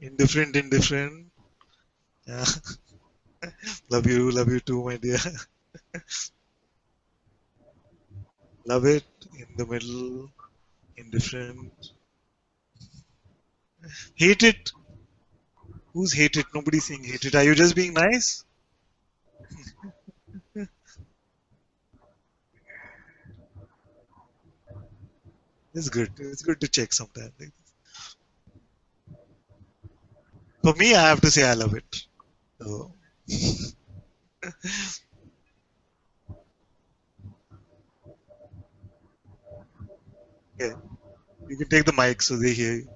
[SPEAKER 1] Indifferent, indifferent. Yeah. Love you too, my dear. Love it in the middle, indifferent. Hate it. Who's hate it? Nobody's saying hate it. Are you just being nice? It's good. It's good to check sometimes. For me, I have to say I love it. So, yeah, you can take the mic so they hear you.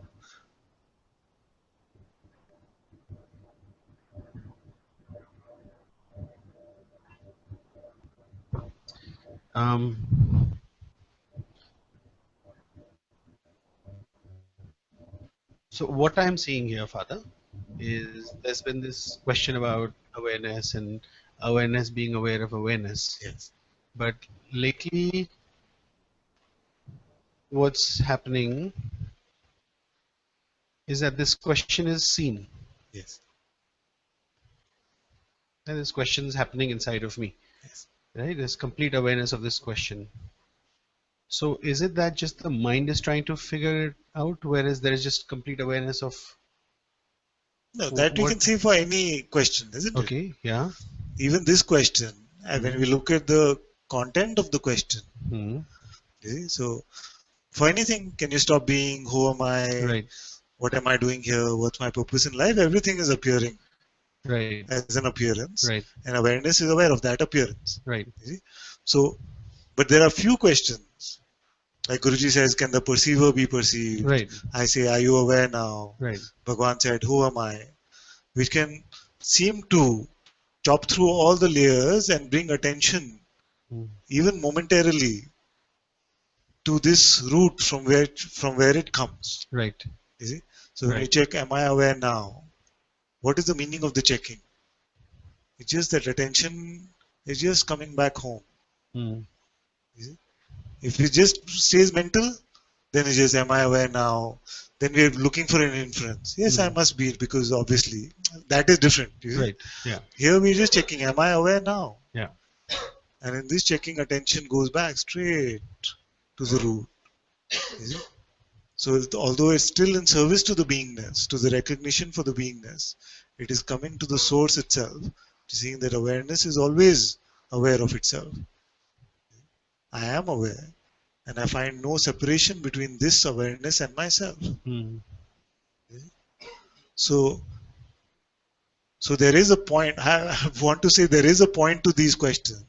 [SPEAKER 4] Um, so what I'm seeing here, Father, is there's been this question about awareness and awareness being aware of awareness.
[SPEAKER 1] Yes.
[SPEAKER 4] But lately, what's happening is that this question is seen.
[SPEAKER 1] Yes.
[SPEAKER 4] And this question is happening inside of me.
[SPEAKER 1] Yes.
[SPEAKER 4] right? There's complete awareness of this question. So is it that just the mind is trying to figure it out, whereas there is just complete awareness of
[SPEAKER 1] No, that we
[SPEAKER 4] what?
[SPEAKER 1] can say for any question, isn't it?
[SPEAKER 4] Okay, yeah.
[SPEAKER 1] Even this question, and when we look at the content of the question,
[SPEAKER 4] Hmm.
[SPEAKER 1] you see, so for anything, can you stop being? Who am I?
[SPEAKER 4] Right,
[SPEAKER 1] What am I doing here? What's my purpose in life? Everything is appearing
[SPEAKER 4] right,
[SPEAKER 1] as an appearance,
[SPEAKER 4] right,
[SPEAKER 1] and awareness is aware of that appearance.
[SPEAKER 4] right.
[SPEAKER 1] You see? So, but there are few questions. Like Guruji says, can the perceiver be perceived?
[SPEAKER 4] Right,
[SPEAKER 1] I say, are you aware now?
[SPEAKER 4] right.
[SPEAKER 1] Bhagwan said, who am I? Which can seem to chop through all the layers and bring attention,
[SPEAKER 4] Hmm.
[SPEAKER 1] even momentarily, to this root from where it comes.
[SPEAKER 4] Right,
[SPEAKER 1] You see? So when you
[SPEAKER 4] right.
[SPEAKER 1] check, am I aware now? What is the meaning of the checking? It's just that attention is just coming back home.
[SPEAKER 4] Hmm.
[SPEAKER 1] You see? If it just stays mental, then it's just, am I aware now? Then we're looking for an inference. Yes, I must be, because obviously that is different. You see?
[SPEAKER 4] Right, yeah,
[SPEAKER 1] Here we're just checking, am I aware now?
[SPEAKER 4] yeah.
[SPEAKER 1] And in this checking, attention goes back straight to the root. You see? So although it's still in service to the beingness, to the recognition for the beingness, it is coming to the source itself, seeing that awareness is always aware of itself. I am aware, and I find no separation between this awareness and myself.
[SPEAKER 4] Hmm.
[SPEAKER 1] So there is a point. I want to say there is a point to these questions,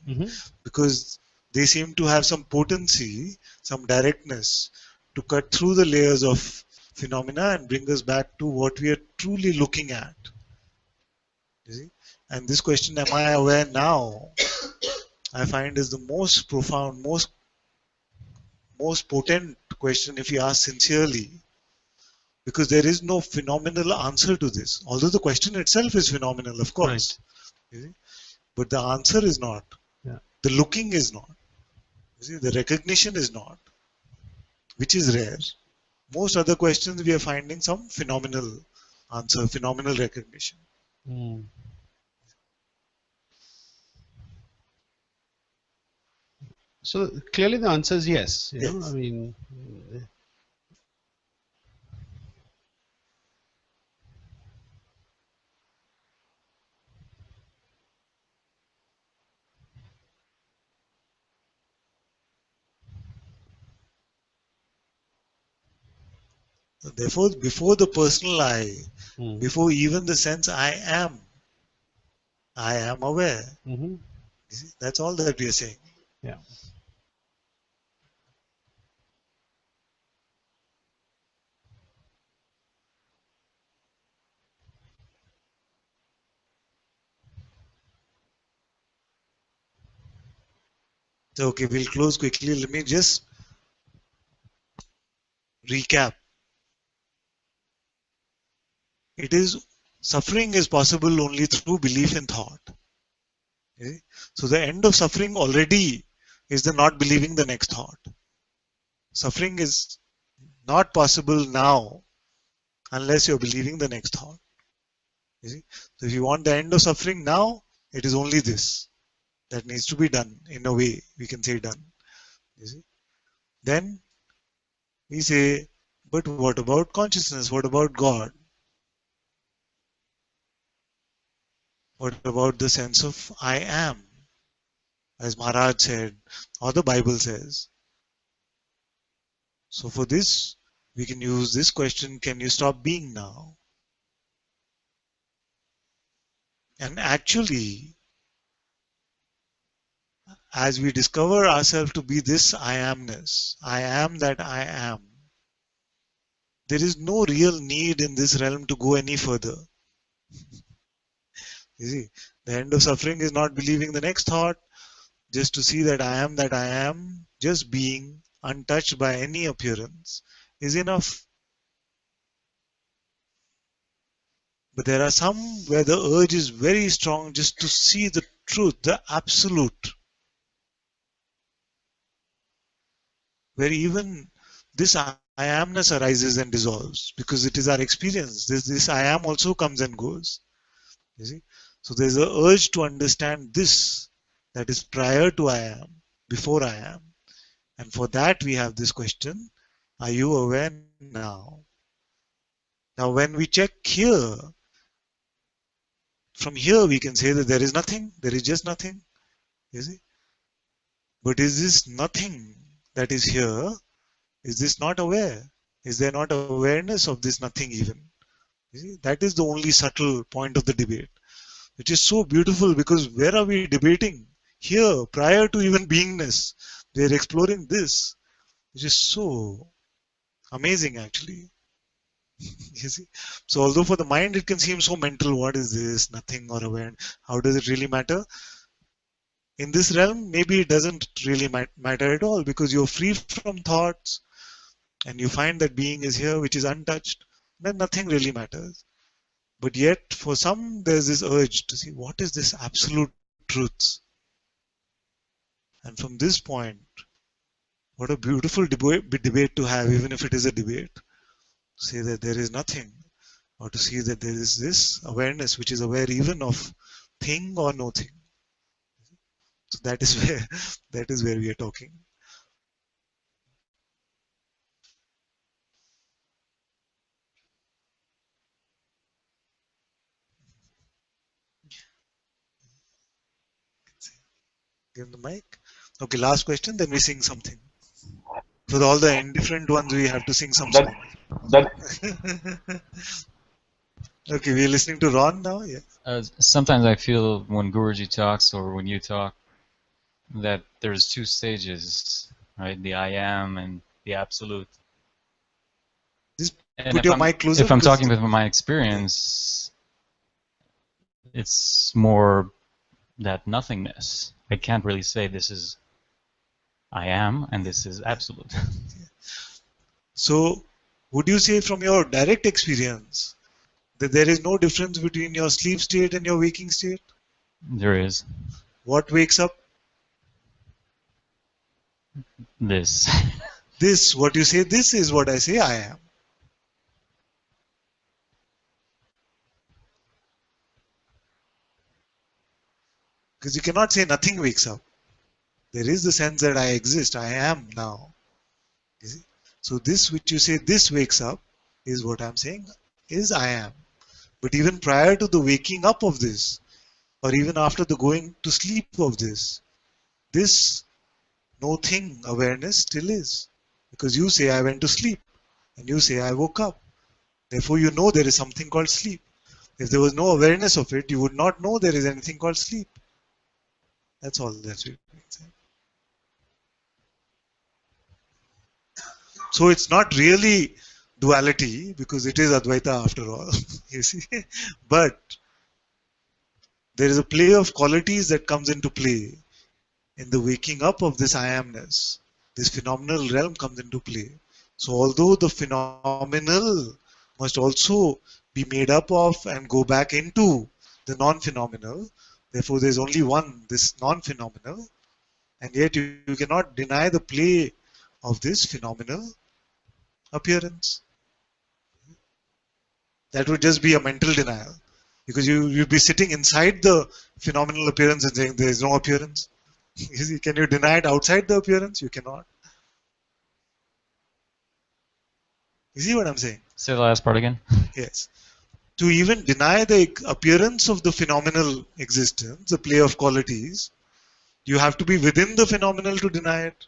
[SPEAKER 1] because they seem to have some potency, some directness to cut through the layers of phenomena and bring us back to what we are truly looking at. You see? And this question, am I aware now, I find is the most profound, most potent question if you ask sincerely, because there is no phenomenal answer to this. Although the question itself is phenomenal, of course, you see? But the answer is not.
[SPEAKER 4] Yeah.
[SPEAKER 1] The looking is not. You see, the recognition is not, which is rare. Most other questions we are finding some phenomenal answer, phenomenal recognition.
[SPEAKER 4] Hmm. So clearly the answer is yes. You know, I mean,
[SPEAKER 1] Therefore, before the personal I, before even the sense I am aware.
[SPEAKER 4] Mm-hmm.
[SPEAKER 1] You see, that's all that we are saying.
[SPEAKER 4] Yeah.
[SPEAKER 1] So, okay, we'll close quickly. Let me just recap. It is suffering is possible only through belief in thought. Okay? So the end of suffering already is the not believing the next thought. Suffering is not possible now unless you're believing the next thought. You see? So if you want the end of suffering now, it is only this that needs to be done. In a way, we can say done. You see? Then we say, but what about consciousness? What about God? What about the sense of I am? As Maharaj said, or the Bible says. So for this, we can use this question, can you stop being now? And actually, as we discover ourselves to be this I amness, I am that I am, there is no real need in this realm to go any further. You see, the end of suffering is not believing the next thought, just to see that I am, just being untouched by any appearance is enough. But there are some where the urge is very strong just to see the truth, the absolute, where even this I amness arises and dissolves because it is our experience. This I am also comes and goes. You see? So there's a urge to understand this that is prior to I am, before I am. And for that we have this question, are you aware now? Now when we check here, from here we can say that there is nothing, there is just nothing, you see. But is this nothing that is here, is this not aware? Is there not awareness of this nothing even? You see, that is the only subtle point of the debate, which is so beautiful, because where are we debating? Here, prior to even beingness, we are exploring this, which is so amazing actually. You see, so although for the mind it can seem so mental, what is this, nothing or awareness, how does it really matter? In this realm, maybe it doesn't really matter at all, because you're free from thoughts and you find that being is here, which is untouched, then nothing really matters. But yet, for some, there's this urge to see what is this absolute truth. And from this point, what a beautiful debate to have, even if it is a debate. To say that there is nothing, or to see that there is this awareness which is aware even of thing or no thing. So that is where we are talking. Give the mic. Okay, last question, then we sing something. For all the indifferent ones, we have to sing some song. Okay, we are listening to Ron now. Yeah.
[SPEAKER 11] Sometimes I feel when Guruji talks or when you talk that there's two stages, right? The I am and the absolute.
[SPEAKER 1] Just
[SPEAKER 11] and
[SPEAKER 1] put your mic closer.
[SPEAKER 11] If I'm talking with my experience, it's more that nothingness. I can't really say this is I am and this is absolute.
[SPEAKER 1] So, would you say from your direct experience that there is no difference between your sleep state and your waking state?
[SPEAKER 11] There is.
[SPEAKER 1] What wakes up?
[SPEAKER 11] This.
[SPEAKER 1] This, what you say, this is what I say I am. Because you cannot say nothing wakes up. There is the sense that I exist, I am now. You see? So this which you say this wakes up is what I'm saying is I am. But even prior to the waking up of this, or even after the going to sleep of this no thing awareness still is. Because you say I went to sleep and you say I woke up. Therefore you know there is something called sleep. If there was no awareness of it, you would not know there is anything called sleep. That's all that's it. So it's not really duality, because it is Advaita after all, you see. But there is a play of qualities that comes into play in the waking up of this I amness. This phenomenal realm comes into play. So although the phenomenal must also be made up of and go back into the non-phenomenal, therefore there is only one, this non-phenomenal, and yet you cannot deny the play of this phenomenal appearance. That would just be a mental denial, because you'd be sitting inside the phenomenal appearance and saying there is no appearance. Can you deny it outside the appearance? You cannot. You see what I'm saying?
[SPEAKER 11] Say the last part again.
[SPEAKER 1] Yes. To even deny the appearance of the phenomenal existence, the play of qualities, you have to be within the phenomenal to deny it.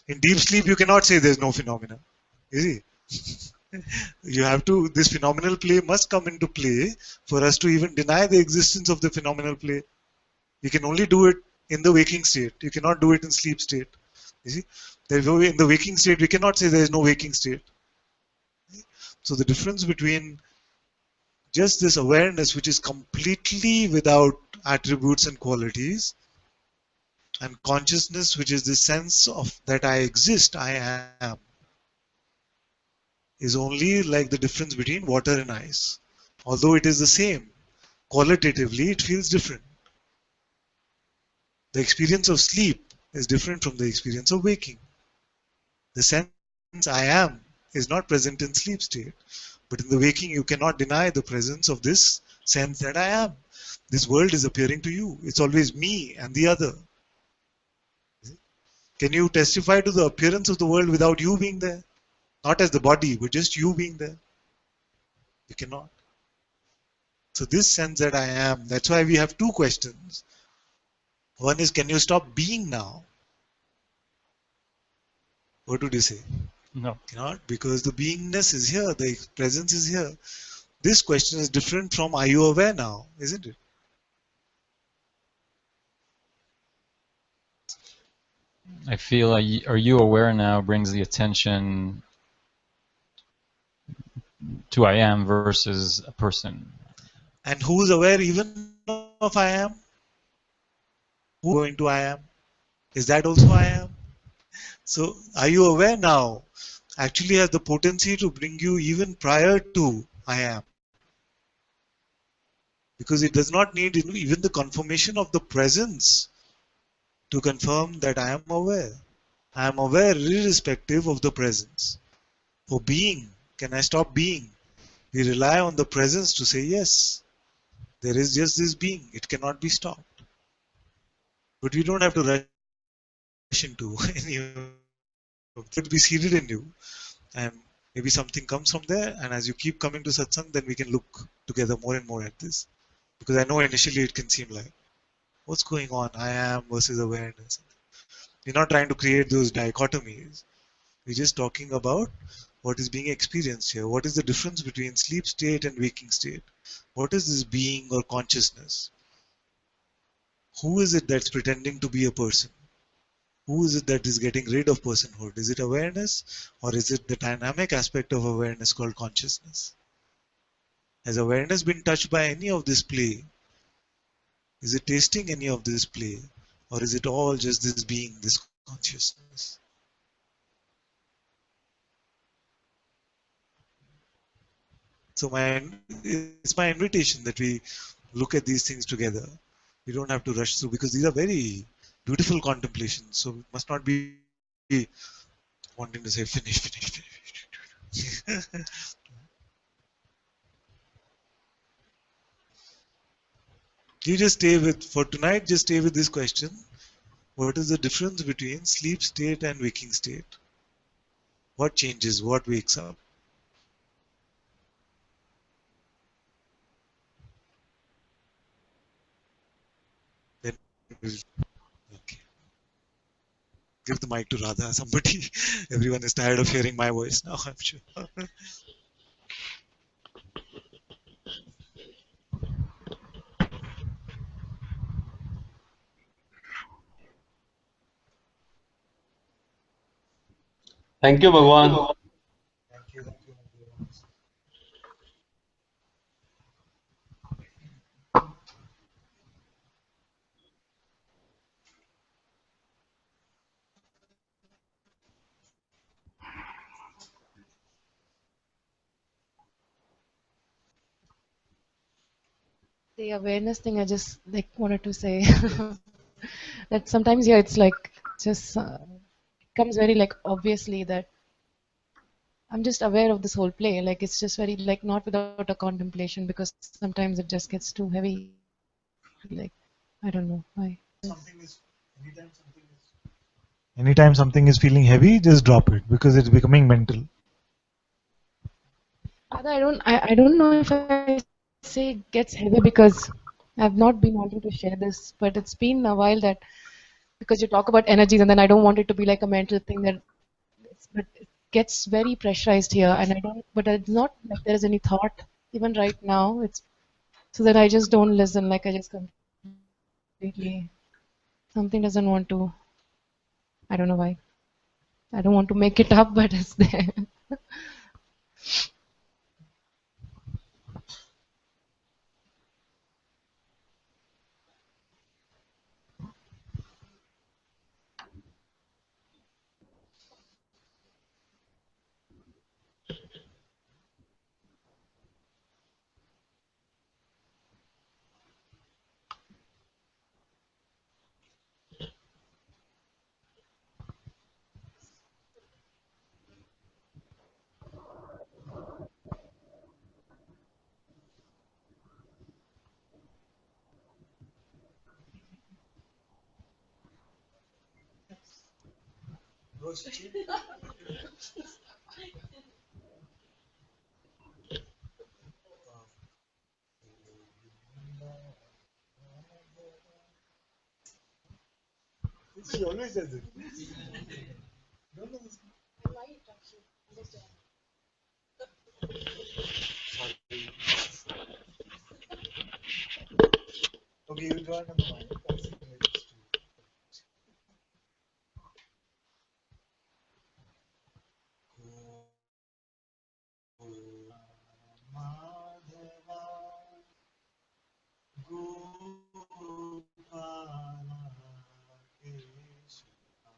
[SPEAKER 1] In deep sleep, you cannot say there's no phenomenon. You see? You have to, this phenomenal play must come into play for us to even deny the existence of the phenomenal play. You can only do it in the waking state. You cannot do it in sleep state. You see? Therefore, in the waking state, we cannot say there is no waking state. So the difference between just this awareness, which is completely without attributes and qualities, and consciousness, which is the sense of that I exist, I am, is only like the difference between water and ice. Although it is the same, qualitatively it feels different. The experience of sleep is different from the experience of waking. The sense I am is not present in sleep state, but in the waking you cannot deny the presence of this sense that I am. This world is appearing to you. It's always me and the other. Can you testify to the appearance of the world without you being there? Not as the body, but just you being there. You cannot. So this sense that I am, that's why we have two questions. One is, can you stop being now? What would you say?
[SPEAKER 11] No.
[SPEAKER 1] Cannot, because the beingness is here, the presence is here. This question is different from, are you aware now? Isn't it?
[SPEAKER 11] I feel like, are you aware now brings the attention to I am versus a person.
[SPEAKER 1] And who is aware even of I am? Who is going to I am? Is that also I am? So are you aware now actually has the potency to bring you even prior to I am. Because it does not need even the confirmation of the presence to confirm that I am aware. I am aware irrespective of the presence. For being, can I stop being? We rely on the presence to say yes. There is just this being. It cannot be stopped. But we don't have to rush into any of it. It will be seated in you. And maybe something comes from there. And as you keep coming to satsang, then we can look together more and more at this. Because I know initially it can seem like, what's going on? I am versus awareness. We're not trying to create those dichotomies. We're just talking about what is being experienced here. What is the difference between sleep state and waking state? What is this being or consciousness? Who is it that's pretending to be a person? Who is it that is getting rid of personhood? Is it awareness, or is it the dynamic aspect of awareness called consciousness? Has awareness been touched by any of this play? Is it tasting any of this play? Or is it all just this being, this consciousness? So it's my invitation that we look at these things together. We don't have to rush through because these are very beautiful contemplations. So we must not be wanting to say finish, finish, finish. You just stay with, for tonight, just stay with this question. What is the difference between sleep state and waking state? What changes? What wakes up? Then we'll, okay. Give the mic to Radha, somebody. Everyone is tired of hearing my voice now, I'm sure.
[SPEAKER 12] Thank you, Bhagwan.
[SPEAKER 1] Thank you.
[SPEAKER 13] The awareness thing, I just like wanted to say that sometimes, yeah, it's like just it comes very like obviously that I'm just aware of this whole play. Like it's just very like not without a contemplation because sometimes it just gets too heavy. Like I don't know why.
[SPEAKER 1] Anytime something is feeling heavy, just drop it because it's becoming mental.
[SPEAKER 13] I don't know if I say it gets heavy because I've not been wanting to share this, but it's been a while that because you talk about energies and then I don't want it to be like a mental thing that but it gets very pressurized here and I don't but it's not like there's any thought even right now. It's so that I just don't listen, like I just completely something doesn't want to I don't know why. I don't want to make it up, but it's there.
[SPEAKER 1] She always does it. Sorry. Okay, you join on the mic. I'll sing the lyrics to you. Madhava Gopala Krishna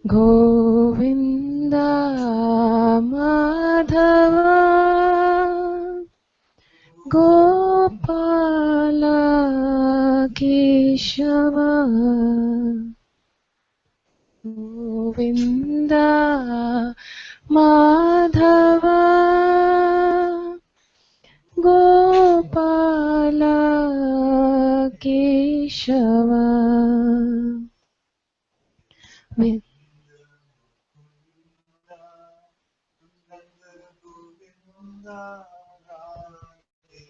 [SPEAKER 13] Govinda Madhava Gopala Keshava Govinda Madhava Gopala Keshava Vi-
[SPEAKER 1] Govinda Radhe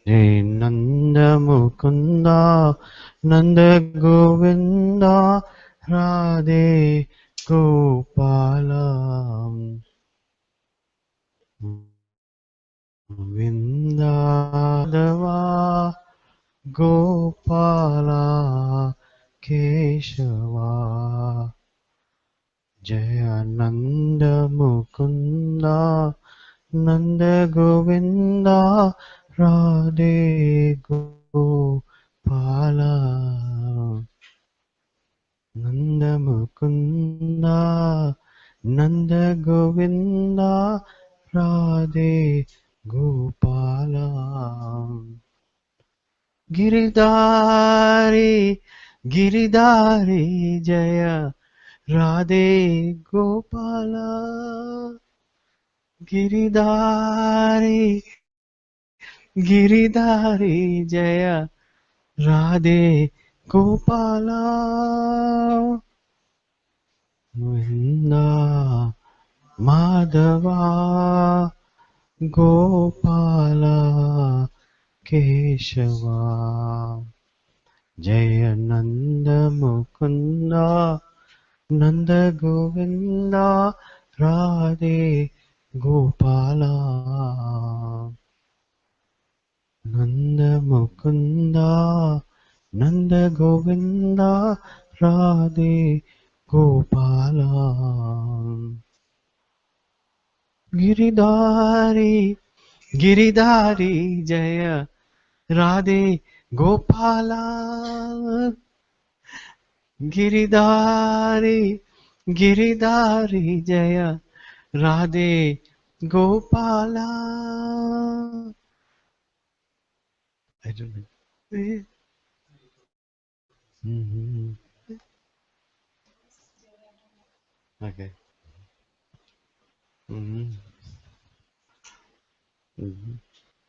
[SPEAKER 5] Jai Nanda Mukunda Nanda Govinda Radhe Gopala Govinda Dava Gopala Keshava Jayananda Mukunda Nanda Govinda Radhe Gopala Nanda Mukunda Nanda Govinda Radhe Gopala Giridhari Giridhari Jaya Radhe Gopala Giridhari Giridhari Jaya Radhe Gopala Govinda Madhava Gopala Keshava Jayananda Mukunda Nanda Govinda Radhe Gopala Nanda Mukunda Nanda Govinda Radhe Gopala Giridhari Giridhari Jaya Radhe Gopala Giridhari Giridhari Jaya Radhe Gopala I don't know. Mhm. Okay. Mhm. Mhm.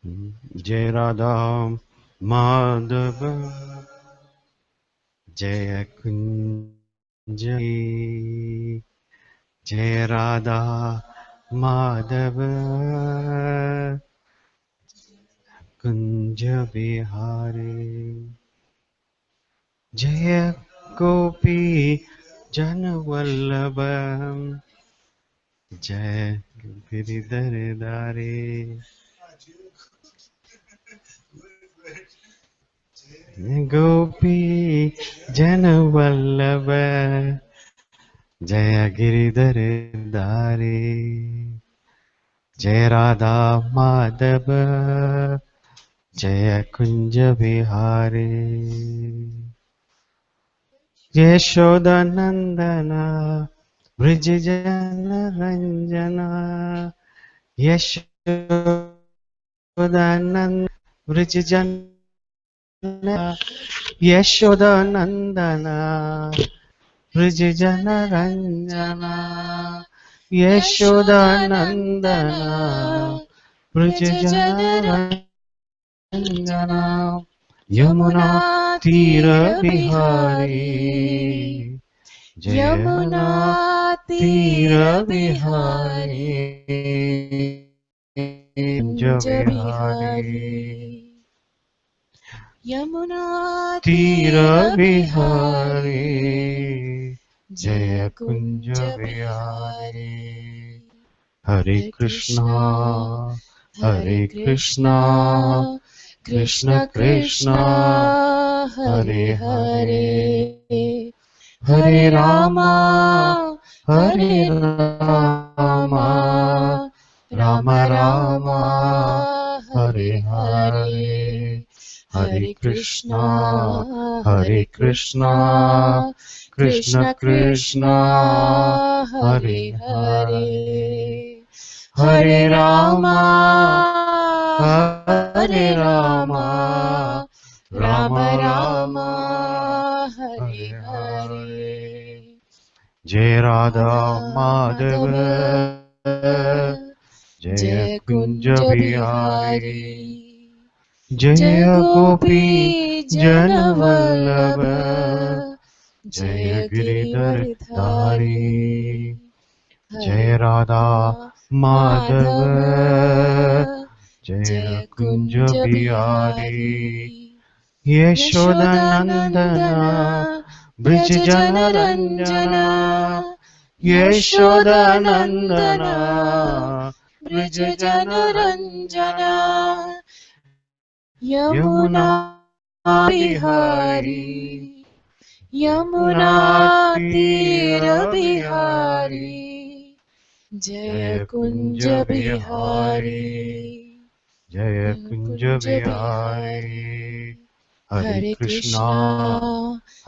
[SPEAKER 5] Mhm. Jai Radha Madhava Jaya Kunjai Jai Radha Madhava Kunja Bihari Jaya Gopi Janavallabha Jai Giridhar Dari Gopi Janavallabha Jaya Giridhar Dari Jai Radha Madhava Jaya Kunja Bihari Yashoda Nandana Vrijajana Ranjana Yashodanand Vrijajana Yashodanandana Vrijajana Ranjana Yashodanandana Vrijajana Ranjana Yamuna तीर बिहारी
[SPEAKER 14] यमुना
[SPEAKER 5] तीर
[SPEAKER 14] तीर
[SPEAKER 5] बिहारी
[SPEAKER 14] कुंज
[SPEAKER 5] बिहारी
[SPEAKER 14] यमुना
[SPEAKER 5] तीर
[SPEAKER 14] तीर
[SPEAKER 5] बिहारी
[SPEAKER 14] जय
[SPEAKER 5] कुंज
[SPEAKER 14] कुंज
[SPEAKER 5] बिहारी
[SPEAKER 14] बिहारी
[SPEAKER 5] हरे
[SPEAKER 14] हरे
[SPEAKER 5] कृष्णा
[SPEAKER 14] हरे कृष्णा
[SPEAKER 5] कृष्ण
[SPEAKER 14] कृष्ण
[SPEAKER 5] कृष्ण
[SPEAKER 14] कृष्ण
[SPEAKER 5] हरे
[SPEAKER 14] हरे
[SPEAKER 5] हरे
[SPEAKER 14] हरे
[SPEAKER 5] हरे
[SPEAKER 14] हरे
[SPEAKER 5] रामा हरे
[SPEAKER 14] हरे
[SPEAKER 5] रामा
[SPEAKER 14] राम
[SPEAKER 5] राम
[SPEAKER 14] राम
[SPEAKER 5] रामा हरे
[SPEAKER 14] हरे
[SPEAKER 5] हरे
[SPEAKER 14] हरे
[SPEAKER 5] हरे
[SPEAKER 14] हरे
[SPEAKER 5] कृष्णा
[SPEAKER 14] कृष्णा
[SPEAKER 5] हरे
[SPEAKER 14] हरे
[SPEAKER 5] कृष्णा
[SPEAKER 14] कृष्ण
[SPEAKER 5] कृष्ण
[SPEAKER 14] कृष्ण
[SPEAKER 5] कृष्ण
[SPEAKER 14] हरे
[SPEAKER 5] हरे
[SPEAKER 14] हरे
[SPEAKER 5] हरे
[SPEAKER 14] हरे
[SPEAKER 5] रामा
[SPEAKER 14] रामा
[SPEAKER 5] हरे
[SPEAKER 14] हरे
[SPEAKER 5] रामा
[SPEAKER 14] रामा
[SPEAKER 5] राम
[SPEAKER 14] राम
[SPEAKER 5] रामा
[SPEAKER 14] राम
[SPEAKER 5] हरे
[SPEAKER 14] हरे
[SPEAKER 5] हरे
[SPEAKER 14] हरे
[SPEAKER 5] जय राधा
[SPEAKER 14] राधा
[SPEAKER 5] माधव
[SPEAKER 14] माधव
[SPEAKER 5] जय
[SPEAKER 14] जय
[SPEAKER 5] कुंज
[SPEAKER 14] कुंज
[SPEAKER 5] बिहारी
[SPEAKER 14] बिहारी
[SPEAKER 5] जय
[SPEAKER 14] जय
[SPEAKER 5] गोपी
[SPEAKER 14] गोपी
[SPEAKER 5] जन
[SPEAKER 14] जन
[SPEAKER 5] वल्लभ
[SPEAKER 14] वल्लभ
[SPEAKER 5] जय
[SPEAKER 14] जय
[SPEAKER 5] गिरिधर
[SPEAKER 14] गिरिवरधारी
[SPEAKER 5] धारी
[SPEAKER 14] हरे
[SPEAKER 5] जय राधा माधव
[SPEAKER 14] माधव
[SPEAKER 5] जय
[SPEAKER 14] जय
[SPEAKER 5] कुंज
[SPEAKER 14] कुंज
[SPEAKER 5] बिहारी
[SPEAKER 14] बिहारी
[SPEAKER 5] यशोदनंदन
[SPEAKER 14] यशोदानंदन
[SPEAKER 5] ब्रज
[SPEAKER 14] व्रज
[SPEAKER 5] जन
[SPEAKER 14] जन
[SPEAKER 5] रंजन
[SPEAKER 14] रंजन
[SPEAKER 5] यशोदनंदन
[SPEAKER 14] यशोदानंदन
[SPEAKER 5] ब्रज
[SPEAKER 14] ब्रज
[SPEAKER 5] जन
[SPEAKER 14] जन
[SPEAKER 5] रंजन
[SPEAKER 14] रंजन
[SPEAKER 5] यमुना
[SPEAKER 14] यमुना
[SPEAKER 5] बिहारी
[SPEAKER 14] बिहारी
[SPEAKER 5] यमुना
[SPEAKER 14] यमुना
[SPEAKER 5] तीर
[SPEAKER 14] तीर
[SPEAKER 5] बिहारी
[SPEAKER 14] बिहारी जय
[SPEAKER 5] जय कुंज
[SPEAKER 14] कुंज
[SPEAKER 5] बिहारी
[SPEAKER 14] बिहारी
[SPEAKER 5] जय
[SPEAKER 14] जय
[SPEAKER 5] कुंज
[SPEAKER 14] कुंज
[SPEAKER 5] बिहारी
[SPEAKER 14] बिहारी
[SPEAKER 5] हरे
[SPEAKER 14] हरे
[SPEAKER 5] कृष्णा
[SPEAKER 14] कृष्णा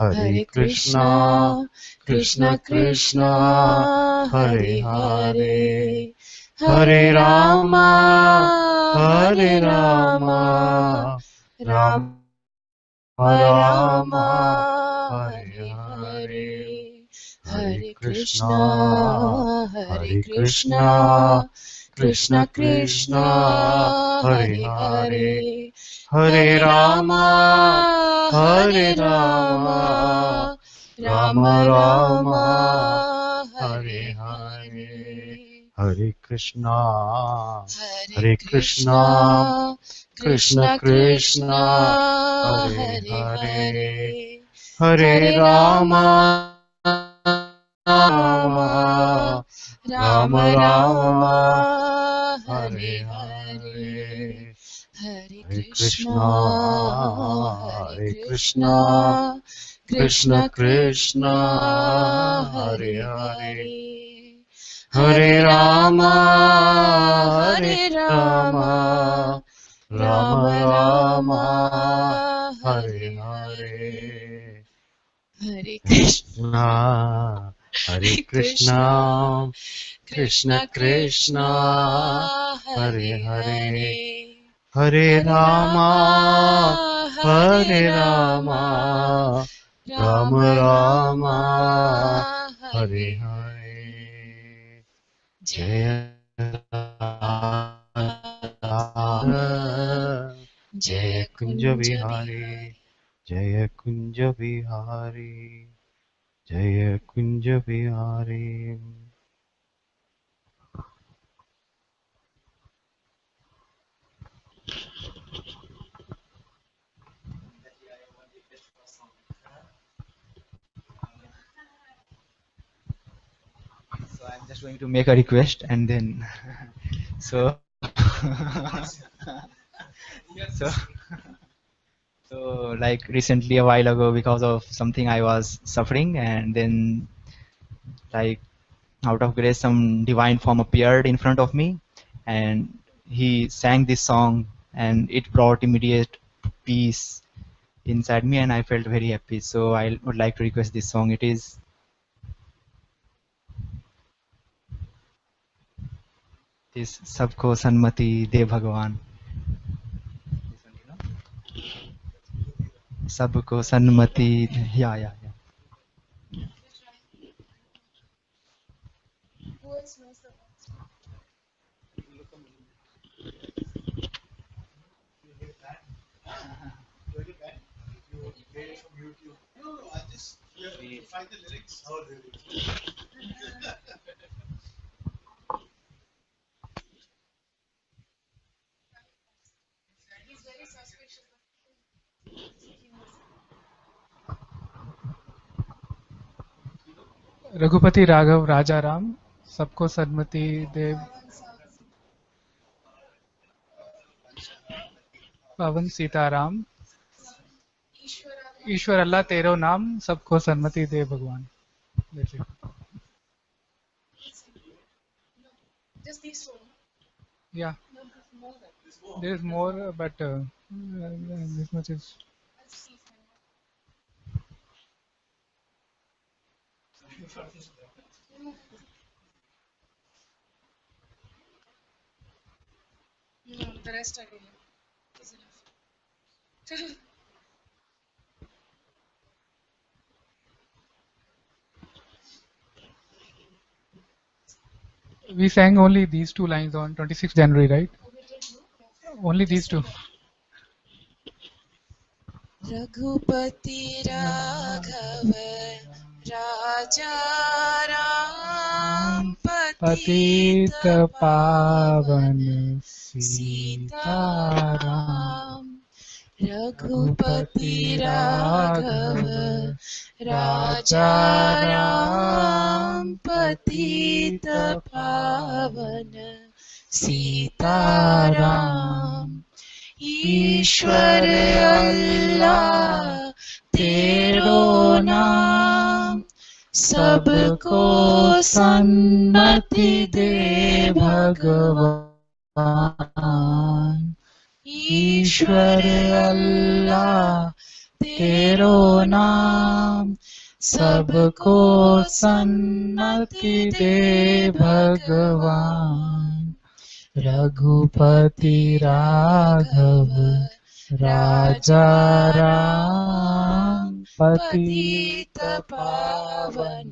[SPEAKER 5] हरे
[SPEAKER 14] हरे
[SPEAKER 5] कृष्णा
[SPEAKER 14] कृष्णा
[SPEAKER 5] कृष्ण
[SPEAKER 14] कृष्ण
[SPEAKER 5] कृष्ण
[SPEAKER 14] कृष्ण
[SPEAKER 5] हरे
[SPEAKER 14] हरे
[SPEAKER 5] हरे
[SPEAKER 14] हरे
[SPEAKER 5] हरे
[SPEAKER 14] हरे
[SPEAKER 5] रामा
[SPEAKER 14] रामा
[SPEAKER 5] हरे
[SPEAKER 14] हरे
[SPEAKER 5] रामा
[SPEAKER 14] रामा
[SPEAKER 5] राम
[SPEAKER 14] राम
[SPEAKER 5] राम
[SPEAKER 14] रामा
[SPEAKER 5] हरे
[SPEAKER 14] हरे
[SPEAKER 5] हरे
[SPEAKER 14] हरे
[SPEAKER 5] हरे
[SPEAKER 14] हरे
[SPEAKER 5] कृष्णा
[SPEAKER 14] कृष्णा हरे
[SPEAKER 5] हरे कृष्णा
[SPEAKER 14] कृष्णा
[SPEAKER 5] कृष्ण
[SPEAKER 14] कृष्ण
[SPEAKER 5] कृष्ण
[SPEAKER 14] कृष्ण
[SPEAKER 5] हरे
[SPEAKER 14] हरे
[SPEAKER 5] हरे
[SPEAKER 14] हरे
[SPEAKER 5] हरे
[SPEAKER 14] हरे
[SPEAKER 5] रामा
[SPEAKER 14] रामा
[SPEAKER 5] हरे
[SPEAKER 14] हरे
[SPEAKER 5] रामा
[SPEAKER 14] रामा
[SPEAKER 5] राम
[SPEAKER 14] राम
[SPEAKER 5] राम
[SPEAKER 14] रामा
[SPEAKER 5] हरे
[SPEAKER 14] हरे
[SPEAKER 5] हरे
[SPEAKER 14] हरे
[SPEAKER 5] हरे कृष्णा
[SPEAKER 14] हरे
[SPEAKER 5] हरे कृष्णा
[SPEAKER 14] कृष्णा
[SPEAKER 5] कृष्ण
[SPEAKER 14] कृष्ण
[SPEAKER 5] कृष्ण
[SPEAKER 14] कृष्ण
[SPEAKER 5] हरे
[SPEAKER 14] हरे
[SPEAKER 5] हरे
[SPEAKER 14] हरे
[SPEAKER 5] हरे
[SPEAKER 14] हरे
[SPEAKER 5] रामा
[SPEAKER 14] रामा
[SPEAKER 5] रामा राम
[SPEAKER 14] राम
[SPEAKER 5] राम
[SPEAKER 14] रामा
[SPEAKER 5] हरे
[SPEAKER 14] हरे
[SPEAKER 5] हरे
[SPEAKER 14] हरे हरे
[SPEAKER 5] हरे
[SPEAKER 14] कृष्णा
[SPEAKER 5] कृष्णा
[SPEAKER 14] हरे
[SPEAKER 5] हरे कृष्णा
[SPEAKER 14] कृष्णा
[SPEAKER 5] कृष्ण
[SPEAKER 14] कृष्ण
[SPEAKER 5] कृष्ण
[SPEAKER 14] कृष्ण
[SPEAKER 5] हरे
[SPEAKER 14] हरे
[SPEAKER 5] हरे
[SPEAKER 14] हरे
[SPEAKER 5] हरे
[SPEAKER 14] हरे
[SPEAKER 5] रामा
[SPEAKER 14] रामा
[SPEAKER 5] हरे
[SPEAKER 14] हरे
[SPEAKER 5] रामा
[SPEAKER 14] रामा
[SPEAKER 5] राम
[SPEAKER 14] राम
[SPEAKER 5] रामा
[SPEAKER 14] रामा
[SPEAKER 5] हरे
[SPEAKER 14] हरे
[SPEAKER 5] हरे
[SPEAKER 14] हरे हरे कृष्ण
[SPEAKER 5] कृष्णा हरे
[SPEAKER 14] हरे
[SPEAKER 5] कृष्णा
[SPEAKER 14] कृष्णा
[SPEAKER 5] कृष्ण
[SPEAKER 14] कृष्ण
[SPEAKER 5] कृष्ण
[SPEAKER 14] कृष्ण
[SPEAKER 5] हरे
[SPEAKER 14] हरे
[SPEAKER 5] हरे
[SPEAKER 14] हरे
[SPEAKER 5] हरे
[SPEAKER 14] हरे
[SPEAKER 5] रामा
[SPEAKER 14] रामा
[SPEAKER 5] हरे
[SPEAKER 14] हरे
[SPEAKER 5] रामा
[SPEAKER 14] रामा
[SPEAKER 5] राम
[SPEAKER 14] राम
[SPEAKER 5] रामा
[SPEAKER 14] रामा
[SPEAKER 5] हरे
[SPEAKER 14] हरे
[SPEAKER 5] हरे
[SPEAKER 14] जय
[SPEAKER 5] जय जय
[SPEAKER 14] जय
[SPEAKER 5] कुंज
[SPEAKER 14] कुंज
[SPEAKER 5] बिहारी
[SPEAKER 14] बिहारी
[SPEAKER 5] जय कुंज बिहारी जय Kunj Bihari
[SPEAKER 15] So I'm just going to make a request and then so so so like recently a while ago because of something I was suffering and then like out of grace some divine form appeared in front of me and he sang this song and it brought immediate peace inside me and I felt very happy. So I would like to request this song. It is this Sabko Sanmati De Bhagwan. Sabko Sanmati. Yeah, yeah, yeah.
[SPEAKER 16] Raghupati Raghav राजा राम सबको सन्मति दे पवन सीताराम ईश्वर अल्लाह तेरो नाम सबको सन्मति दे भगवान. That's it.
[SPEAKER 13] Just these two.
[SPEAKER 16] Yeah, there is more, but this much is.
[SPEAKER 13] No, the rest I don't know. Is enough.
[SPEAKER 16] We sang only these two lines on 26th January, right? Only these two.
[SPEAKER 17] Raghupati Raghav राजा राम
[SPEAKER 16] पतित
[SPEAKER 17] पतित
[SPEAKER 16] पावन
[SPEAKER 17] पावन
[SPEAKER 16] सीताराम.
[SPEAKER 17] रघुपति राघव राजा राम पतित पावन सीताराम. ईश्वर अल्लाह तेरो नाम सबको सन्मति दे भगवान. ईश्वर अल्लाह तेरो नाम सबको सन्मति दे भगवान. रघुपति राघव राजा राम पतित पावन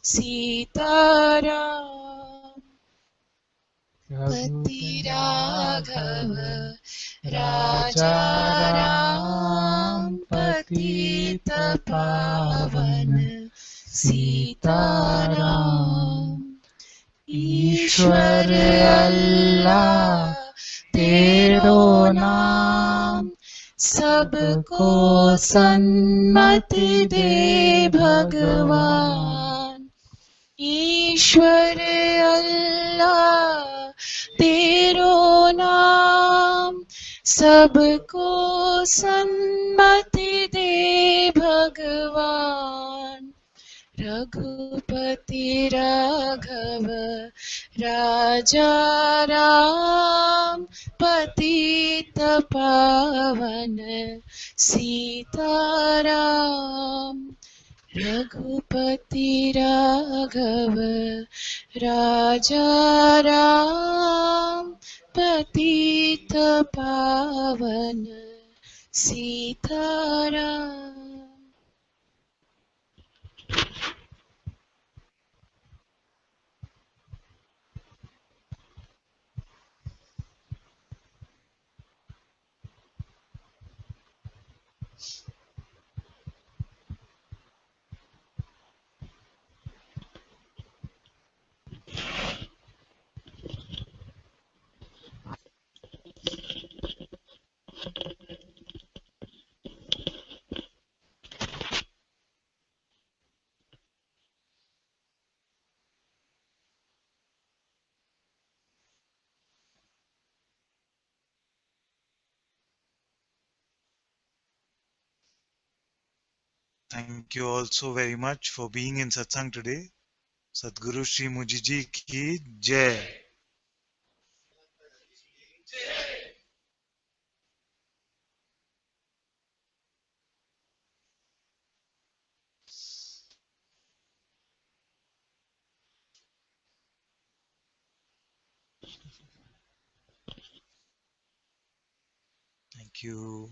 [SPEAKER 17] सीताराम. पति राघव राजा राम पतित पावन सीताराम. ईश्वर अल्लाह तेरो नाम सबको सन्मति दे भगवान. ईश्वर अल्लाह तेरो नाम सबको सन्मति दे भगवान. रघुपति राघव राजा राम पतित पावन सीताराम. रघुपति राघव राजा राम पतित पावन Sitaram.
[SPEAKER 1] Thank you all so very much for being in Satsang today. Sadguru Shri Mujiji ki Jai. Thank you.